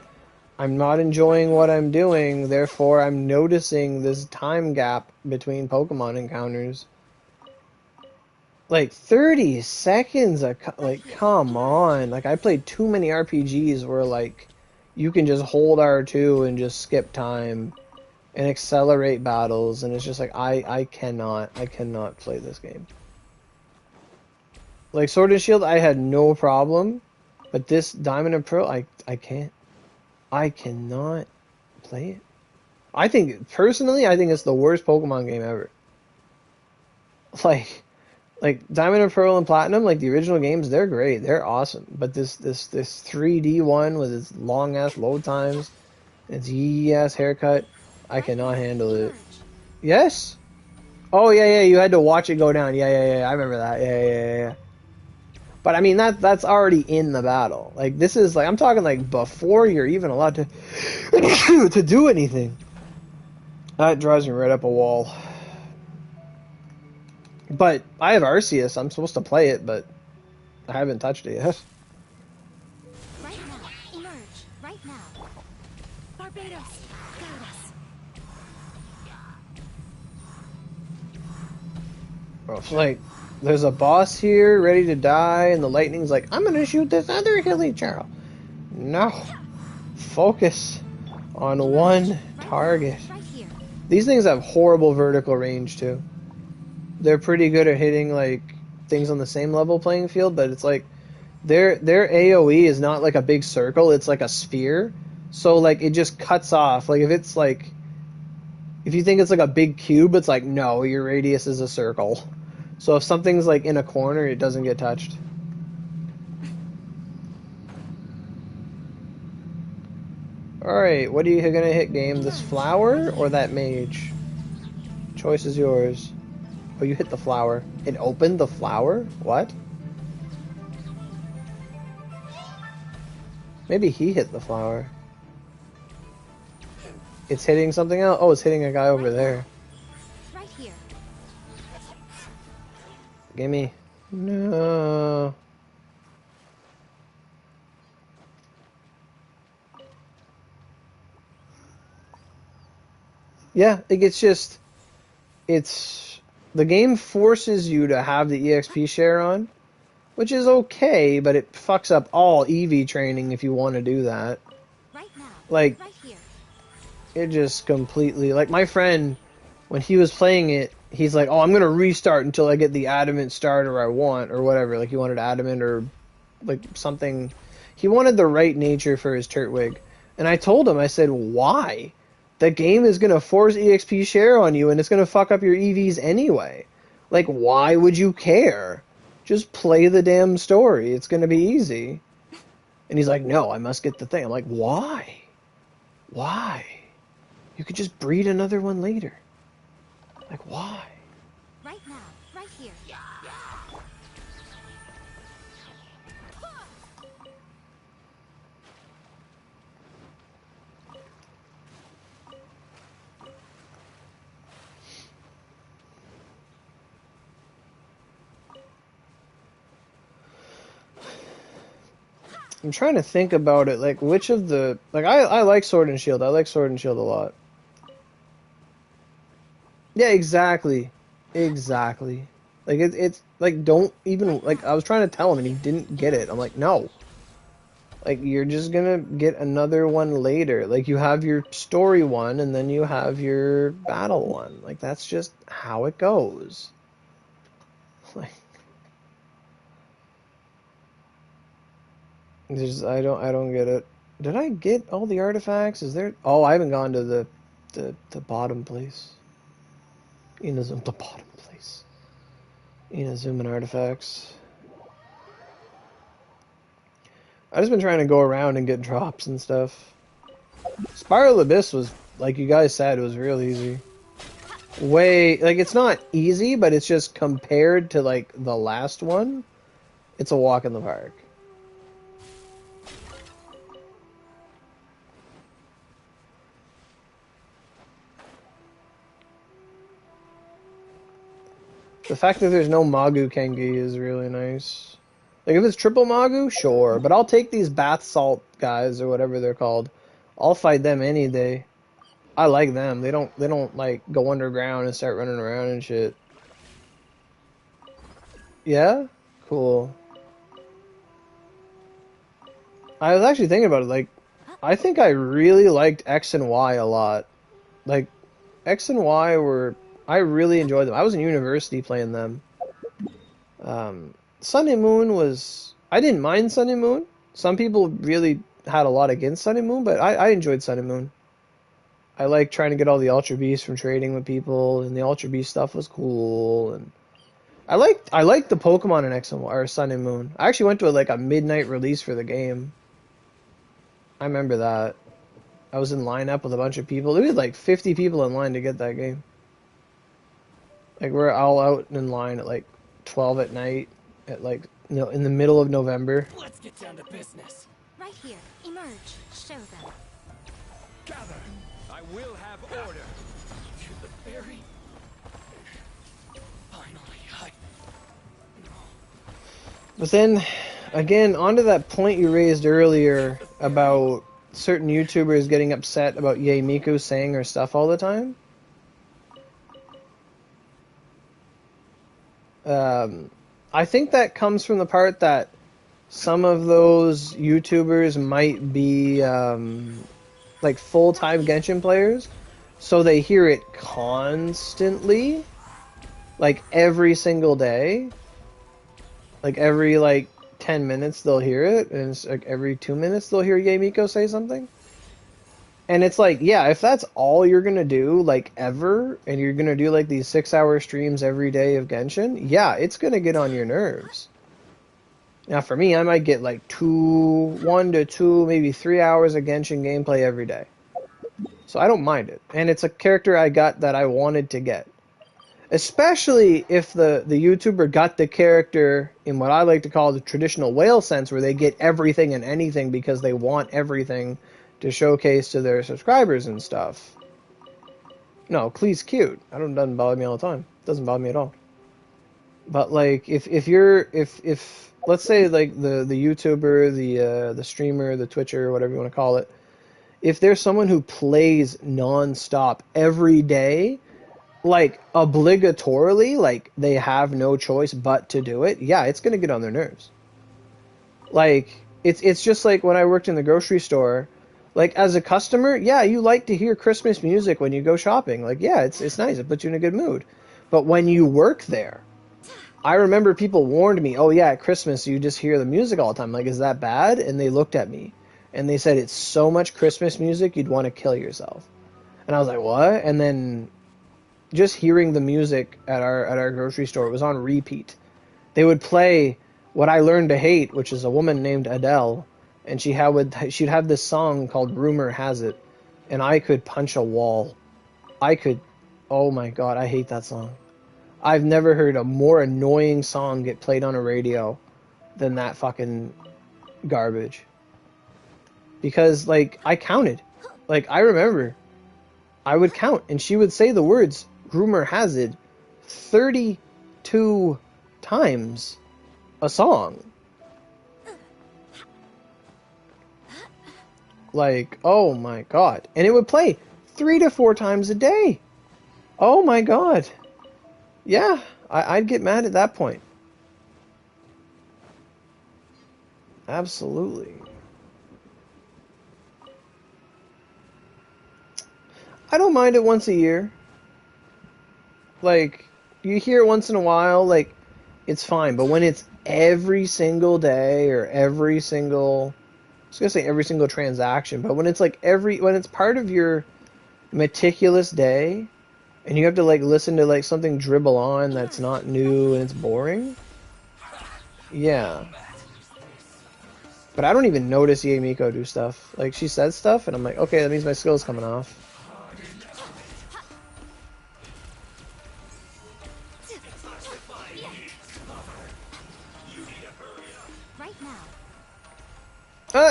I'm not enjoying what I'm doing, therefore I'm noticing this time gap between Pokemon encounters. Like, 30 seconds? Like, come on. Like, I played too many RPGs where, like, you can just hold R2 and just skip time and accelerate battles, and it's just like, I cannot play this game. Like, Sword and Shield, I had no problem, but this Diamond and Pearl, I can't. I cannot play it. I think, personally, I think it's the worst Pokemon game ever. Like Diamond and Pearl and Platinum, like the original games, they're great, they're awesome. But this 3D one with its long ass load times, its yee ass haircut, I cannot handle it. Yes? Oh yeah, you had to watch it go down. Yeah, I remember that. Yeah. But I mean that's already in the battle. Like this is like I'm talking like before you're even allowed to to do anything. That drives me right up a wall. But I have Arceus. I'm supposed to play it, but I haven't touched it yet. Right now. Emerge. Right now. Barbados. Guide us. It's like, there's a boss here ready to die, and the lightning's like, I'm gonna shoot this other Hilichurl. No. Focus on one target. Right here. These things have horrible vertical range, too. They're pretty good at hitting, like, things on the same level playing field, but it's like, their AoE is not like a big circle, it's like a sphere. So, like, it just cuts off. Like, if it's like, if you think it's like a big cube, it's like, no, your radius is a circle. So if something's like in a corner, it doesn't get touched. Alright, what are you gonna hit, game? This flower or that mage? Choice is yours. Oh, you hit the flower. It opened the flower? What? Maybe he hit the flower. It's hitting something else? Oh, it's hitting a guy over there. Right here. Gimme. No. Yeah, it's just... It's... The game forces you to have the EXP share on, which is okay, but it fucks up all EV training if you want to do that. Right now. Like, Right here. it just completely... Like, my friend, when he was playing it, he's like, oh, I'm going to restart until I get the adamant starter I want, or whatever. Like, he wanted adamant or, like, something. He wanted the right nature for his Turtwig. And I told him, I said, why? The game is going to force EXP share on you, and it's going to fuck up your EVs anyway. Like, why would you care? Just play the damn story. It's going to be easy. And he's like, no, I must get the thing. I'm like, why? Why? You could just breed another one later. Like, why? Right now. Right here. I'm trying to think about it. Like, which of the... Like, I like Sword and Shield. I like Sword and Shield a lot. Yeah, exactly. Exactly. Like, it's like, don't even... Like, I was trying to tell him, and he didn't get it. I'm like, no. Like, you're just gonna get another one later. Like, you have your story one, and then you have your battle one. Like, that's just how it goes. Like... I don't get it. Did I get all the artifacts? Is there... Oh, I haven't gone to the bottom place. Inazuma, the bottom place. Inazuma and artifacts. I've just been trying to go around and get drops and stuff. Spiral Abyss was, like you guys said, it was real easy. Like, it's not easy, but it's just compared to, like, the last one, it's a walk in the park. The fact that there's no Magu Kengi is really nice. Like, if it's triple Magu, sure. But I'll take these bath salt guys, or whatever they're called. I'll fight them any day. I like them. They don't like, go underground and start running around and shit. Yeah? Cool. I was actually thinking about it, like, I think I really liked X and Y a lot. Like, X and Y were... I really enjoyed them. I was in university playing them. Sun and Moon was... I didn't mind Sun and Moon. Some people really had a lot against Sun and Moon, but I enjoyed Sun and Moon. I like trying to get all the Ultra Beasts from trading with people, and the Ultra Beast stuff was cool. And I liked the Pokemon in X and Y, or Sun and Moon. I actually went to like a midnight release for the game. I remember that. I was in line up with a bunch of people. There was like 50 people in line to get that game. Like, we're all out in line at like 12 at night, at like, in the middle of November. Let's get down to business. Right here. Emerge. Show them. Gather. I will have order. To the very... Finally, But then, again, onto that point you raised earlier about certain YouTubers getting upset about Yae Miko saying her stuff all the time. I think that comes from the part that some of those YouTubers might be like full-time Genshin players, so they hear it constantly, like every single day. Like every like 10 minutes they'll hear it, and it's like every 2 minutes they'll hear Yae Miko say something. And it's like, yeah, if that's all you're gonna do, like, ever, and you're gonna do like these 6-hour streams every day of Genshin, yeah, it's gonna get on your nerves. Now for me, I might get like 1 to 2, maybe 3 hours of Genshin gameplay every day. So I don't mind it. And it's a character I got that I wanted to get. Especially if the YouTuber got the character in what I like to call the traditional whale sense, where they get everything and anything because they want everything to showcase to their subscribers and stuff. No, Klee's cute. Doesn't bother me all the time. Doesn't bother me at all. But like, if let's say like the YouTuber, the streamer, the Twitcher, whatever you want to call it, if there's someone who plays non-stop every day, like obligatorily, like they have no choice but to do it, yeah, it's gonna get on their nerves. Like, it's just like when I worked in the grocery store. Like, as a customer, yeah, you like to hear Christmas music when you go shopping. Like, yeah, it's nice. It puts you in a good mood. But when you work there, I remember people warned me, oh, yeah, at Christmas you just hear the music all the time. Like, is that bad? And they looked at me. And they said, it's so much Christmas music, you'd want to kill yourself. And I was like, what? And then just hearing the music at our grocery store, it was on repeat. They would play what I learned to hate, which is a woman named Adele. And she'd have this song called Rumor Has It, and I could punch a wall. Oh my god, I hate that song. I've never heard a more annoying song get played on a radio than that fucking garbage. Because, like, I counted. Like, I remember, I would count, and she would say the words, Rumor Has It, 32 times a song. Like, oh my god. And it would play 3 to 4 times a day. Oh my god. Yeah, I'd get mad at that point. Absolutely. I don't mind it once a year. Like, you hear it once in a while, like, it's fine. But when it's every single day or every single... I was going to say every single transaction, but when it's like when it's part of your meticulous day, and you have to like listen to like something dribble on that's not new and it's boring, yeah. But I don't even notice Yae Miko do stuff. Like, she says stuff, and I'm like, okay, that means my skill's coming off.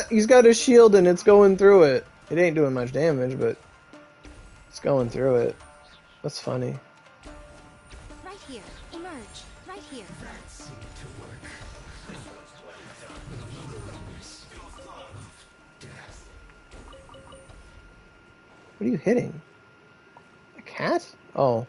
He's got his shield and it's going through it. It ain't doing much damage, but it's going through it. That's funny. Right here. Emerge. Right here. What are you hitting? A cat? Oh.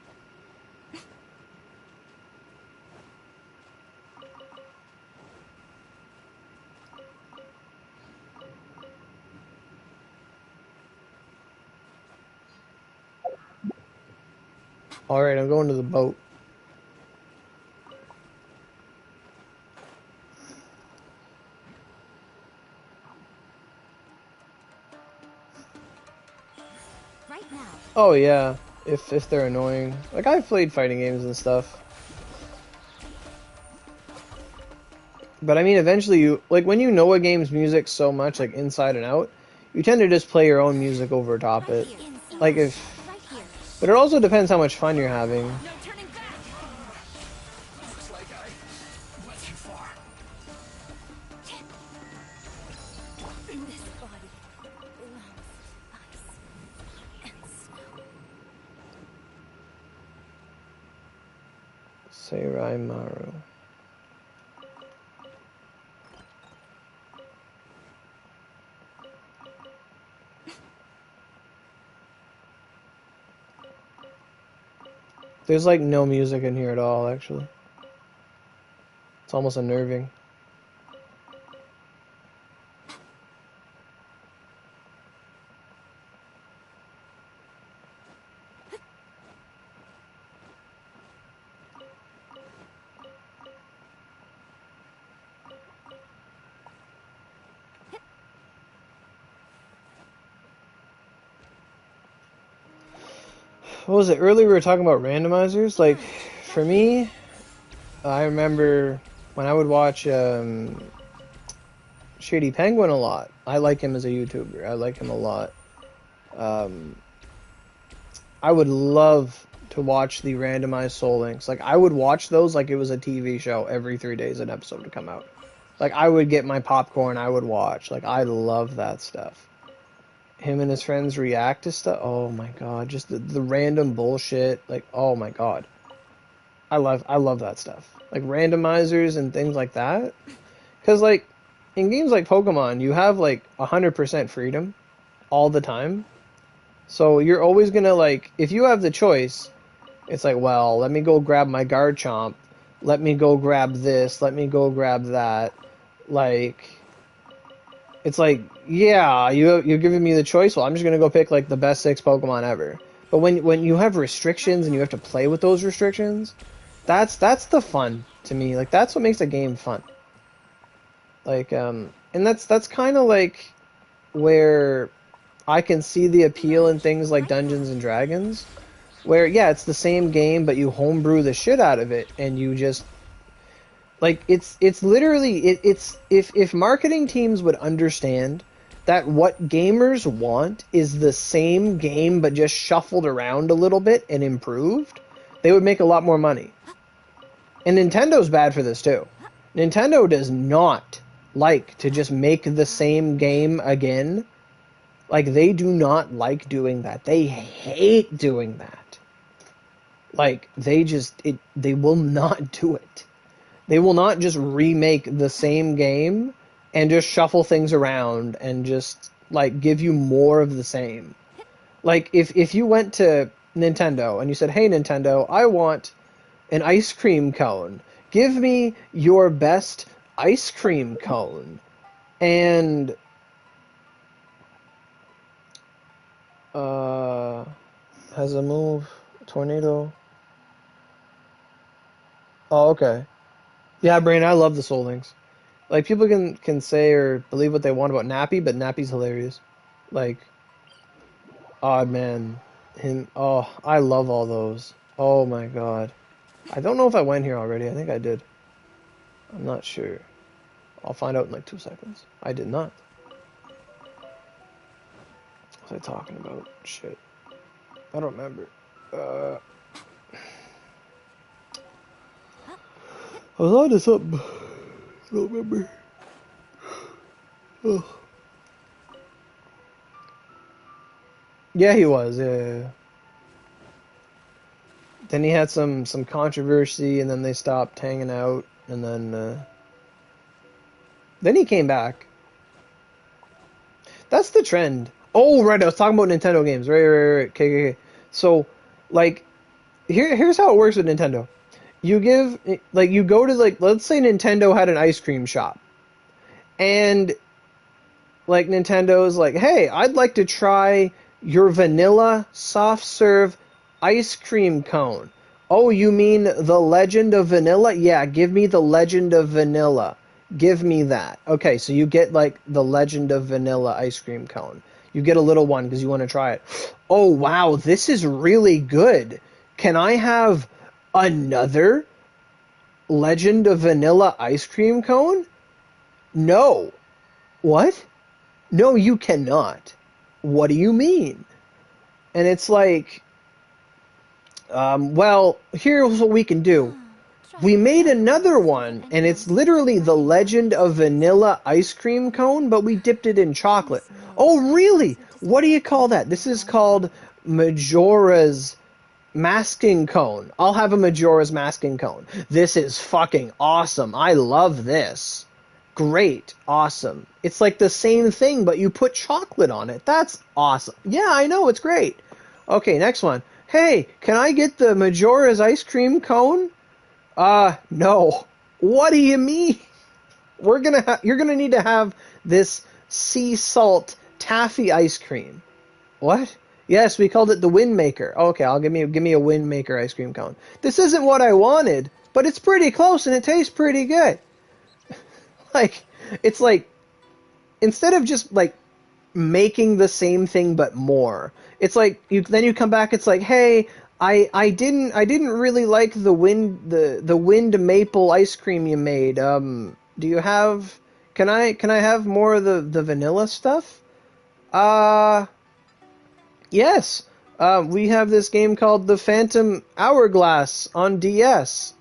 Alright, I'm going to the boat. Right now. Oh yeah, if they're annoying. Like, I've played fighting games and stuff. But I mean, eventually you, like, when you know a game's music so much, like, inside and out, you tend to just play your own music over top it. Like, Right here. but it also depends how much fun you're having. No turning back! Looks like I went too far. This body belongs to ice and snow. Seirai Maru. There's like no music in here at all, actually. It's almost unnerving. What was it? Earlier we were talking about randomizers. Like, for me, I remember when I would watch Shady Penguin a lot. I like him as a YouTuber. I like him a lot. I would love to watch the randomized Soul Links. Like, I would watch those like it was a TV show every 3 days an episode would come out. Like, I would get my popcorn, I would watch. Like, I love that stuff. Him and his friends react to stuff. Oh my god, just the random bullshit. Like, oh my god. I love that stuff. Like, randomizers and things like that. Because, like, in games like Pokemon, you have, like, 100% freedom all the time. So you're always gonna, like, if you have the choice, it's like, well, let me go grab my Garchomp. Let me go grab this. Let me go grab that. Like, it's like, yeah, you're giving me the choice. Well, I'm just gonna go pick, like, the best 6 Pokemon ever. But when you have restrictions and you have to play with those restrictions, that's the fun to me. Like, that's what makes a game fun. Like, and that's kind of like where I can see the appeal in things like Dungeons and Dragons, where, yeah, it's the same game, but you homebrew the shit out of it, and you just, like, it's literally, it's if marketing teams would understand that what gamers want is the same game, but just shuffled around a little bit and improved, they would make a lot more money. And Nintendo's bad for this, too. Nintendo does not like to just make the same game again. Like, they do not like doing that. They hate doing that. Like, they will not do it. They will not just remake the same game and just shuffle things around and just, like, give you more of the same. Like, if you went to Nintendo and you said, hey, Nintendo, I want an ice cream cone. Give me your best ice cream cone. And has a move, tornado. Oh, okay. Yeah, Brain, I love the Soul Links. Like, people can say or believe what they want about Nappy, but Nappy's hilarious. Like, Odd Man, him. Oh, I love all those. Oh my god. I don't know if I went here already. I think I did. I'm not sure. I'll find out in like 2 seconds. I did not. What was I talking about? Shit. I don't remember. I was on to something. I don't remember. Oh. Yeah, he was. Yeah. Then he had some controversy, and then they stopped hanging out, and then he came back. That's the trend. Oh, right, I was talking about Nintendo games. Right. Okay. So, like, here's how it works with Nintendo. You give, like, you go to, like, let's say Nintendo had an ice cream shop. And, like, Nintendo's like, hey, I'd like to try your vanilla soft serve ice cream cone. Oh, you mean The Legend of Vanilla? Yeah, give me The Legend of Vanilla. Give me that. Okay, so you get, like, The Legend of Vanilla ice cream cone. You get a little one because you want to try it. Oh, wow, this is really good. Can I have another Legend of Vanilla ice cream cone? No. What? No, you cannot. What do you mean? And it's like, well, here's what we can do. We made another one, and it's literally the Legend of Vanilla ice cream cone, but we dipped it in chocolate. Oh, really? What do you call that? This is called Majora's masking cone. I'll have a Majora's masking cone. This is fucking awesome. I love this. Great. Awesome. It's like the same thing, but you put chocolate on it. That's awesome. Yeah, I know. It's great. Okay, next one. Hey, can I get the Majora's ice cream cone? No. What do you mean? You're gonna need to have this sea salt taffy ice cream. What? Yes, we called it the Wind Maker. Okay, I'll give me a Wind Maker ice cream cone. This isn't what I wanted, but it's pretty close and it tastes pretty good. Like, it's like, instead of just like making the same thing but more, it's like you come back. It's like, hey, I didn't really like the wind maple ice cream you made. Do you have? Can I have more of the vanilla stuff? Yes. We have this game called The Phantom Hourglass on DS.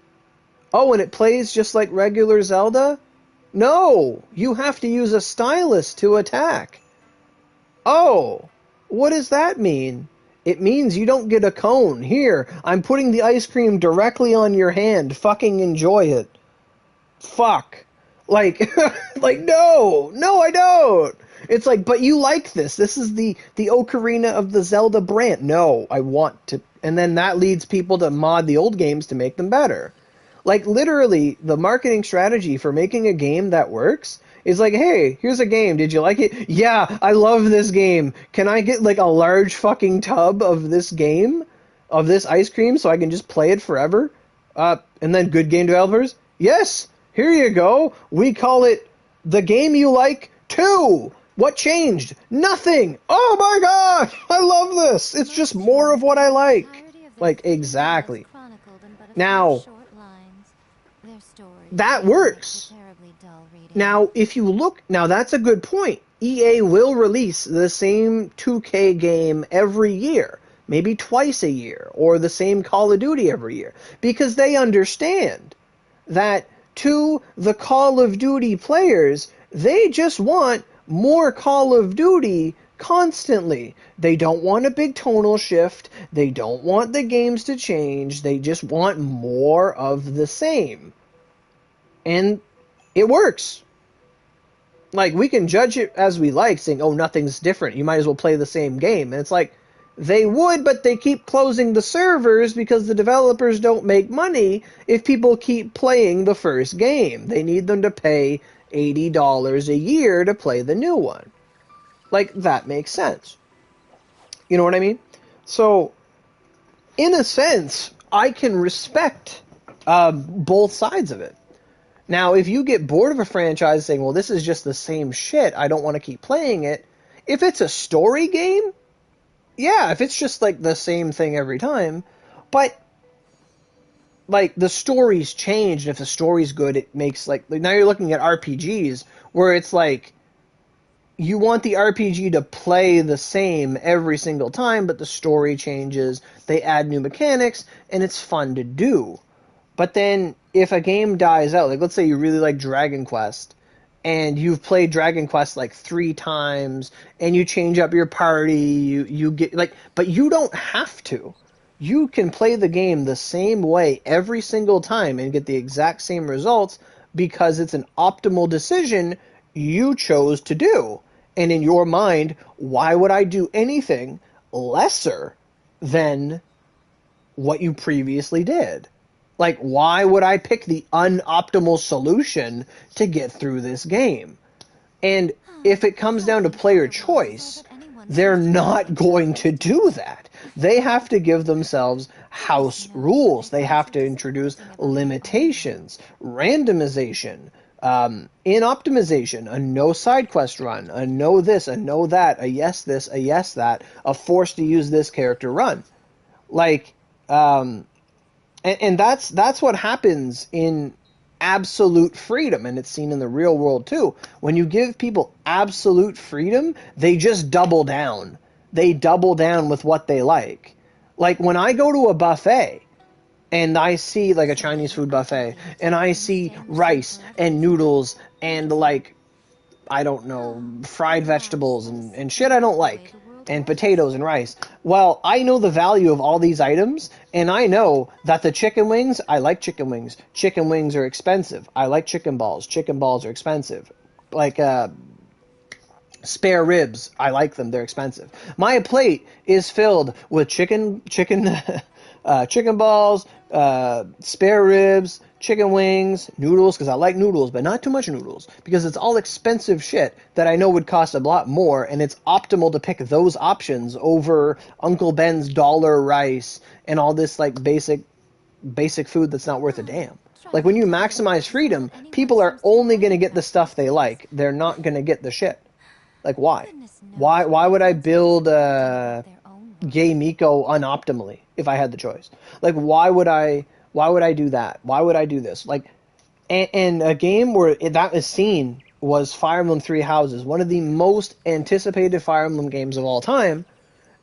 Oh, and it plays just like regular Zelda? No, you have to use a stylus to attack. Oh, what does that mean? It means you don't get a cone. Here, I'm putting the ice cream directly on your hand. Fucking enjoy it. Fuck. Like, like, no, I don't. It's like, but you like this. This is the Ocarina of the Zelda brand. No, I want to. And then that leads people to mod the old games to make them better. Like, literally, the marketing strategy for making a game that works is like, hey, here's a game. Did you like it? Yeah, I love this game. Can I get, like, a large fucking tub of this game? Of this ice cream so I can just play it forever? And then good game developers? Yes, here you go. We call it The Game You Like 2. What changed? Nothing. Oh my god, I love this. It's just more of what I like. Like, exactly. Now, that works. Now, if you look, now that's a good point. EA will release the same 2K game every year, maybe twice a year, or the same Call of Duty every year, because they understand that to the Call of Duty players, they just want more Call of Duty constantly. They don't want a big tonal shift. They don't want the games to change. They just want more of the same. And it works. Like, we can judge it as we like, saying, oh, nothing's different. You might as well play the same game. And it's like, they would, but they keep closing the servers because the developers don't make money if people keep playing the first game. They need them to pay $80 a year to play the new one. Like, that makes sense. You know what I mean? So, in a sense, I can respect both sides of it. Now, if you get bored of a franchise saying, well, this is just the same shit, I don't want to keep playing it, if it's a story game, yeah, if it's just like the same thing every time, but like the story's changed, and if the story's good, it makes like now you're looking at RPGs where it's like you want the RPG to play the same every single time, but the story changes, they add new mechanics, and it's fun to do. But then if a game dies out, like let's say you really like Dragon Quest, and you've played Dragon Quest like 3 times, and you change up your party, you get like, but you don't have to. You can play the game the same way every single time and get the exact same results because it's an optimal decision you chose to do. And in your mind, why would I do anything lesser than what you previously did? Like, why would I pick the unoptimal solution to get through this game? And if it comes down to player choice, they're not going to do that. They have to give themselves house rules. They have to introduce limitations, randomization, in optimization, a no side quest run, a no this, a no that, a yes this, a yes that, a force to use this character run. Like, and that's what happens in absolute freedom, and it's seen in the real world too. When you give people absolute freedom, they just double down. They double down with what they like. Like when I go to a buffet and I see like a Chinese food buffet and I see rice and noodles and like, I don't know, fried vegetables and shit I don't like, and potatoes and rice. Well, I know the value of all these items, and I know that the chicken wings, I like chicken wings. Chicken wings are expensive. I like chicken balls. Chicken balls are expensive. Like, spare ribs, I like them. They're expensive. My plate is filled with chicken balls, spare ribs, chicken wings, noodles, because I like noodles, but not too much noodles, because it's all expensive shit that I know would cost a lot more, and it's optimal to pick those options over Uncle Ben's dollar rice and all this like basic food that's not worth a damn. Like when you maximize freedom, people are only going to get the stuff they like. They're not going to get the shit. Like why? Why would I build Gay Miko unoptimally if I had the choice? Like why would I do that? Why would I do this? Like, and a game where that was seen was Fire Emblem Three Houses, one of the most anticipated Fire Emblem games of all time,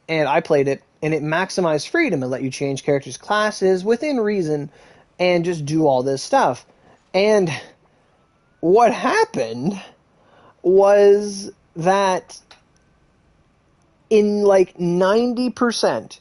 and I played it, and it maximized freedom and let you change characters' classes within reason and just do all this stuff. And what happened was that in like 90%,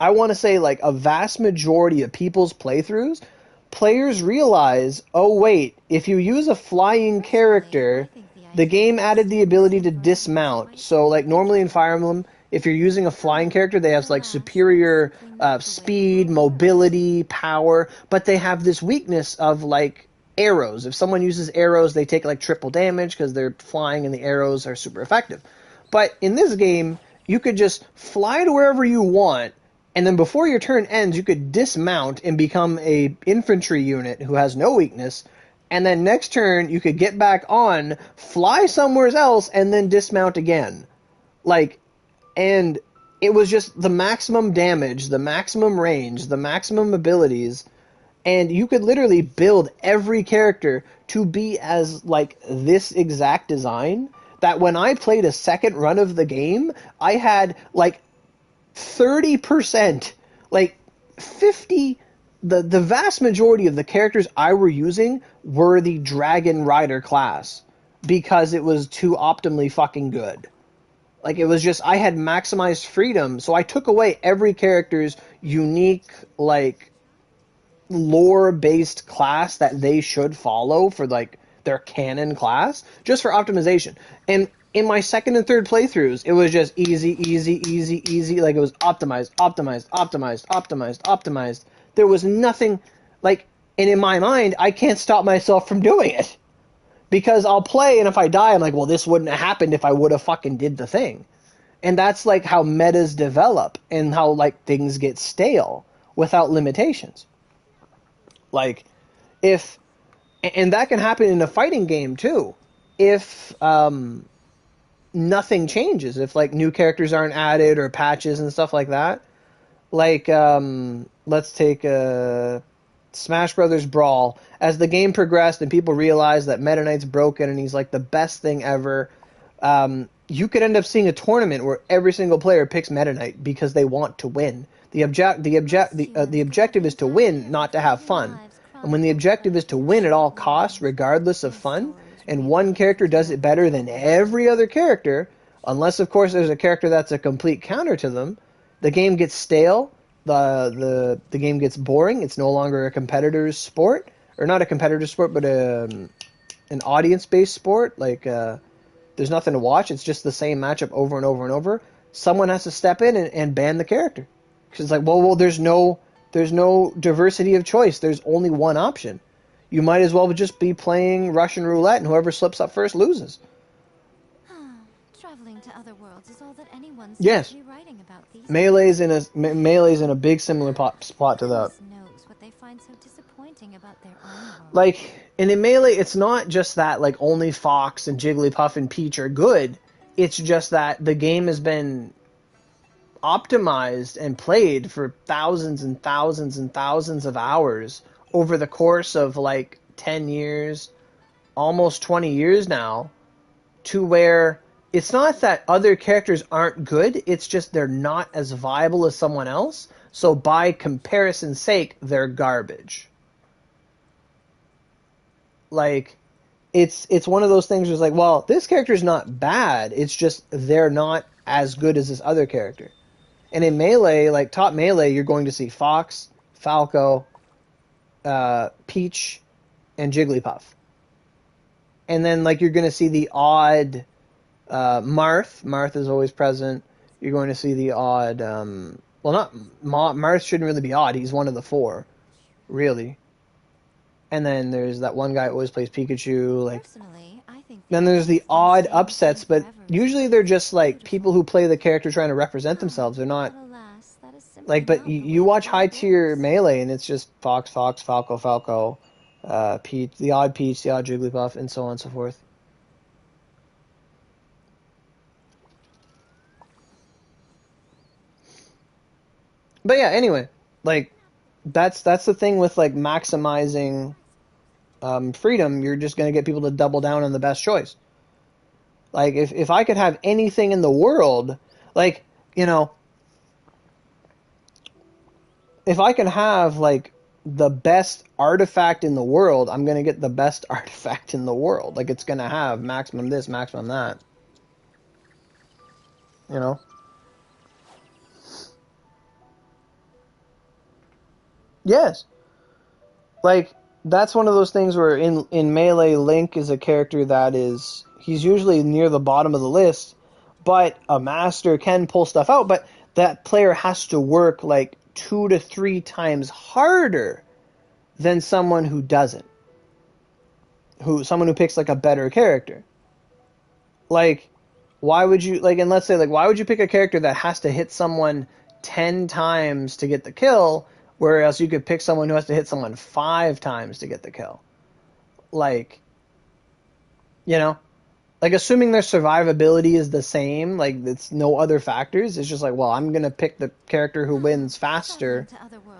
I want to say like a vast majority of people's playthroughs, players realize, oh wait, if you use a flying character, the game added the ability to dismount. So like normally in Fire Emblem, if you're using a flying character, they have like superior speed, mobility, power, but they have this weakness of like arrows. If someone uses arrows, they take like triple damage because they're flying and the arrows are super effective. But in this game, you could just fly to wherever you want, and then before your turn ends, you could dismount and become a infantry unit who has no weakness, and then next turn, you could get back on, fly somewhere else, and then dismount again. Like, and it was just the maximum damage, the maximum range, the maximum abilities, and you could literally build every character to be as, like, this exact design, that when I played a second run of the game, I had, like, 30%, like 50, the vast majority of the characters I were using were the Dragon Rider class because it was too optimally fucking good. Like it was just, I had maximized freedom, so I took away every character's unique, like, lore-based class that they should follow for, like, their canon class, just for optimization. And in my second and third playthroughs, it was just easy. Like, it was optimized. There was nothing, like, and in my mind, I can't stop myself from doing it. Because I'll play, and if I die, I'm like, well, this wouldn't have happened if I would have fucking did the thing. And that's, like, how metas develop, and how, like, things get stale without limitations. Like, if, and that can happen in a fighting game, too. If, nothing changes, if like new characters aren't added or patches and stuff like that. Like let's take Smash Brothers Brawl. As the game progressed and people realized that Meta Knight's broken and he's like the best thing ever, you could end up seeing a tournament where every single player picks Meta Knight because they want to win. The objective is to win, not to have fun. And when the objective is to win at all costs, regardless of fun, and one character does it better than every other character, unless of course there's a character that's a complete counter to them, the game gets stale, the game gets boring, it's no longer a competitor's sport, or not a competitor's sport, but an audience-based sport, like there's nothing to watch. It's just the same matchup over and over and over. Someone has to step in and ban the character. Because it's like, well, there's no diversity of choice. There's only one option. You might as well just be playing Russian roulette, and whoever slips up first loses. Traveling to other worlds is all that anyone seems Yes. to be writing about these Melee's in a big similar spot to that. Goodness knows what they find so disappointing about their own world. Like, and in Melee, it's not just that, like, only Fox and Jigglypuff and Peach are good. It's just that the game has been optimized and played for thousands and thousands and thousands of hours over the course of, like, 10 years, almost 20 years now, to where it's not that other characters aren't good, it's just they're not as viable as someone else, so by comparison's sake, they're garbage. Like, it's one of those things where it's like, well, this character's not bad, it's just they're not as good as this other character. And in Melee, like, top Melee, you're going to see Fox, Falco, Peach, and Jigglypuff. And then, like, you're going to see the odd Marth. Marth is always present. You're going to see the odd... Marth shouldn't really be odd. He's one of the four, really. And then there's that one guy who always plays Pikachu. Like, Personally, I think then there's the odd upsets, but usually they're just, like, people who play the character trying to represent themselves. They're not... alas, that is simply Like, but not the you way watch the high world tier works. Melee, and it's just Fox, Falco, Peach, the odd Jigglypuff, and so on and so forth. But yeah, anyway, like, that's the thing with, like, maximizing freedom. You're just going to get people to double down on the best choice. Like, if I could have anything in the world, like, you know, if I can have, like, the best artifact in the world, I'm going to get the best artifact in the world. Like, it's going to have maximum this, maximum that. You know? Yes. Like, that's one of those things where in Melee, Link is a character that is... He's usually near the bottom of the list, but a master can pull stuff out, but that player has to work, like, 2 to 3 times harder than someone who doesn't. Someone who picks, like, a better character. Like, why would you... Like, and let's say, like, why would you pick a character that has to hit someone 10 times to get the kill... Whereas you could pick someone who has to hit someone 5 times to get the kill. Like, you know? Like, assuming their survivability is the same, like, it's no other factors, it's just like, well, I'm going to pick the character who wins faster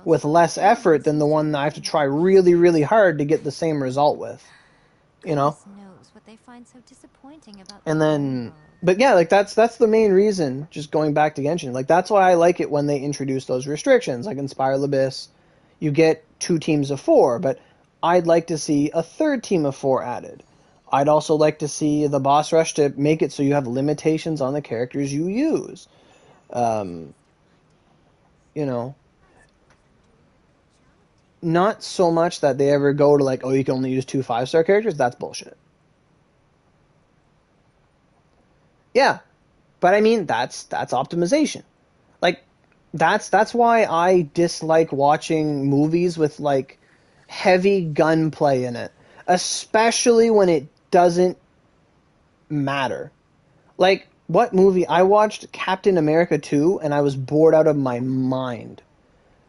with less effort than the one that I have to try really, really hard to get the same result with. You know? Goodness knows what they find so disappointing about And their then... own world. But yeah, like, that's the main reason, just going back to Genshin. Like, that's why I like it when they introduce those restrictions. Like in Spiral Abyss, you get 2 teams of 4, but I'd like to see a 3rd team of 4 added. I'd also like to see the boss rush to make it so you have limitations on the characters you use. You know, not so much that they ever go to, like, oh, you can only use 2 5-star characters. That's bullshit. Yeah, but I mean, that's optimization. Like, that's why I dislike watching movies with, like, heavy gunplay in it, especially when it doesn't matter. Like, what movie? I watched Captain America 2, and I was bored out of my mind.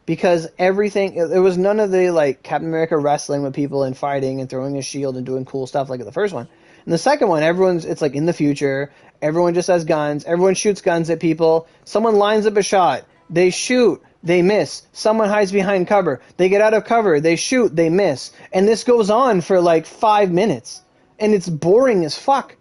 Because everything, there was none of the, like, Captain America wrestling with people and fighting and throwing a shield and doing cool stuff like in the first one. In the second one, it's like in the future, everyone just has guns, everyone shoots guns at people, someone lines up a shot, they shoot, they miss, someone hides behind cover, they get out of cover, they shoot, they miss, and this goes on for like 5 minutes, and it's boring as fuck.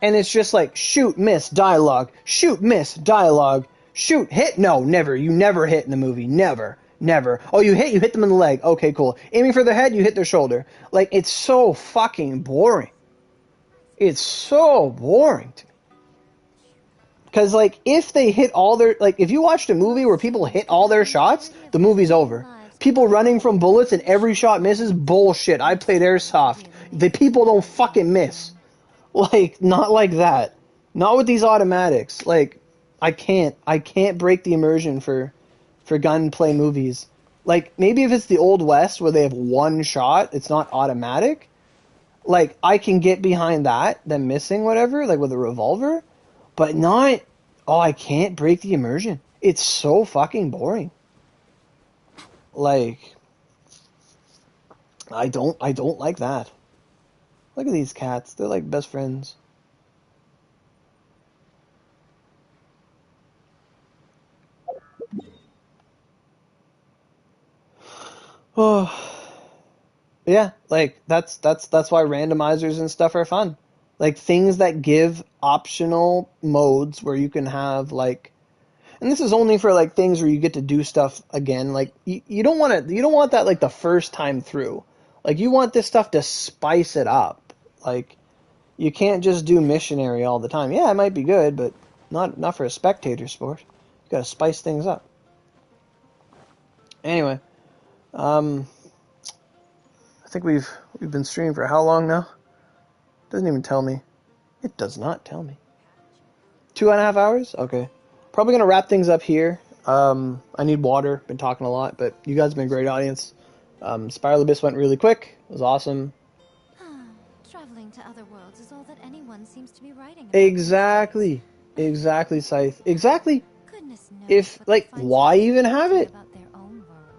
And it's just like, shoot, miss, dialogue, shoot, miss, dialogue, shoot, hit, no, never, you never hit in the movie, never. Never. Oh, you hit them in the leg. Okay, cool. Aiming for their head, you hit their shoulder. Like, it's so fucking boring. It's so boring to me. Because, like, if they hit all their... Like, if you watched a movie where people hit all their shots, the movie's over. People running from bullets and every shot misses, bullshit. I played Airsoft. The people don't fucking miss. Like, not like that. Not with these automatics. Like, I can't break the immersion for gunplay movies. Like, maybe if it's the Old West where they have one shot, it's not automatic. Like, I can get behind that, them missing whatever, like with a revolver, but not, oh, I can't break the immersion. It's so fucking boring. Like, I don't like that. Look at these cats. They're like best friends. Oh, yeah, like that's why randomizers and stuff are fun. Like things that give optional modes where you can have like, and this is only for like things where you get to do stuff again. Like you don't want to, you don't want that like the first time through. Like you want this stuff to spice it up. Like you can't just do missionary all the time. Yeah, it might be good, but not for a spectator sport. You got to spice things up. Anyway, um, I think we've been streaming for how long now? Doesn't even tell me. It does not tell me. 2.5 hours? Okay. Probably gonna wrap things up here. I need water. Been talking a lot, but you guys have been a great audience. Spiral Abyss went really quick. It was awesome. Traveling to other worlds is all that anyone seems to be writing about. Exactly. Exactly, Scythe. Exactly. Goodness knows If, what they like, find why so even have interesting it? about their own world.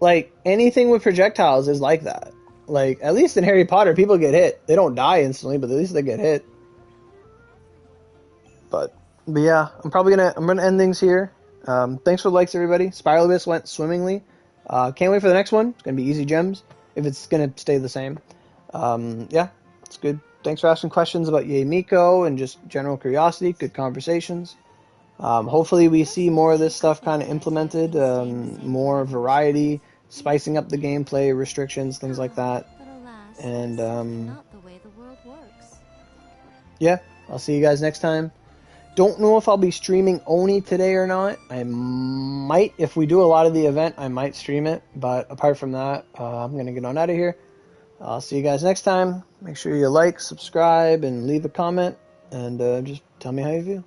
Like, anything with projectiles is like that. Like, at least in Harry Potter, people get hit. They don't die instantly, but at least they get hit. But yeah, I'm gonna end things here. Thanks for the likes, everybody. Spiral Abyss went swimmingly. Can't wait for the next one. It's gonna be easy gems if it's gonna stay the same. Yeah, it's good. Thanks for asking questions about Yay Miko and just general curiosity. Good conversations. Hopefully we see more of this stuff kind of implemented. More variety, spicing up the gameplay, restrictions, things like that. But alas, And that's simply not the way the world works. yeah, I'll see you guys next time. Don't know if I'll be streaming Oni today or not. I might, if we do a lot of the event, I might stream it. But apart from that, I'm going to get on out of here. I'll see you guys next time. Make sure you like, subscribe, and leave a comment. And just tell me how you feel.